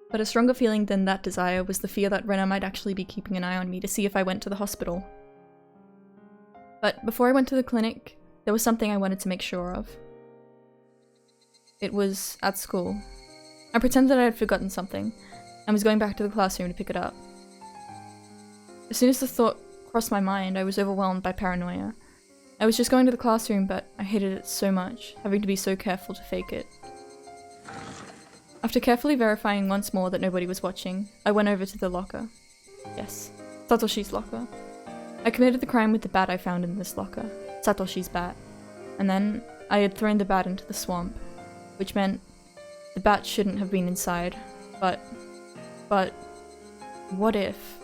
But a stronger feeling than that desire was the fear that Rena might actually be keeping an eye on me to see if I went to the hospital. But before I went to the clinic, there was something I wanted to make sure of. It was at school. I pretended I had forgotten something, and was going back to the classroom to pick it up. As soon as the thought crossed my mind, I was overwhelmed by paranoia. I was just going to the classroom, but I hated it so much, having to be so careful to fake it. After carefully verifying once more that nobody was watching, I went over to the locker. Yes, Satoshi's locker. I committed the crime with the bat I found in this locker, Satoshi's bat. And then I had thrown the bat into the swamp, which meant the bat shouldn't have been inside, but what if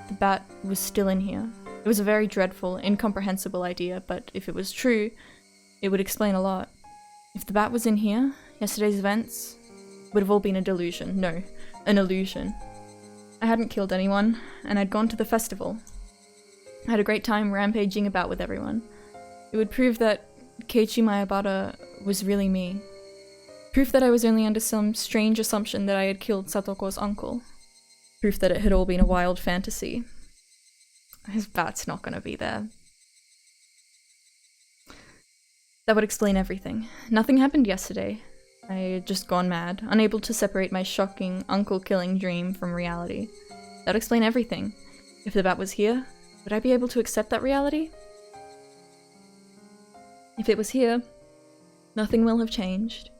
the bat was still in here? It was a very dreadful, incomprehensible idea, but if it was true, it would explain a lot. If the bat was in here, yesterday's events would have all been a delusion. No, an illusion. I hadn't killed anyone, and I'd gone to the festival. I had a great time rampaging about with everyone. It would prove that Keiichi Maebara was really me. Proof that I was only under some strange assumption that I had killed Satoko's uncle. Proof that it had all been a wild fantasy. His bat's not gonna be there. That would explain everything. Nothing happened yesterday. I had just gone mad, unable to separate my shocking, uncle-killing dream from reality. That would explain everything. If the bat was here, would I be able to accept that reality? If it was here, nothing will have changed.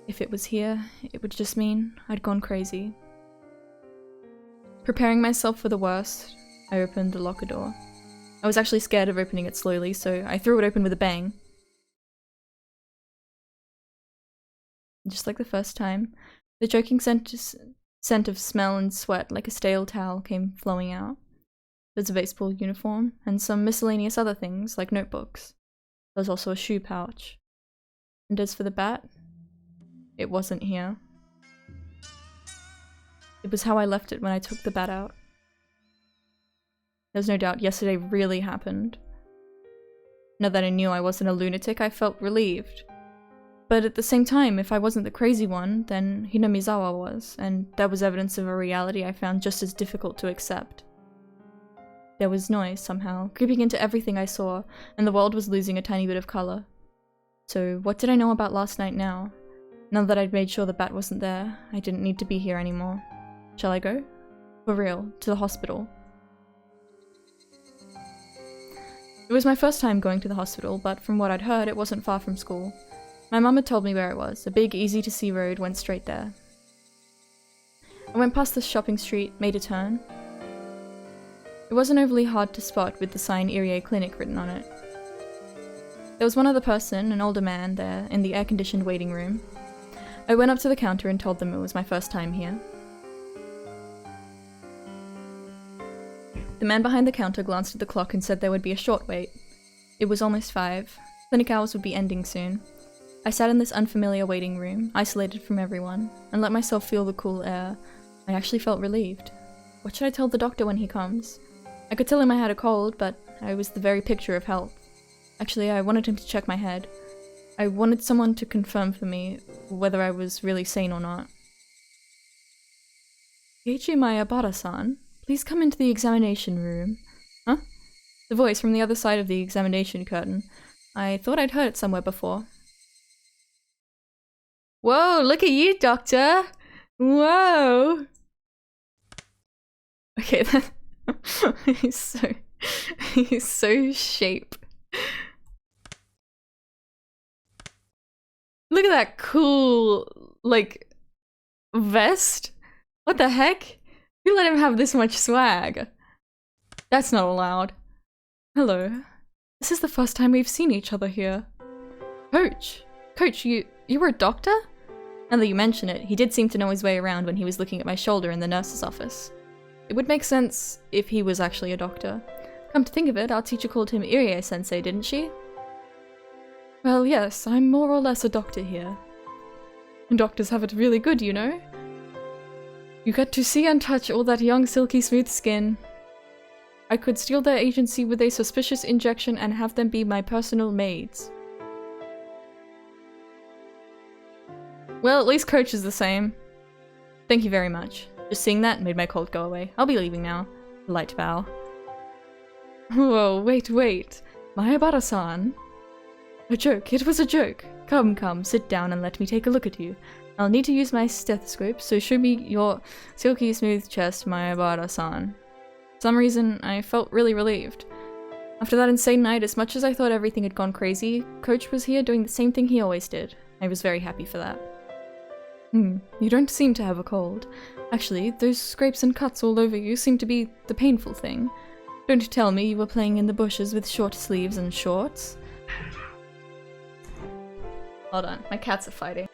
If it was here, it would just mean I'd gone crazy. Preparing myself for the worst, I opened the locker door. I was actually scared of opening it slowly, so I threw it open with a bang. Just like the first time, the choking scent of smell and sweat like a stale towel came flowing out. There's a baseball uniform, and some miscellaneous other things, like notebooks. There was also a shoe pouch. And as for the bat, it wasn't here. It was how I left it when I took the bat out. There's no doubt yesterday really happened. Now that I knew I wasn't a lunatic, I felt relieved. But at the same time, if I wasn't the crazy one, then Hinamizawa was, and that was evidence of a reality I found just as difficult to accept. There was noise, somehow, creeping into everything I saw, and the world was losing a tiny bit of colour. So what did I know about last night now? Now that I'd made sure the bat wasn't there, I didn't need to be here anymore. Shall I go? For real, to the hospital. It was my first time going to the hospital, but from what I'd heard, it wasn't far from school. My mum had told me where it was. A big, easy-to-see road went straight there. I went past the shopping street, made a turn. It wasn't overly hard to spot with the sign Irie Clinic written on it. There was one other person, an older man, there in the air-conditioned waiting room. I went up to the counter and told them it was my first time here. The man behind the counter glanced at the clock and said there would be a short wait. It was almost 5. Clinic hours would be ending soon. I sat in this unfamiliar waiting room, isolated from everyone, and let myself feel the cool air. I actually felt relieved. What should I tell the doctor when he comes? I could tell him I had a cold, but I was the very picture of health. Actually, I wanted him to check my head. I wanted someone to confirm for me whether I was really sane or not. Keiichi Mayabara-san, please come into the examination room. Huh? The voice from the other side of the examination curtain. I thought I'd heard it somewhere before. Whoa, look at you, doctor! Whoa! Okay, that he's so shape. Look at that cool, like, vest. What the heck? You let him have this much swag. That's not allowed. Hello. This is the first time we've seen each other here. Coach, you were a doctor? Now that you mention it, he did seem to know his way around when he was looking at my shoulder in the nurse's office. It would make sense if he was actually a doctor. Come to think of it, our teacher called him Irie-sensei, didn't she? Well, yes, I'm more or less a doctor here. And doctors have it really good, you know? You get to see and touch all that young, silky smooth skin. I could steal their agency with a suspicious injection and have them be my personal maids. Well, at least Coach is the same. Thank you very much. Just seeing that made my cold go away. I'll be leaving now. Light bow. Whoa, wait. Mayabara-san. A joke. It was a joke. Come, sit down and let me take a look at you. I'll need to use my stethoscope, so show me your silky smooth chest, Mayabara-san. For some reason, I felt really relieved. After that insane night, as much as I thought everything had gone crazy, Coach was here doing the same thing he always did. I was very happy for that. You don't seem to have a cold. Actually, those scrapes and cuts all over you seem to be the painful thing. Don't tell me you were playing in the bushes with short sleeves and shorts. Hold on, my cats are fighting.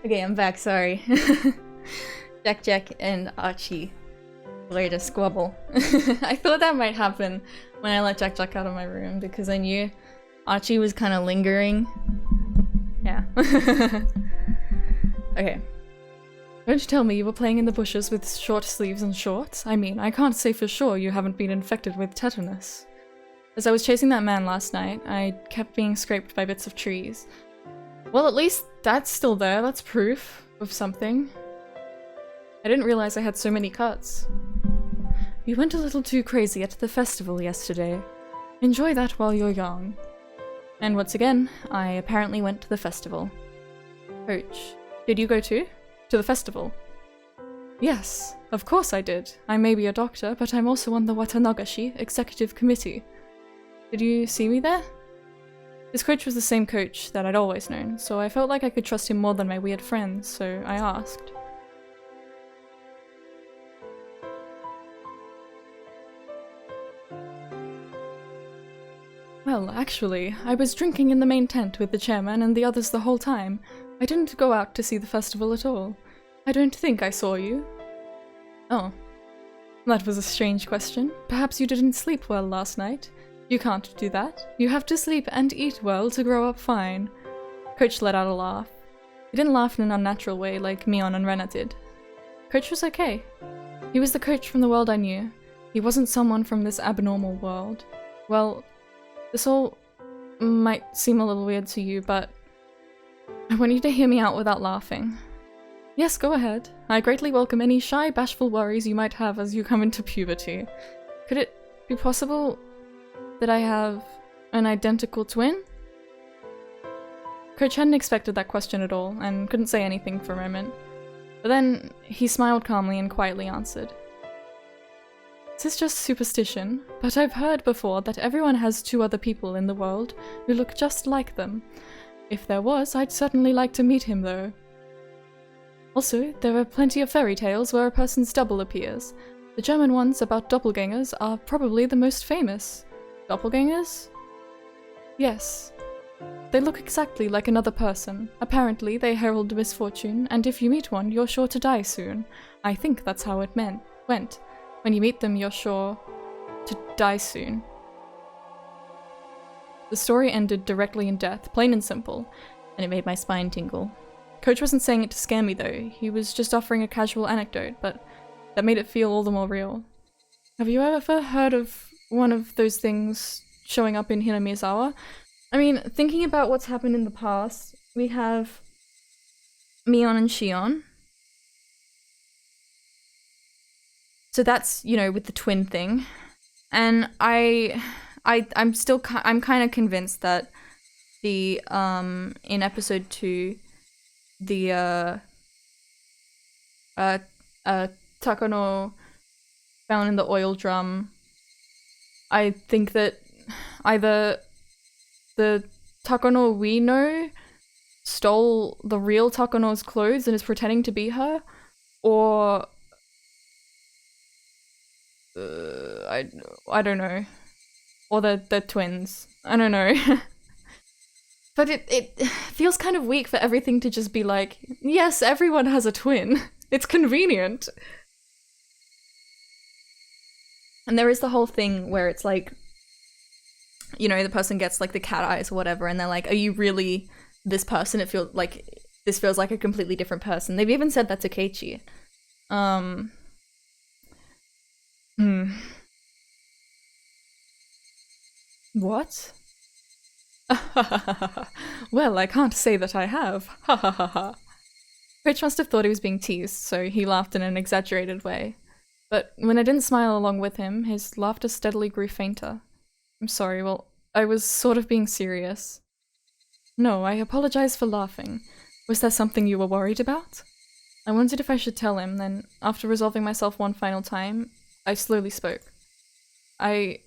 Okay, I'm back, sorry. Jack and Archie laid a squabble. I thought that might happen when I let Jack out of my room because I knew Archie was kind of lingering. Yeah. Okay. Don't you tell me you were playing in the bushes with short sleeves and shorts? I mean, I can't say for sure you haven't been infected with tetanus. As I was chasing that man last night, I kept being scraped by bits of trees. Well, at least that's still there. That's proof of something. I didn't realize I had so many cuts. We went a little too crazy at the festival yesterday. Enjoy that while you're young. And once again, I apparently went to the festival. Coach, did you go too? To the festival? Yes, of course I did. I may be a doctor, but I'm also on the Watanagashi Executive Committee. Did you see me there? This coach was the same coach that I'd always known, so I felt like I could trust him more than my weird friends, so I asked. Well, actually, I was drinking in the main tent with the chairman and the others the whole time. I didn't go out to see the festival at all. I don't think I saw you. Oh. That was a strange question. Perhaps you didn't sleep well last night. You can't do that. You have to sleep and eat well to grow up fine. Coach let out a laugh. He didn't laugh in an unnatural way like Mion and Rena did. Coach was okay. He was the coach from the world I knew. He wasn't someone from this abnormal world. Well, this all might seem a little weird to you, but I want you to hear me out without laughing. Yes, go ahead. I greatly welcome any shy, bashful worries you might have as you come into puberty. Could it be possible that I have an identical twin? Coach hadn't expected that question at all, and couldn't say anything for a moment. But then, he smiled calmly and quietly answered. This is just superstition, but I've heard before that everyone has two other people in the world who look just like them. If there was, I'd certainly like to meet him though. Also, there are plenty of fairy tales where a person's double appears. The German ones about doppelgangers are probably the most famous. Doppelgangers? Yes. They look exactly like another person. Apparently, they herald misfortune, and if you meet one, you're sure to die soon. I think that's how it went. When you meet them, you're sure to die soon. The story ended directly in death, plain and simple, and it made my spine tingle. Coach wasn't saying it to scare me though, he was just offering a casual anecdote, but that made it feel all the more real. Have you ever heard of one of those things showing up in Hinamizawa? I mean, thinking about what's happened in the past, we have Mion and Shion. So that's, you know, with the twin thing. And I'm kind of convinced that the, in episode 2, the, Takano found in the oil drum, I think that either the Takano we know stole the real Takano's clothes and is pretending to be her, or I don't know, or they're twins. I don't know. But it feels kind of weak for everything to just be like, yes, everyone has a twin. It's convenient. And there is the whole thing where it's like, you know, the person gets like the cat eyes or whatever, and they're like, are you really this person? This feels like a completely different person. They've even said that to Keiichi. What? Well, I can't say that I have. Ha ha ha ha. Rich must have thought he was being teased, so he laughed in an exaggerated way. But when I didn't smile along with him, his laughter steadily grew fainter. I'm sorry, well, I was sort of being serious. No, I apologize for laughing. Was there something you were worried about? I wondered if I should tell him, then, after resolving myself one final time, I slowly spoke. I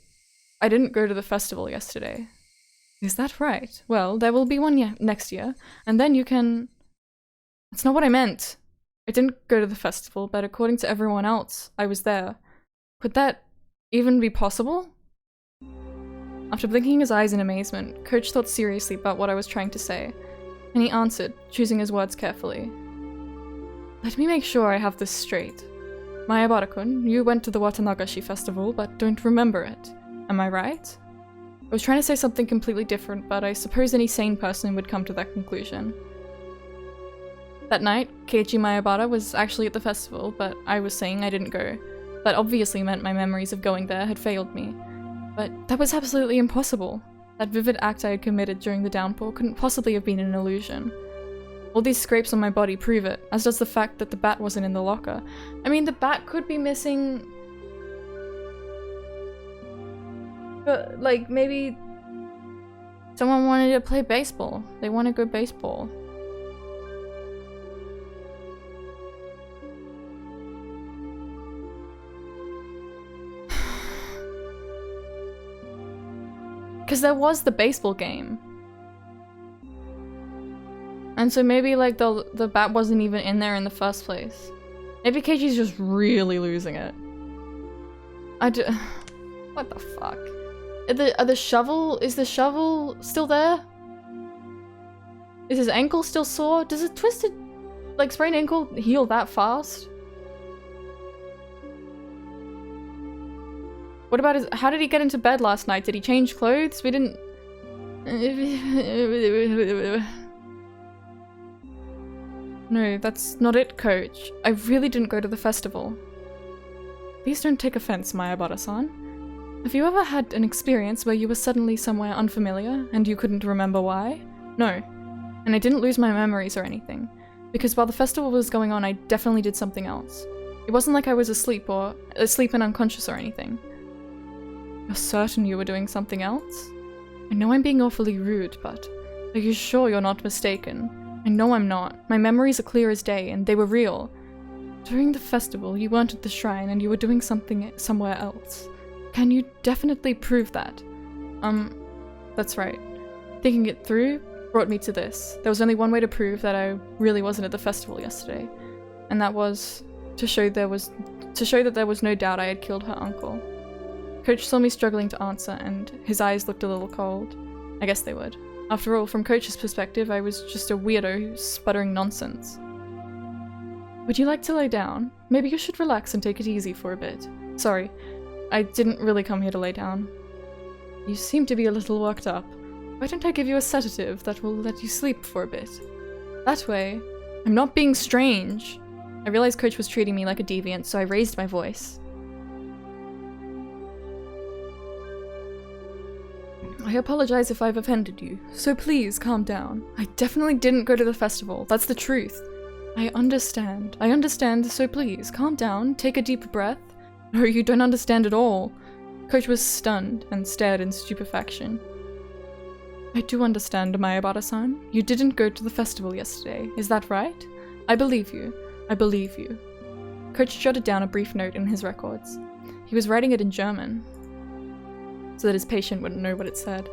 didn't go to the festival yesterday. Is that right? Well, there will be one next year, and then you can... That's not what I meant. I didn't go to the festival, but according to everyone else, I was there. Could that even be possible? After blinking his eyes in amazement, Coach thought seriously about what I was trying to say, and he answered, choosing his words carefully. Let me make sure I have this straight. Mayabara-kun, you went to the Watanagashi festival, but don't remember it. Am I right? I was trying to say something completely different, but I suppose any sane person would come to that conclusion. That night, Keiichi Mayabara was actually at the festival, but I was saying I didn't go. That obviously meant my memories of going there had failed me. But that was absolutely impossible. That vivid act I had committed during the downpour couldn't possibly have been an illusion. All these scrapes on my body prove it, as does the fact that the bat wasn't in the locker. I mean, the bat could be missing... But, like, maybe someone wanted to play baseball. They want to go baseball. Because there was the baseball game. And so maybe, like, the bat wasn't even in there in the first place. Maybe Keiichi's just really losing it. What the fuck? Is the shovel still there? Is his ankle still sore? Does a twisted, like, sprained ankle heal that fast? What about his- how did he get into bed last night? Did he change clothes? We didn't- No, that's not it, Coach. I really didn't go to the festival. Please don't take offense, Mayabara-san. Have you ever had an experience where you were suddenly somewhere unfamiliar and you couldn't remember why? No. And I didn't lose my memories or anything. Because while the festival was going on, I definitely did something else. It wasn't like I was asleep and unconscious or anything. You're certain you were doing something else? I know I'm being awfully rude, but are you sure you're not mistaken? I know I'm not. My memories are clear as day, and they were real. During the festival, you weren't at the shrine, and you were doing something somewhere else. Can you definitely prove that? That's right. Thinking it through brought me to this. There was only one way to prove that I really wasn't at the festival yesterday, and that was to show that there was no doubt I had killed her uncle. Coach saw me struggling to answer, and his eyes looked a little cold. I guess they would. After all, from Coach's perspective, I was just a weirdo who's sputtering nonsense. Would you like to lay down? Maybe you should relax and take it easy for a bit. Sorry, I didn't really come here to lay down. You seem to be a little worked up. Why don't I give you a sedative that will let you sleep for a bit? That way, I'm not being strange. I realized Coach was treating me like a deviant, so I raised my voice. I apologize if I've offended you, so please calm down. I definitely didn't go to the festival, that's the truth. I understand, so please, calm down, take a deep breath. No, you don't understand at all. Coach was stunned and stared in stupefaction. I do understand, Mayabara-san. You didn't go to the festival yesterday, is that right? I believe you. I believe you. Coach jotted down a brief note in his records. He was writing it in German, so that his patient wouldn't know what it said.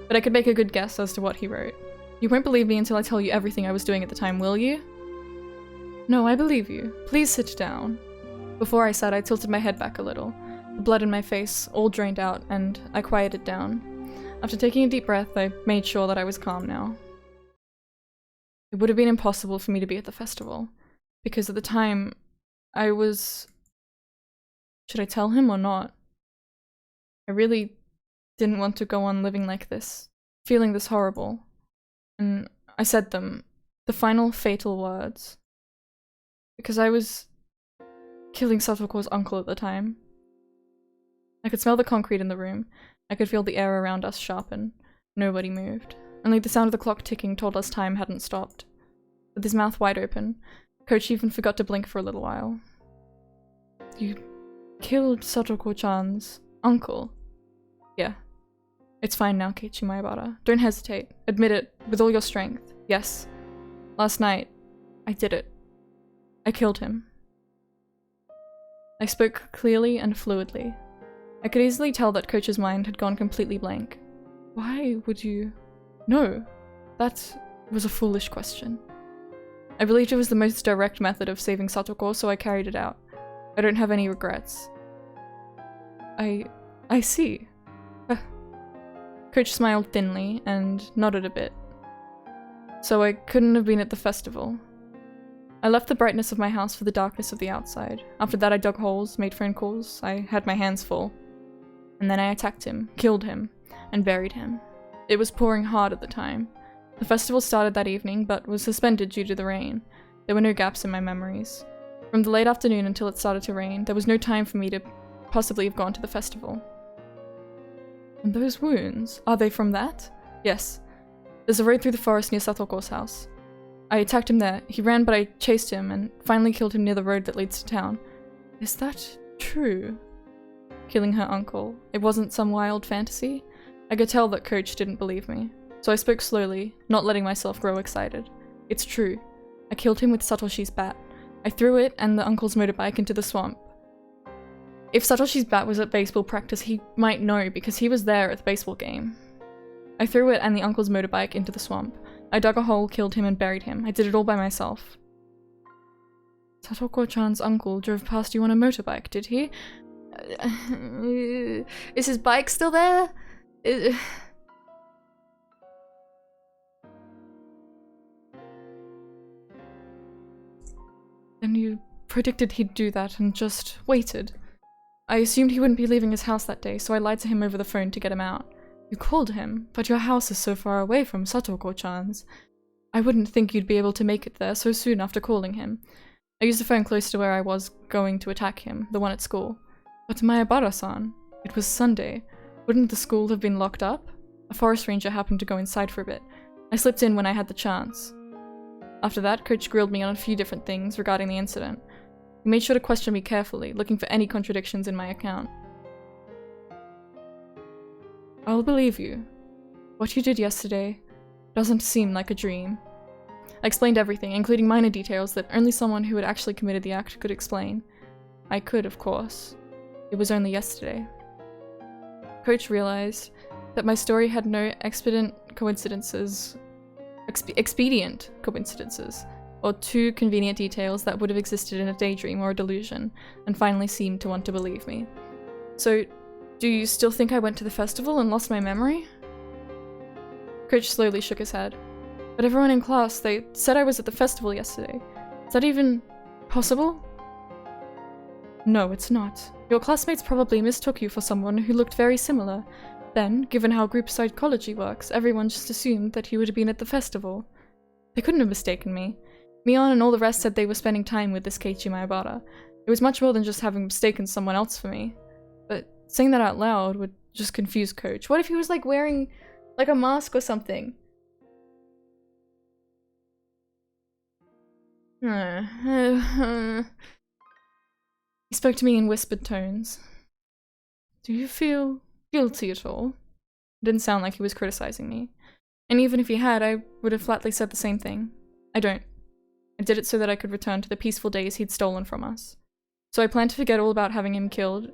But I could make a good guess as to what he wrote. You won't believe me until I tell you everything I was doing at the time, will you? No, I believe you. Please sit down. Before I said, I tilted my head back a little, the blood in my face all drained out, and I quieted down. After taking a deep breath, I made sure that I was calm now. It would have been impossible for me to be at the festival, because at the time, I was... Should I tell him or not? I really didn't want to go on living like this, feeling this horrible. And I said them, the final fatal words. Because I was killing Satoko's uncle at the time. I could smell the concrete in the room. I could feel the air around us sharpen. Nobody moved. Only the sound of the clock ticking told us time hadn't stopped. With his mouth wide open, Coach even forgot to blink for a little while. You killed Satoko-chan's uncle? Yeah. It's fine now, Keiichi Maebara. Don't hesitate. Admit it, with all your strength. Yes. Last night, I did it. I killed him. I spoke clearly and fluidly. I could easily tell that Coach's mind had gone completely blank. Why would you... No. That was a foolish question. I believed it was the most direct method of saving Satoko, so I carried it out. I don't have any regrets. I see. Coach smiled thinly and nodded a bit. So I couldn't have been at the festival. I left the brightness of my house for the darkness of the outside. After that I dug holes, made phone calls, I had my hands full. And then I attacked him, killed him, and buried him. It was pouring hard at the time. The festival started that evening, but was suspended due to the rain. There were no gaps in my memories. From the late afternoon until it started to rain, there was no time for me to possibly have gone to the festival. And those wounds, are they from that? Yes. There's a road through the forest near Satoko's house. I attacked him there. He ran, but I chased him and finally killed him near the road that leads to town. Is that true? killing her uncle. It wasn't some wild fantasy. I could tell that Coach didn't believe me, so I spoke slowly, not letting myself grow excited. It's true. I killed him with Satoshi's bat. I threw it and the uncle's motorbike into the swamp. If Satoshi's bat was at baseball practice, he might know because he was there at the baseball game. I threw it and the uncle's motorbike into the swamp. I dug a hole, killed him, and buried him. I did it all by myself. Satoko-chan's uncle drove past you on a motorbike, did he? Is his bike still there? Then you predicted he'd do that and just waited. I assumed he wouldn't be leaving his house that day, so I lied to him over the phone to get him out. You called him, but your house is so far away from Satoko-chan's. I wouldn't think you'd be able to make it there so soon after calling him. I used the phone close to where I was going to attack him, the one at school. But Mayabara-san, it was Sunday. Wouldn't the school have been locked up? A forest ranger happened to go inside for a bit. I slipped in when I had the chance. After that, Coach grilled me on a few different things regarding the incident. He made sure to question me carefully, looking for any contradictions in my account. I'll believe you. What you did yesterday doesn't seem like a dream. I explained everything, including minor details that only someone who had actually committed the act could explain. I could, of course. It was only yesterday. Coach realized that my story had no expedient coincidences, or two convenient details that would have existed in a daydream or a delusion, and finally seemed to want to believe me. So, do you still think I went to the festival and lost my memory? Coach slowly shook his head. But everyone in class, they said I was at the festival yesterday. Is that even possible? No, it's not. Your classmates probably mistook you for someone who looked very similar. Then, given how group psychology works, everyone just assumed that you would have been at the festival. They couldn't have mistaken me. Mion and all the rest said they were spending time with this Keiichi Maebara. It was much more than just having mistaken someone else for me. But saying that out loud would just confuse Coach. What if he was like wearing like a mask or something? He spoke to me in whispered tones. Do you feel guilty at all? It didn't sound like he was criticizing me. And even if he had, I would have flatly said the same thing. I don't. I did it so that I could return to the peaceful days he'd stolen from us. So I plan to forget all about having killed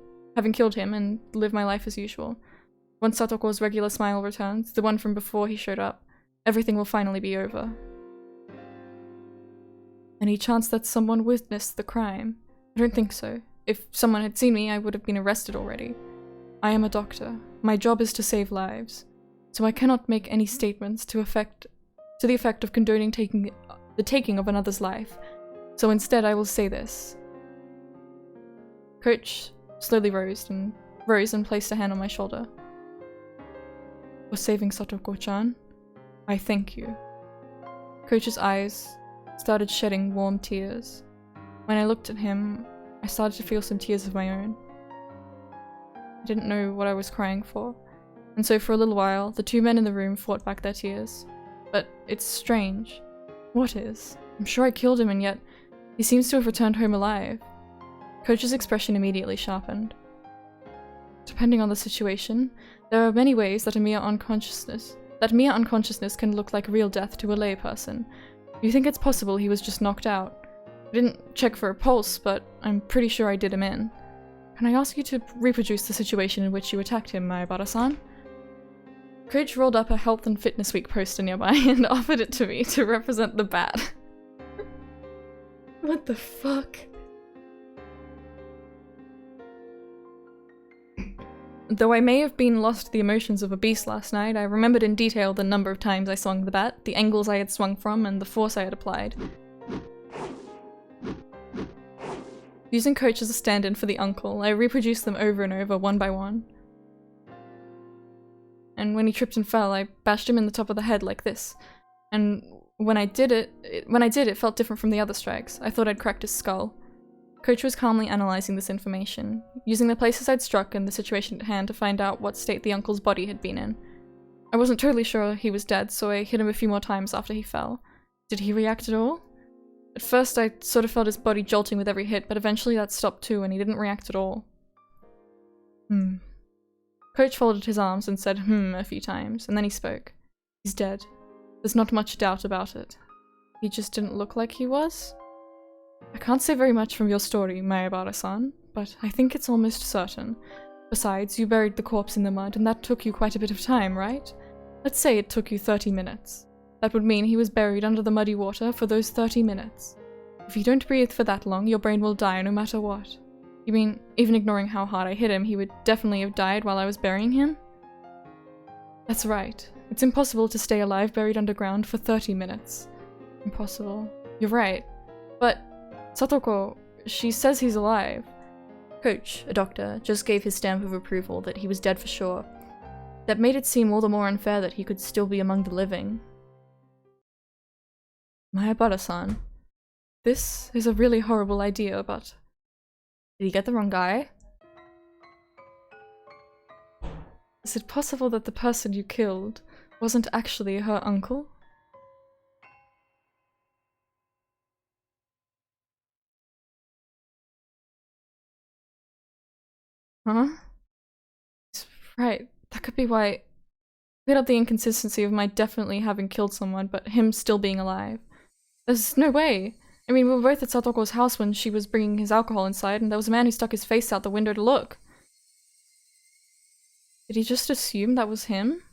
him, and live my life as usual. Once Satoko's regular smile returns, the one from before he showed up, everything will finally be over. Any chance that someone witnessed the crime? I don't think so. If someone had seen me, I would have been arrested already. I am a doctor. My job is to save lives. So I cannot make any statements to the effect of condoning the taking of another's life. So instead I will say this. Coach slowly rose and placed a hand on my shoulder. For saving Satoko-chan, I thank you. Coach's eyes started shedding warm tears. When I looked at him, I started to feel some tears of my own. I didn't know what I was crying for, and so for a little while, the two men in the room fought back their tears. But it's strange. What is? I'm sure I killed him, and yet he seems to have returned home alive. Coach's expression immediately sharpened. Depending on the situation, there are many ways that mere unconsciousness can look like real death to a layperson. Do you think it's possible he was just knocked out? I didn't check for a pulse, but I'm pretty sure I did him in. Can I ask you to reproduce the situation in which you attacked him, Maebara-san? Coach rolled up a Health and Fitness Week poster nearby and offered it to me to represent the bat. What the fuck? Though I may have been lost to the emotions of a beast last night, I remembered in detail the number of times I swung the bat, the angles I had swung from, and the force I had applied. Using Coach as a stand-in for the uncle, I reproduced them over and over, one by one. And when he tripped and fell, I bashed him in the top of the head like this. And when I did it felt different from the other strikes. I thought I'd cracked his skull. Coach was calmly analyzing this information, using the places I'd struck and the situation at hand to find out what state the uncle's body had been in. I wasn't totally sure he was dead, so I hit him a few more times after he fell. Did he react at all? At first I sort of felt his body jolting with every hit, but eventually that stopped too and he didn't react at all. Coach folded his arms and said a few times, and then he spoke. He's dead. There's not much doubt about it. He just didn't look like he was. I can't say very much from your story, Mayabara-san, but I think it's almost certain. Besides, you buried the corpse in the mud, and that took you quite a bit of time, right? Let's say it took you 30 minutes. That would mean he was buried under the muddy water for those 30 minutes. If you don't breathe for that long, your brain will die no matter what. You mean, even ignoring how hard I hit him, he would definitely have died while I was burying him? That's right. It's impossible to stay alive buried underground for 30 minutes. Impossible. You're right. But Satoko, she says he's alive. Coach, a doctor, just gave his stamp of approval that he was dead for sure. That made it seem all the more unfair that he could still be among the living. Mayabara-san, this is a really horrible idea, but did he get the wrong guy? Is it possible that the person you killed wasn't actually her uncle? Huh? Right, that could be why. Cleared up the inconsistency of my definitely having killed someone, but him still being alive. There's no way. I mean, we were both at Satoko's house when she was bringing his alcohol inside, and there was a man who stuck his face out the window to look. Did he just assume that was him?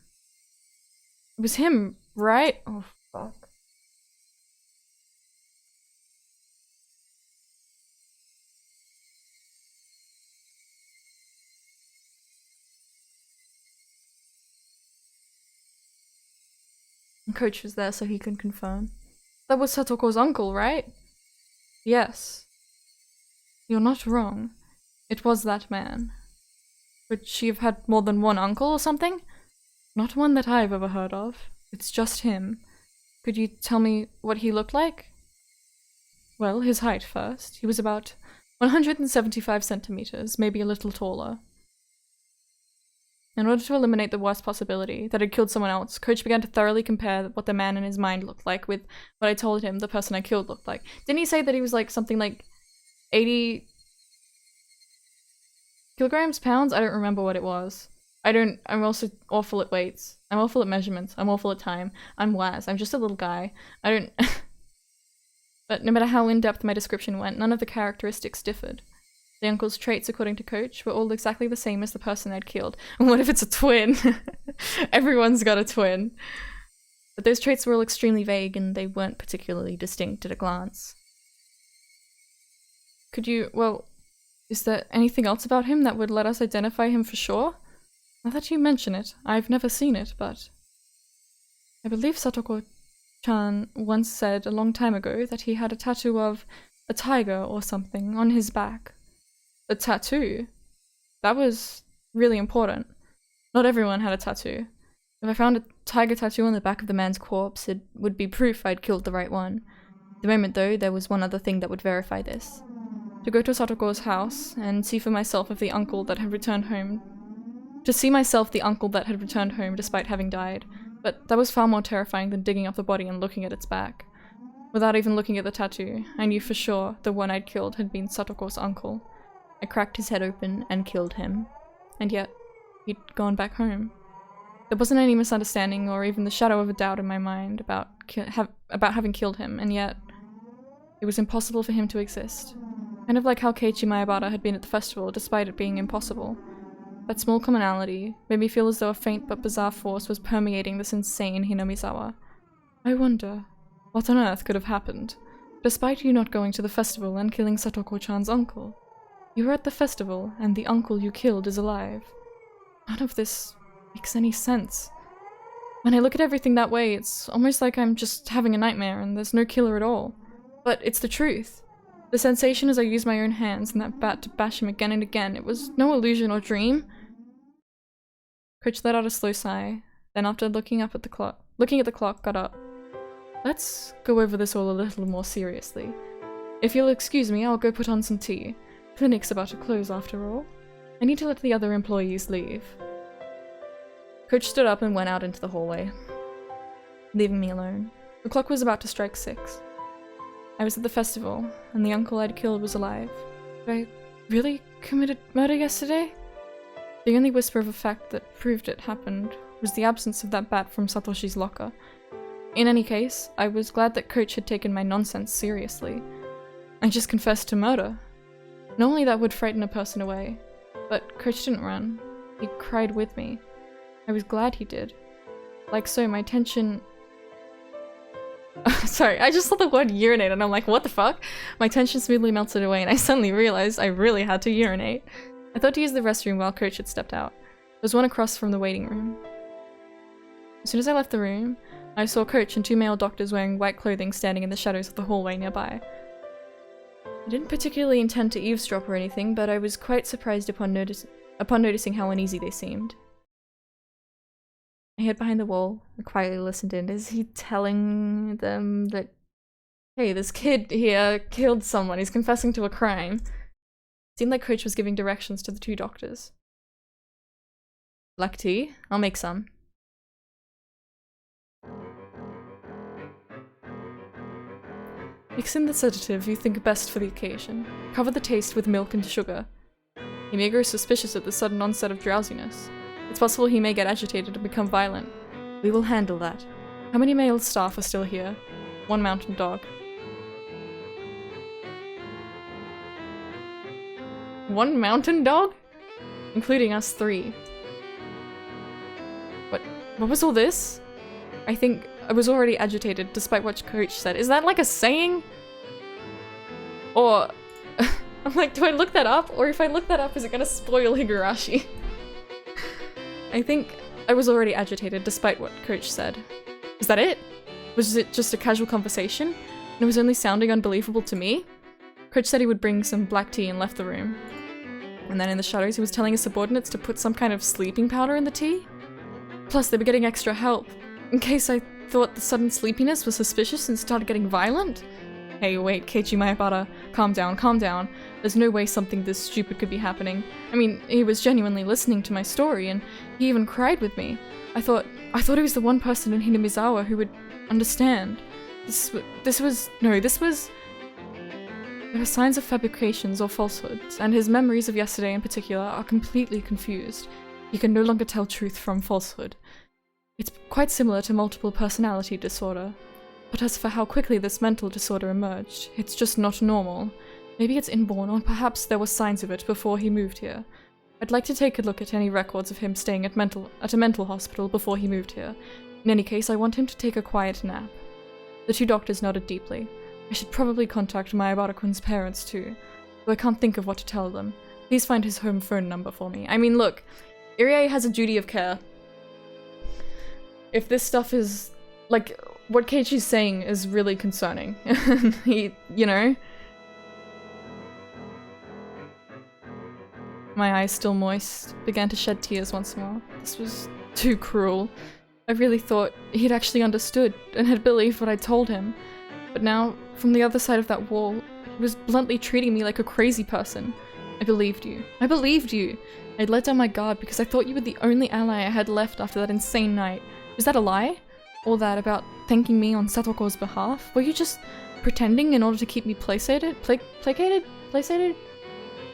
It was him, right? Oh, fuck. And Coach was there so he could confirm. That was Satoko's uncle, right? Yes. You're not wrong. It was that man. Would she have had more than one uncle or something? Not one that I've ever heard of. It's just him. Could you tell me what he looked like? Well, his height first. He was about 175 centimeters, maybe a little taller. In order to eliminate the worst possibility, that I'd killed someone else, Coach began to thoroughly compare what the man in his mind looked like with what I told him the person I killed looked like. Didn't he say that he was like something like 80 kilograms, pounds? I don't remember what it was. I'm also awful at weights. I'm awful at measurements. I'm awful at time. I'm Waz. I'm just a little guy. But no matter how in-depth my description went, none of the characteristics differed. The uncle's traits, according to Coach, were all exactly the same as the person I'd killed. And what if it's a twin? Everyone's got a twin. But those traits were all extremely vague, and they weren't particularly distinct at a glance. Is there anything else about him that would let us identify him for sure? Now that you mention it, I've never seen it, but I believe Satoko-chan once said a long time ago that he had a tattoo of a tiger or something on his back. A tattoo? That was really important. Not everyone had a tattoo. If I found a tiger tattoo on the back of the man's corpse, it would be proof I'd killed the right one. At the moment, though, there was one other thing that would verify this. To go to Satoko's house and see for myself if the uncle that had returned home. To see myself the uncle that had returned home despite having died. But that was far more terrifying than digging up the body and looking at its back. Without even looking at the tattoo, I knew for sure the one I'd killed had been Satoko's uncle. I cracked his head open and killed him. And yet, he'd gone back home. There wasn't any misunderstanding or even the shadow of a doubt in my mind about having killed him, and yet it was impossible for him to exist. Kind of like how Keiichi Mayabara had been at the festival, despite it being impossible. That small commonality made me feel as though a faint but bizarre force was permeating this insane Hinamizawa. I wonder, what on earth could have happened, despite you not going to the festival and killing Satoko-chan's uncle? You were at the festival, and the uncle you killed is alive. None of this makes any sense. When I look at everything that way, it's almost like I'm just having a nightmare and there's no killer at all. But it's the truth. The sensation as I used my own hands and that bat to bash him again and again, it was no illusion or dream. Coach let out a slow sigh, then after looking at the clock, got up. Let's go over this all a little more seriously. If you'll excuse me, I'll go put on some tea. Clinic's about to close after all. I need to let the other employees leave. Coach stood up and went out into the hallway, leaving me alone. The clock was about to strike 6. I was at the festival, and the uncle I'd killed was alive. Did I really committed murder yesterday? The only whisper of a fact that proved it happened was the absence of that bat from Satoshi's locker. In any case, I was glad that Coach had taken my nonsense seriously. I just confessed to murder. Normally that would frighten a person away, but Coach didn't run. He cried with me. I was glad he did. Like so, my tension... Sorry, I just saw the word urinate and I'm like, what the fuck? My tension smoothly melted away and I suddenly realized I really had to urinate. I thought to use the restroom while Coach had stepped out. There was one across from the waiting room. As soon as I left the room, I saw Coach and 2 male doctors wearing white clothing standing in the shadows of the hallway nearby. I didn't particularly intend to eavesdrop or anything, but I was quite surprised upon noticing how uneasy they seemed. I hid behind the wall and quietly listened in. Is he telling them that, hey, this kid here killed someone, he's confessing to a crime? It seemed like Coach was giving directions to the 2 doctors. Black tea? I'll make some. Mix in the sedative you think best for the occasion. Cover the taste with milk and sugar. He may grow suspicious at the sudden onset of drowsiness. It's possible he may get agitated and become violent. We will handle that. How many male staff are still here? 1 mountain dog. 1 mountain dog? Including us 3. What was all this? I think I was already agitated despite what Coach said. Is that like a saying? Or... I'm like, do I look that up? Or if I look that up, is it gonna spoil Higurashi? I think I was already agitated despite what Coach said. Is that it? Was it just a casual conversation? And it was only sounding unbelievable to me? Coach said he would bring some black tea and left the room. And then in the shadows he was telling his subordinates to put some kind of sleeping powder in the tea? Plus they were getting extra help, in case I thought the sudden sleepiness was suspicious and started getting violent? Hey, wait, Keiichi Maebara, calm down, calm down. There's no way something this stupid could be happening. I mean, he was genuinely listening to my story, and he even cried with me. I thought he was the one person in Hinamizawa who would understand. This was... There are signs of fabrications or falsehoods, and his memories of yesterday in particular are completely confused. He can no longer tell truth from falsehood. It's quite similar to multiple personality disorder. But as for how quickly this mental disorder emerged, it's just not normal. Maybe it's inborn, or perhaps there were signs of it before he moved here. I'd like to take a look at any records of him staying at a mental hospital before he moved here. In any case, I want him to take a quiet nap. The 2 doctors nodded deeply. I should probably contact Maebara-kun's parents too, though I can't think of what to tell them. Please find his home phone number for me. I mean, look, Irie has a duty of care. If this stuff is, like, what Keiichi's saying is really concerning. He, you know? My eyes still moist, began to shed tears once more. This was too cruel. I really thought he'd actually understood and had believed what I told him. But now, from the other side of that wall, he was bluntly treating me like a crazy person. I believed you. I believed you! I'd let down my guard because I thought you were the only ally I had left after that insane night. Was that a lie? All that about thanking me on Satoko's behalf? Were you just pretending in order to keep me placated? Placated?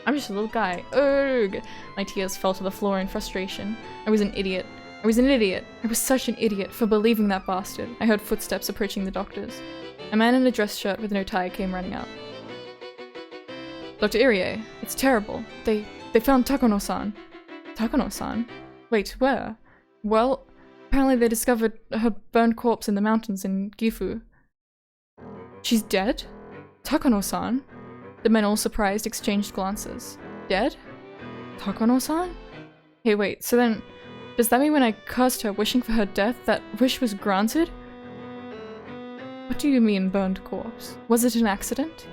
I'm just a little guy. Ugh! My tears fell to the floor in frustration. I was an idiot. I was such an idiot for believing that bastard. I heard footsteps approaching the doctors. A man in a dress shirt with no tie came running up. Dr. Irie, it's terrible. They found Takano-san. Takano-san? Wait, where? Well, apparently they discovered her burned corpse in the mountains in Gifu. She's dead? Takano-san? The men, all surprised, exchanged glances. Dead? Takano-san? Hey, wait, so then, does that mean when I cursed her wishing for her death, that wish was granted? What do you mean, burned corpse? Was it an accident?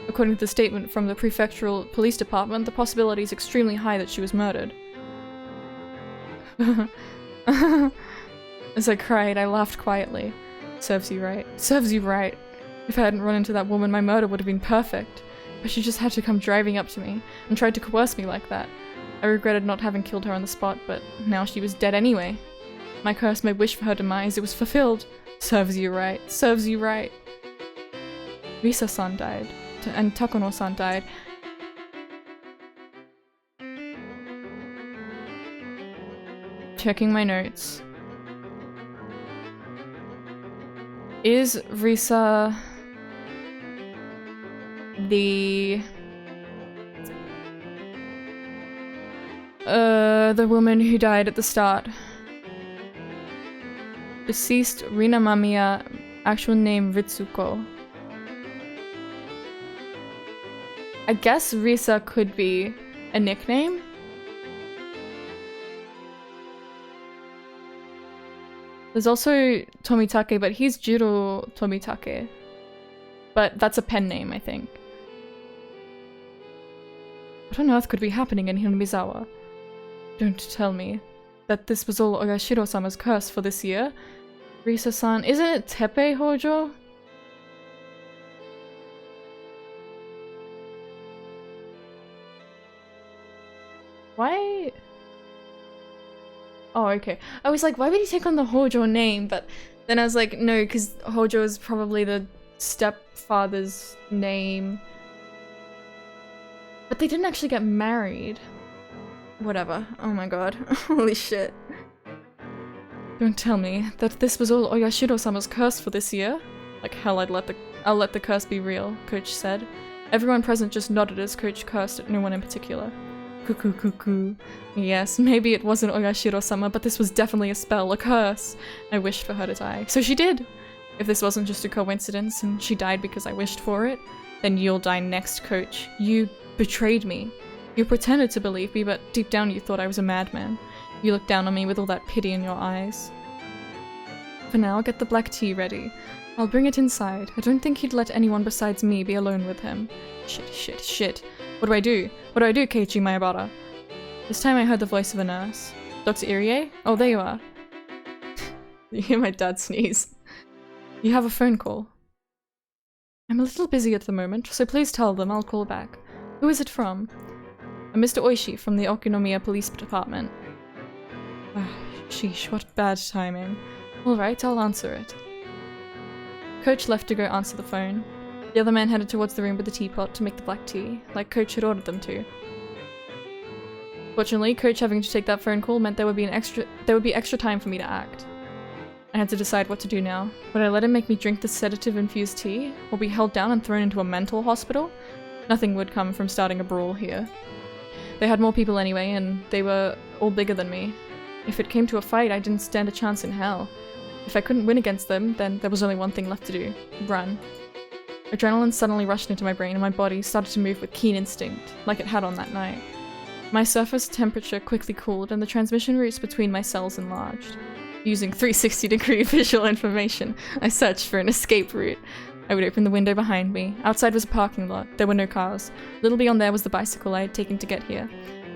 According to the statement from the prefectural police department, the possibility is extremely high that she was murdered. As I cried, I laughed quietly. Serves you right. Serves you right. If I hadn't run into that woman, my murder would have been perfect. But she just had to come driving up to me and tried to coerce me like that. I regretted not having killed her on the spot, but now she was dead anyway. My curse, my wish for her demise, it was fulfilled. Serves you right. Serves you right. Risa-san died, and Takano-san died. Checking my notes. Is Risa the woman who died at the start? Deceased Rina Mamiya, actual name Ritsuko. I guess Risa could be a nickname. There's also Tomitake, but he's Jiro Tomitake. But that's a pen name, I think. What on earth could be happening in Hinamizawa? Don't tell me that this was all Oyashiro-sama's curse for this year. Risa-san, isn't it Teppei Hojo? Why? Oh, okay. I was like, why would he take on the Hojo name? But then I was like, no, because Hojo is probably the stepfather's name. But they didn't actually get married. Whatever. Oh my god. Holy shit. Don't tell me that this was all Oyashiro-sama's curse for this year. Like hell, I'll let the curse be real, Coach said. Everyone present just nodded as Coach cursed at no one in particular. Cuckoo cuckoo. Yes, maybe it wasn't Oyashiro-sama, but this was definitely a spell, a curse. I wished for her to die. So she did! If this wasn't just a coincidence and she died because I wished for it, then you'll die next, Coach. You betrayed me. You pretended to believe me, but deep down you thought I was a madman. You looked down on me with all that pity in your eyes. For now, get the black tea ready. I'll bring it inside. I don't think he'd let anyone besides me be alone with him. Shit. What do I do? What do I do, Keiichi Mayabara? This time I heard the voice of a nurse. Dr. Irie? Oh, there you are. You hear my dad sneeze. You have a phone call. I'm a little busy at the moment, so please tell them I'll call back. Who is it from? Mr. Oishi from the Okinomiya Police Department. Sheesh, what bad timing. Alright, I'll answer it. Coach left to go answer the phone. The other man headed towards the room with the teapot to make the black tea, like Coach had ordered them to. Fortunately, Coach having to take that phone call meant there would be extra time for me to act. I had to decide what to do now. Would I let him make me drink the sedative-infused tea, or be held down and thrown into a mental hospital? Nothing would come from starting a brawl here. They had more people anyway, and they were all bigger than me. If it came to a fight, I didn't stand a chance in hell. If I couldn't win against them, then there was only one thing left to do. Run. Adrenaline suddenly rushed into my brain and my body started to move with keen instinct, like it had on that night. My surface temperature quickly cooled and the transmission routes between my cells enlarged. Using 360-degree visual information, I searched for an escape route. I would open the window behind me. Outside was a parking lot. There were no cars. Little beyond there was the bicycle I had taken to get here.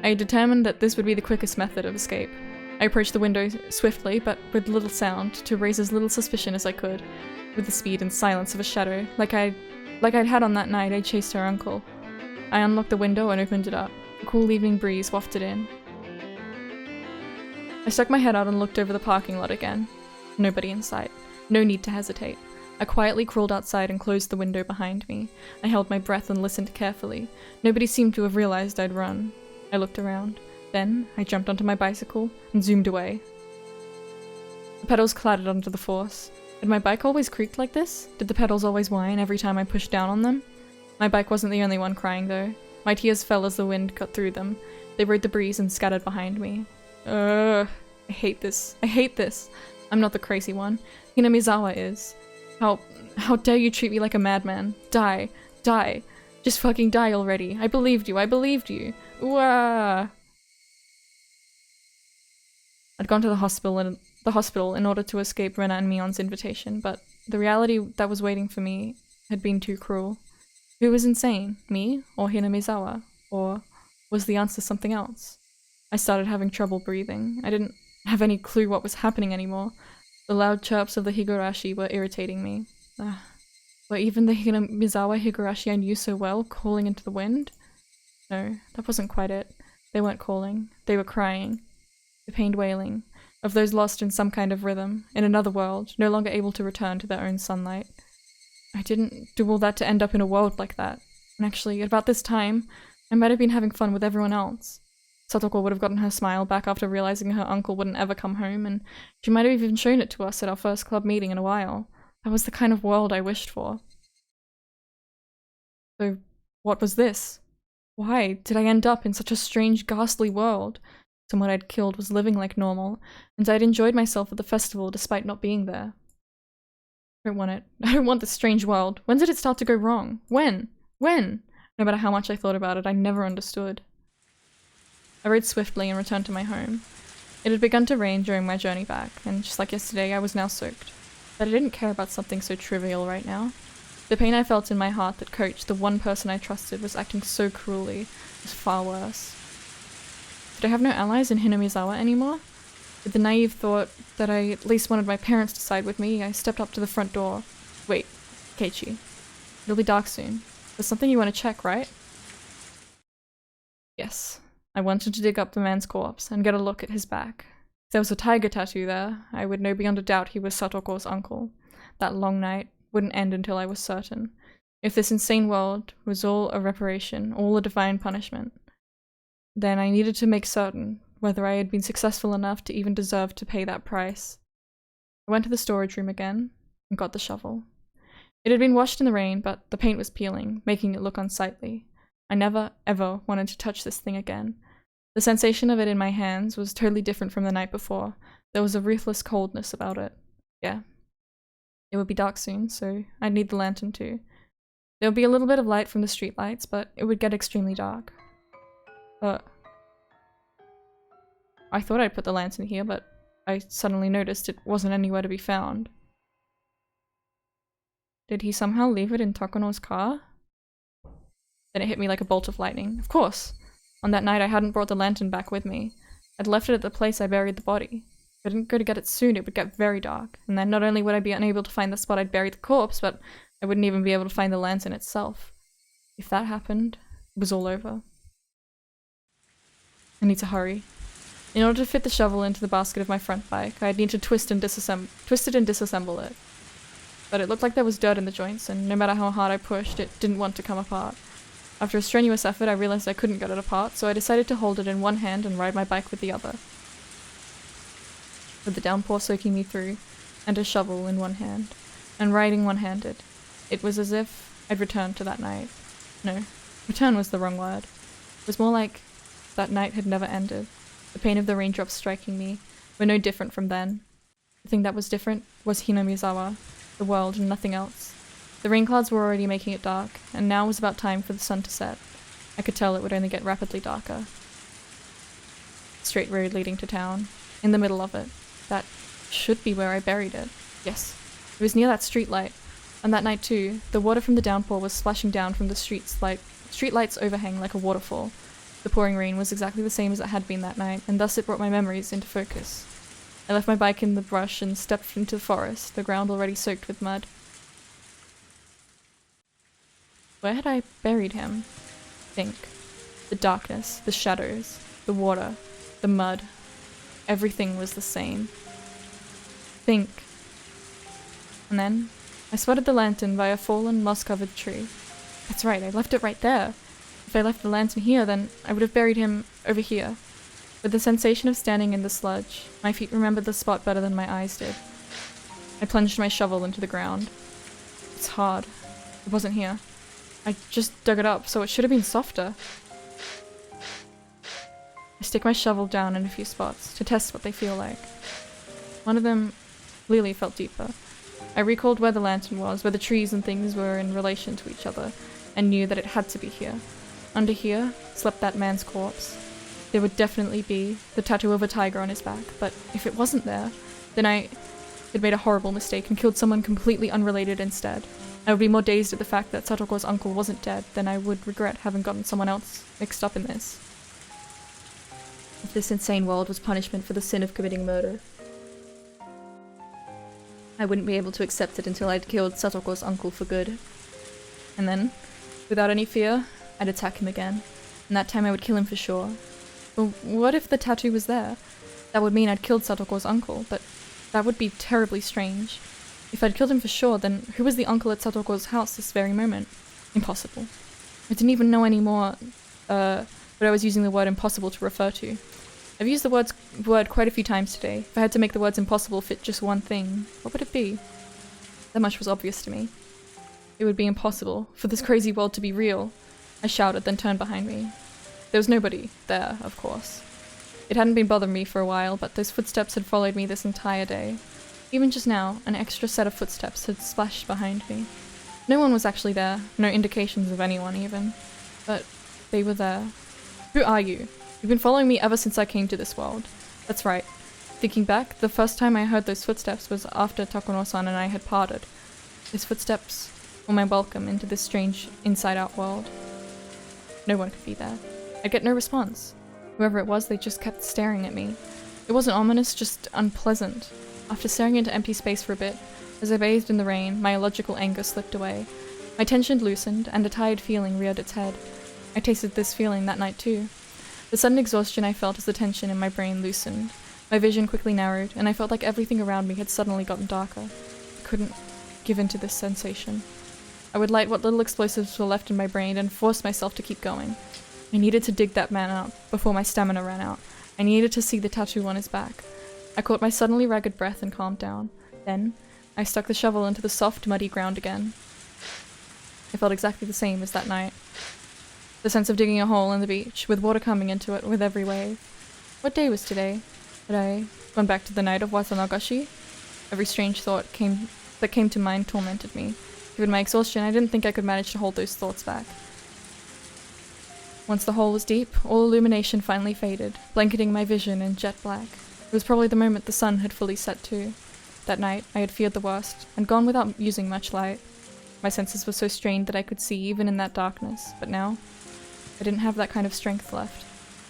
I had determined that this would be the quickest method of escape. I approached the window swiftly, but with little sound, to raise as little suspicion as I could. With the speed and silence of a shadow, like I'd had on that night I chased her uncle. I unlocked the window and opened it up. A cool evening breeze wafted in. I stuck my head out and looked over the parking lot again. Nobody in sight. No need to hesitate. I quietly crawled outside and closed the window behind me. I held my breath and listened carefully. Nobody seemed to have realized I'd run. I looked around. Then, I jumped onto my bicycle and zoomed away. The pedals clattered under the force. Had my bike always creaked like this? Did the pedals always whine every time I pushed down on them? My bike wasn't the only one crying though. My tears fell as the wind cut through them. They rode the breeze and scattered behind me. I hate this. I hate this. I'm not the crazy one. Hinamizawa is. How dare you treat me like a madman? Die. Die. Just fucking die already. I believed you. I believed you. Wah! I'd gone to the hospital in order to escape Rena and Mion's invitation, but the reality that was waiting for me had been too cruel. Who was insane? Me? Or Hinamizawa? Or was the answer something else? I started having trouble breathing. I didn't have any clue what was happening anymore. The loud chirps of the Higurashi were irritating me. Were even the Hinamizawa Higurashi I knew so well calling into the wind? No, that wasn't quite it. They weren't calling. They were crying. The pained wailing of those lost in some kind of rhythm, in another world, no longer able to return to their own sunlight. I didn't do all that to end up in a world like that. And actually, at about this time, I might have been having fun with everyone else. Satoko would have gotten her smile back after realizing her uncle wouldn't ever come home, and she might have even shown it to us at our first club meeting in a while. That was the kind of world I wished for. So, what was this? Why did I end up in such a strange, ghastly world? Someone I'd killed was living like normal, and I'd enjoyed myself at the festival despite not being there. I don't want it. I don't want this strange world. When did it start to go wrong? When? When? No matter how much I thought about it, I never understood. I rode swiftly and returned to my home. It had begun to rain during my journey back, and just like yesterday, I was now soaked. But I didn't care about something so trivial right now. The pain I felt in my heart that Coach, the one person I trusted, was acting so cruelly, was far worse. Did I have no allies in Hinamizawa anymore? With the naive thought that I at least wanted my parents to side with me, I stepped up to the front door. Wait, Keiichi. It'll be dark soon. There's something you want to check, right? Yes. I wanted to dig up the man's corpse and get a look at his back. If there was a tiger tattoo there, I would know beyond a doubt he was Satoko's uncle. That long night wouldn't end until I was certain. If this insane world was all a reparation, all a divine punishment, then I needed to make certain whether I had been successful enough to even deserve to pay that price. I went to the storage room again and got the shovel. It had been washed in the rain, but the paint was peeling, making it look unsightly. I never, ever wanted to touch this thing again. The sensation of it in my hands was totally different from the night before. There was a ruthless coldness about it. Yeah. It would be dark soon, so I'd need the lantern too. There would be a little bit of light from the streetlights, but it would get extremely dark. I thought I'd put the lantern here, but I suddenly noticed it wasn't anywhere to be found. Did he somehow leave it in Takono's car? Then it hit me like a bolt of lightning. Of course! On that night I hadn't brought the lantern back with me. I'd left it at the place I buried the body. If I didn't go to get it soon, it would get very dark, and then not only would I be unable to find the spot I'd buried the corpse, but I wouldn't even be able to find the lantern itself. If that happened, it was all over. I need to hurry. In order to fit the shovel into the basket of my front bike, I'd need to twist it and disassemble it. But it looked like there was dirt in the joints, and no matter how hard I pushed, it didn't want to come apart. After a strenuous effort, I realized I couldn't get it apart, so I decided to hold it in one hand and ride my bike with the other. With the downpour soaking me through, and a shovel in one hand, and riding one-handed, it was as if I'd returned to that night. No, return was the wrong word. It was more like that night had never ended. The pain of the raindrops striking me were no different from then. The thing that was different was Hinamizawa, the world and nothing else. The rain clouds were already making it dark, and now was about time for the sun to set. I could tell it would only get rapidly darker. Straight road leading to town. In the middle of it. That should be where I buried it. Yes, it was near that streetlight. On that night too, the water from the downpour was splashing down from the streetlight's overhang like a waterfall. The pouring rain was exactly the same as it had been that night, and thus it brought my memories into focus. I left my bike in the brush and stepped into the forest, the ground already soaked with mud. Where had I buried him? Think. The darkness, the shadows, the water, the mud. Everything was the same. Think. And then, I spotted the lantern by a fallen, moss-covered tree. That's right, I left it right there. If I left the lantern here, then I would have buried him over here. With the sensation of standing in the sludge, my feet remembered the spot better than my eyes did. I plunged my shovel into the ground. It's hard. It wasn't here. I just dug it up, so it should have been softer. I stick my shovel down in a few spots to test what they feel like. One of them clearly felt deeper. I recalled where the lantern was, where the trees and things were in relation to each other, and knew that it had to be here. Under here slept that man's corpse. There would definitely be the tattoo of a tiger on his back, but if it wasn't there, then I had made a horrible mistake and killed someone completely unrelated instead. I would be more dazed at the fact that Satoko's uncle wasn't dead than I would regret having gotten someone else mixed up in this. If this insane world was punishment for the sin of committing murder, I wouldn't be able to accept it until I'd killed Satoko's uncle for good. And then, without any fear, I'd attack him again, and that time I would kill him for sure. But what if the tattoo was there? That would mean I'd killed Satoko's uncle, but that would be terribly strange. If I'd killed him for sure, then who was the uncle at Satoko's house this very moment? Impossible. I didn't even know any more, but I was using the word impossible to refer to. I've used the word quite a few times today. If I had to make the words impossible fit just one thing, what would it be? That much was obvious to me. It would be impossible for this crazy world to be real. I shouted, then turned behind me. There was nobody there, of course. It hadn't been bothering me for a while, but those footsteps had followed me this entire day. Even just now, an extra set of footsteps had splashed behind me. No one was actually there, no indications of anyone even. But they were there. Who are you? You've been following me ever since I came to this world. That's right. Thinking back, the first time I heard those footsteps was after Takuno-san and I had parted. Those footsteps were my welcome into this strange inside-out world. No one could be there. I'd get no response. Whoever it was, they just kept staring at me. It wasn't ominous, just unpleasant. After staring into empty space for a bit, as I bathed in the rain, my illogical anger slipped away. My tension loosened, and a tired feeling reared its head. I tasted this feeling that night too. The sudden exhaustion I felt as the tension in my brain loosened. My vision quickly narrowed, and I felt like everything around me had suddenly gotten darker. I couldn't give in to this sensation. I would light what little explosives were left in my brain and force myself to keep going. I needed to dig that man up before my stamina ran out. I needed to see the tattoo on his back. I caught my suddenly ragged breath and calmed down. Then, I stuck the shovel into the soft, muddy ground again. It felt exactly the same as that night. The sense of digging a hole in the beach, with water coming into it with every wave. What day was today? Had I gone back to the night of watanagashi? Every strange thought that came to mind tormented me. Given my exhaustion, I didn't think I could manage to hold those thoughts back. Once the hole was deep, all illumination finally faded, blanketing my vision in jet black. It was probably the moment the sun had fully set too. That night, I had feared the worst, and gone without using much light. My senses were so strained that I could see even in that darkness, but now, I didn't have that kind of strength left.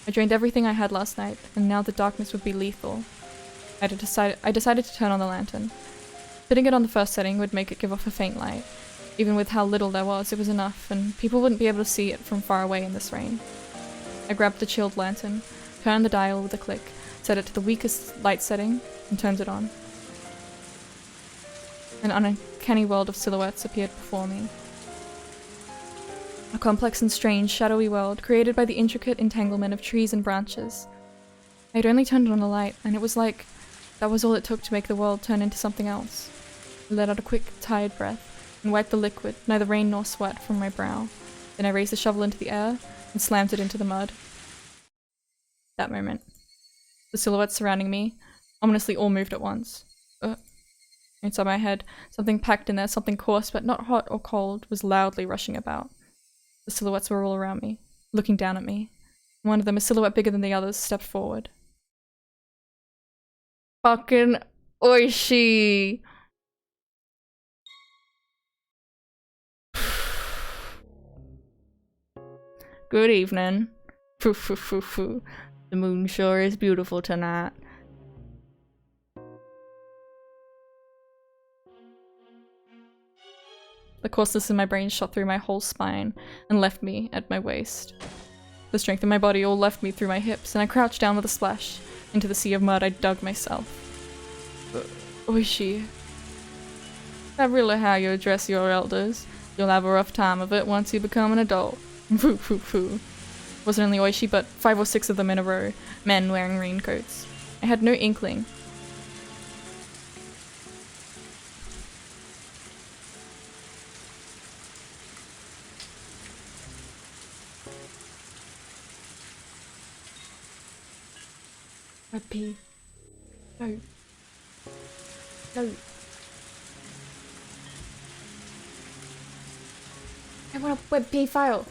I drained everything I had last night, and now the darkness would be lethal. I decided to turn on the lantern. Putting it on the first setting would make it give off a faint light. Even with how little there was, it was enough, and people wouldn't be able to see it from far away in this rain. I grabbed the chilled lantern, turned the dial with a click, set it to the weakest light setting, and turned it on. An uncanny world of silhouettes appeared before me. A complex and strange, shadowy world created by the intricate entanglement of trees and branches. I had only turned on the light, and it was like that was all it took to make the world turn into something else. I let out a quick, tired breath, and wiped the liquid, neither rain nor sweat, from my brow. Then I raised the shovel into the air, and slammed it into the mud. That moment. The silhouettes surrounding me, ominously all moved at once. Inside my head, something packed in there, something coarse but not hot or cold, was loudly rushing about. The silhouettes were all around me, looking down at me. One of them, a silhouette bigger than the others, stepped forward. Fucking oishi! Good evening. Foo foo foo foo. The moon sure is beautiful tonight. The coarseness in my brain shot through my whole spine and left me at my waist. The strength in my body all left me through my hips, and I crouched down with a splash. Into the sea of mud I dug myself. Oishi. That really how you address your elders. You'll have a rough time of it once you become an adult. Foo foo foo. Wasn't only Oishi, but 5 or 6 of them in a row, men wearing raincoats. I had no inkling. Red pea. No. No. I want a WebP file.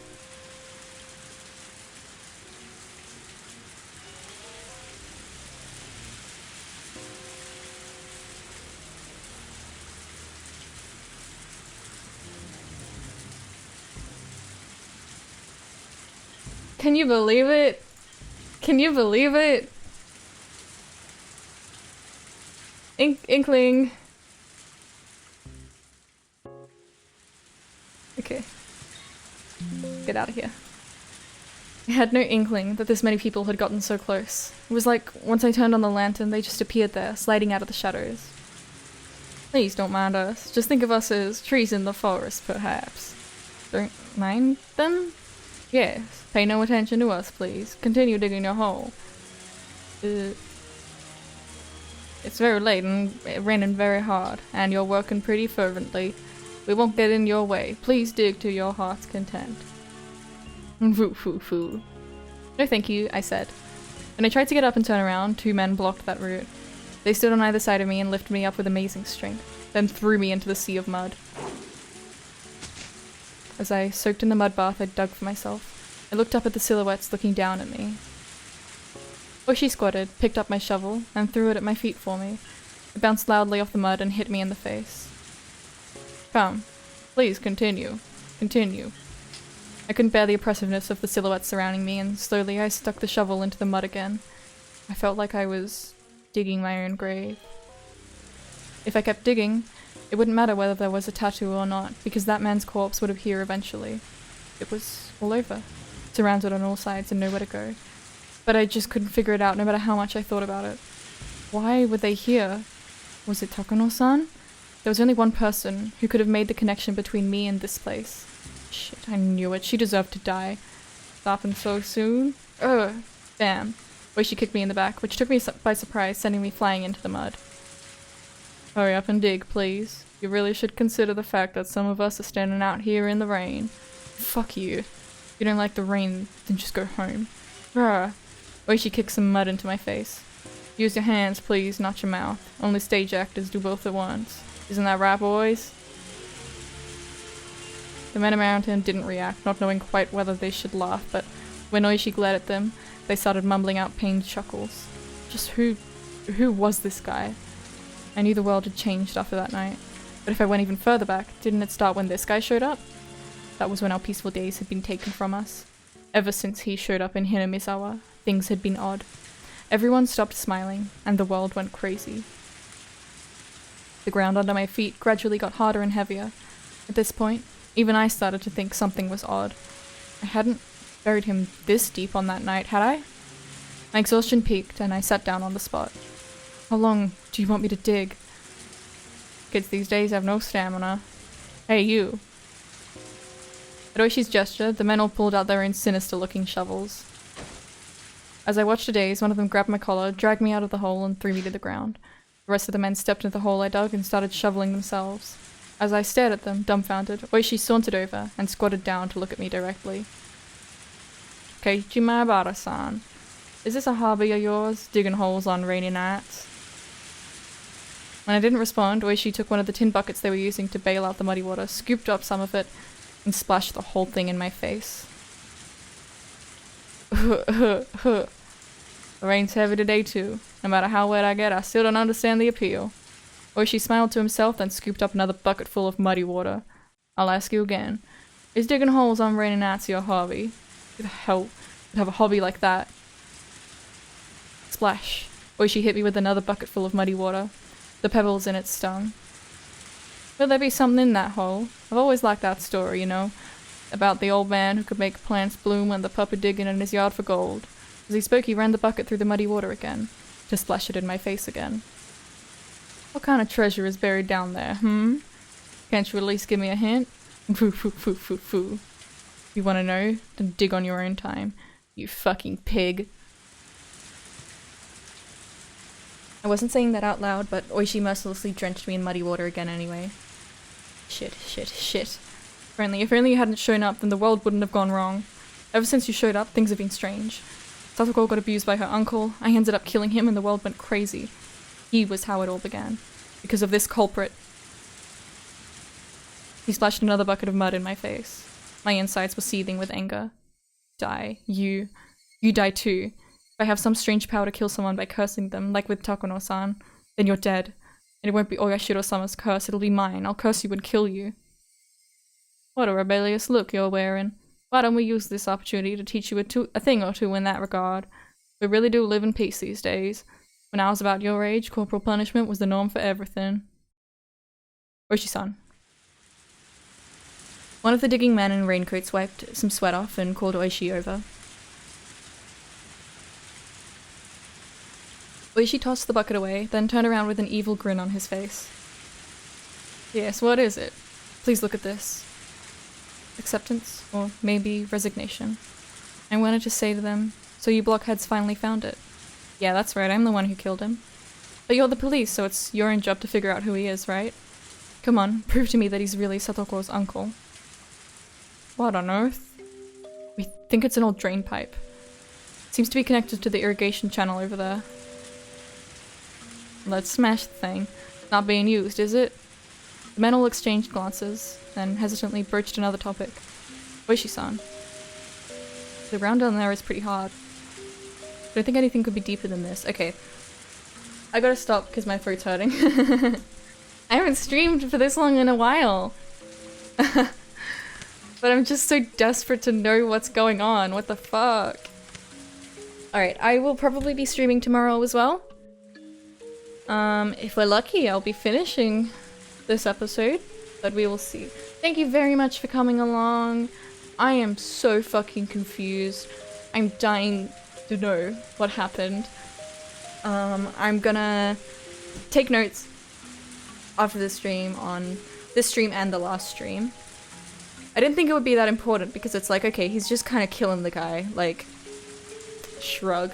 Can you believe it? Can you believe it? Inkling. Okay. Get out of here. I had no inkling that this many people had gotten so close. It was like, once I turned on the lantern, they just appeared there, sliding out of the shadows. Please don't mind us. Just think of us as trees in the forest, perhaps. Don't mind them? Yes, pay no attention to us, please. Continue digging your hole. It's very late and raining very hard, and you're working pretty fervently. We won't get in your way. Please dig to your heart's content. Foo foo foo. No thank you, I said. When I tried to get up and turn around, 2 men blocked that route. They stood on either side of me and lifted me up with amazing strength, then threw me into the sea of mud. As I soaked in the mud bath I dug for myself, I looked up at the silhouettes looking down at me. Oishi squatted, picked up my shovel, and threw it at my feet for me. It bounced loudly off the mud and hit me in the face. Come. Please continue. Continue. I couldn't bear the oppressiveness of the silhouettes surrounding me, and slowly I stuck the shovel into the mud again. I felt like I was digging my own grave. If I kept digging, it wouldn't matter whether there was a tattoo or not, because that man's corpse would appear eventually. It was all over, surrounded on all sides and nowhere to go. But I just couldn't figure it out no matter how much I thought about it. Why were they here? Was it Takano-san? There was only one person who could have made the connection between me and this place. Shit, I knew it. She deserved to die. Stopping so soon? Ugh. Damn. Oishi kicked me in the back, which took me by surprise, sending me flying into the mud. Hurry up and dig, please. You really should consider the fact that some of us are standing out here in the rain. Fuck you. If you don't like the rain, then just go home. Bruh. Oishi kicked some mud into my face. Use your hands, please, not your mouth. Only stage actors do both at once. Isn't that right, boys? The men around him didn't react, not knowing quite whether they should laugh, but when Oishi glared at them, they started mumbling out pained chuckles. Just who was this guy? I knew the world had changed after that night. But if I went even further back, didn't it start when this guy showed up? That was when our peaceful days had been taken from us. Ever since he showed up in Hinamizawa, things had been odd. Everyone stopped smiling, and the world went crazy. The ground under my feet gradually got harder and heavier. At this point, even I started to think something was odd. I hadn't buried him this deep on that night, had I? My exhaustion peaked, and I sat down on the spot. How long do you want me to dig? Kids these days have no stamina. Hey, you. At Oishi's gesture, the men all pulled out their own sinister-looking shovels. As I watched to daze, one of them grabbed my collar, dragged me out of the hole, and threw me to the ground. The rest of the men stepped into the hole I dug and started shoveling themselves. As I stared at them, dumbfounded, Oishi sauntered over and squatted down to look at me directly. Keiichi Maebara-san, is this a hobby of yours, digging holes on rainy nights? When I didn't respond, Oishi took one of the tin buckets they were using to bail out the muddy water, scooped up some of it, and splashed the whole thing in my face. The rain's heavy today too. No matter how wet I get, I still don't understand the appeal. Oishi smiled to himself, then scooped up another bucket full of muddy water. I'll ask you again. Is digging holes on rainy nights your hobby? Who the hell would have a hobby like that? Splash. Oishi hit me with another bucket full of muddy water. The pebbles in it stung. Will there be something in that hole? I've always liked that story, you know, about the old man who could make plants bloom and the puppy digging in his yard for gold. As he spoke, he ran the bucket through the muddy water again, to splash it in my face again. What kind of treasure is buried down there, Can't you at least give me a hint? Foo foo foo foo foo. You want to know? Then dig on your own time, you fucking pig. I wasn't saying that out loud, but Oishi mercilessly drenched me in muddy water again anyway. Shit. If only you hadn't shown up, then the world wouldn't have gone wrong. Ever since you showed up, things have been strange. Satoko got abused by her uncle, I ended up killing him, and the world went crazy. He was how it all began. Because of this culprit. He splashed another bucket of mud in my face. My insides were seething with anger. Die. You die too. If I have some strange power to kill someone by cursing them, like with Takano-san, then you're dead. And it won't be Oyashiro-sama's curse, it'll be mine. I'll curse you and kill you. What a rebellious look you're wearing. Why don't we use this opportunity to teach you a thing or two in that regard? We really do live in peace these days. When I was about your age, corporal punishment was the norm for everything. Oishi-san. One of the digging men in raincoats wiped some sweat off and called Oishi over. Oishi tossed the bucket away, then turned around with an evil grin on his face. Yes, what is it? Please look at this. acceptance, or maybe resignation. I wanted to say to them, so you blockheads finally found it. Yeah, that's right, I'm the one who killed him. But you're the police, so it's your own job to figure out who he is, right? Come on, prove to me that he's really Satoko's uncle. What on earth? We think it's an old drain pipe. Seems to be connected to the irrigation channel over there. Let's smash the thing. Not being used, is it? The men all exchanged glances, then hesitantly broached another topic. Oishi-san. The round down there is pretty hard. But I think anything could be deeper than this. Okay. I gotta stop because my throat's hurting. I haven't streamed for this long in a while. But I'm just so desperate to know what's going on. What the fuck? Alright, I will probably be streaming tomorrow as well. If we're lucky, I'll be finishing this episode, but we will see. Thank you very much for coming along. I am so fucking confused. I'm dying to know what happened. I'm gonna take notes after the stream on this stream and the last stream. I didn't think it would be that important because it's like, okay, he's just kind of killing the guy, like, shrug.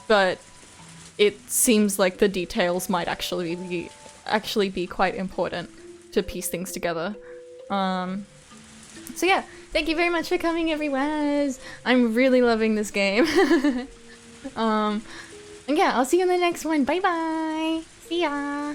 But it seems like the details might actually be quite important to piece things together. So yeah, thank you very much for coming, everyone. I'm really loving this game. And yeah, I'll see you in the next one. Bye bye. See ya.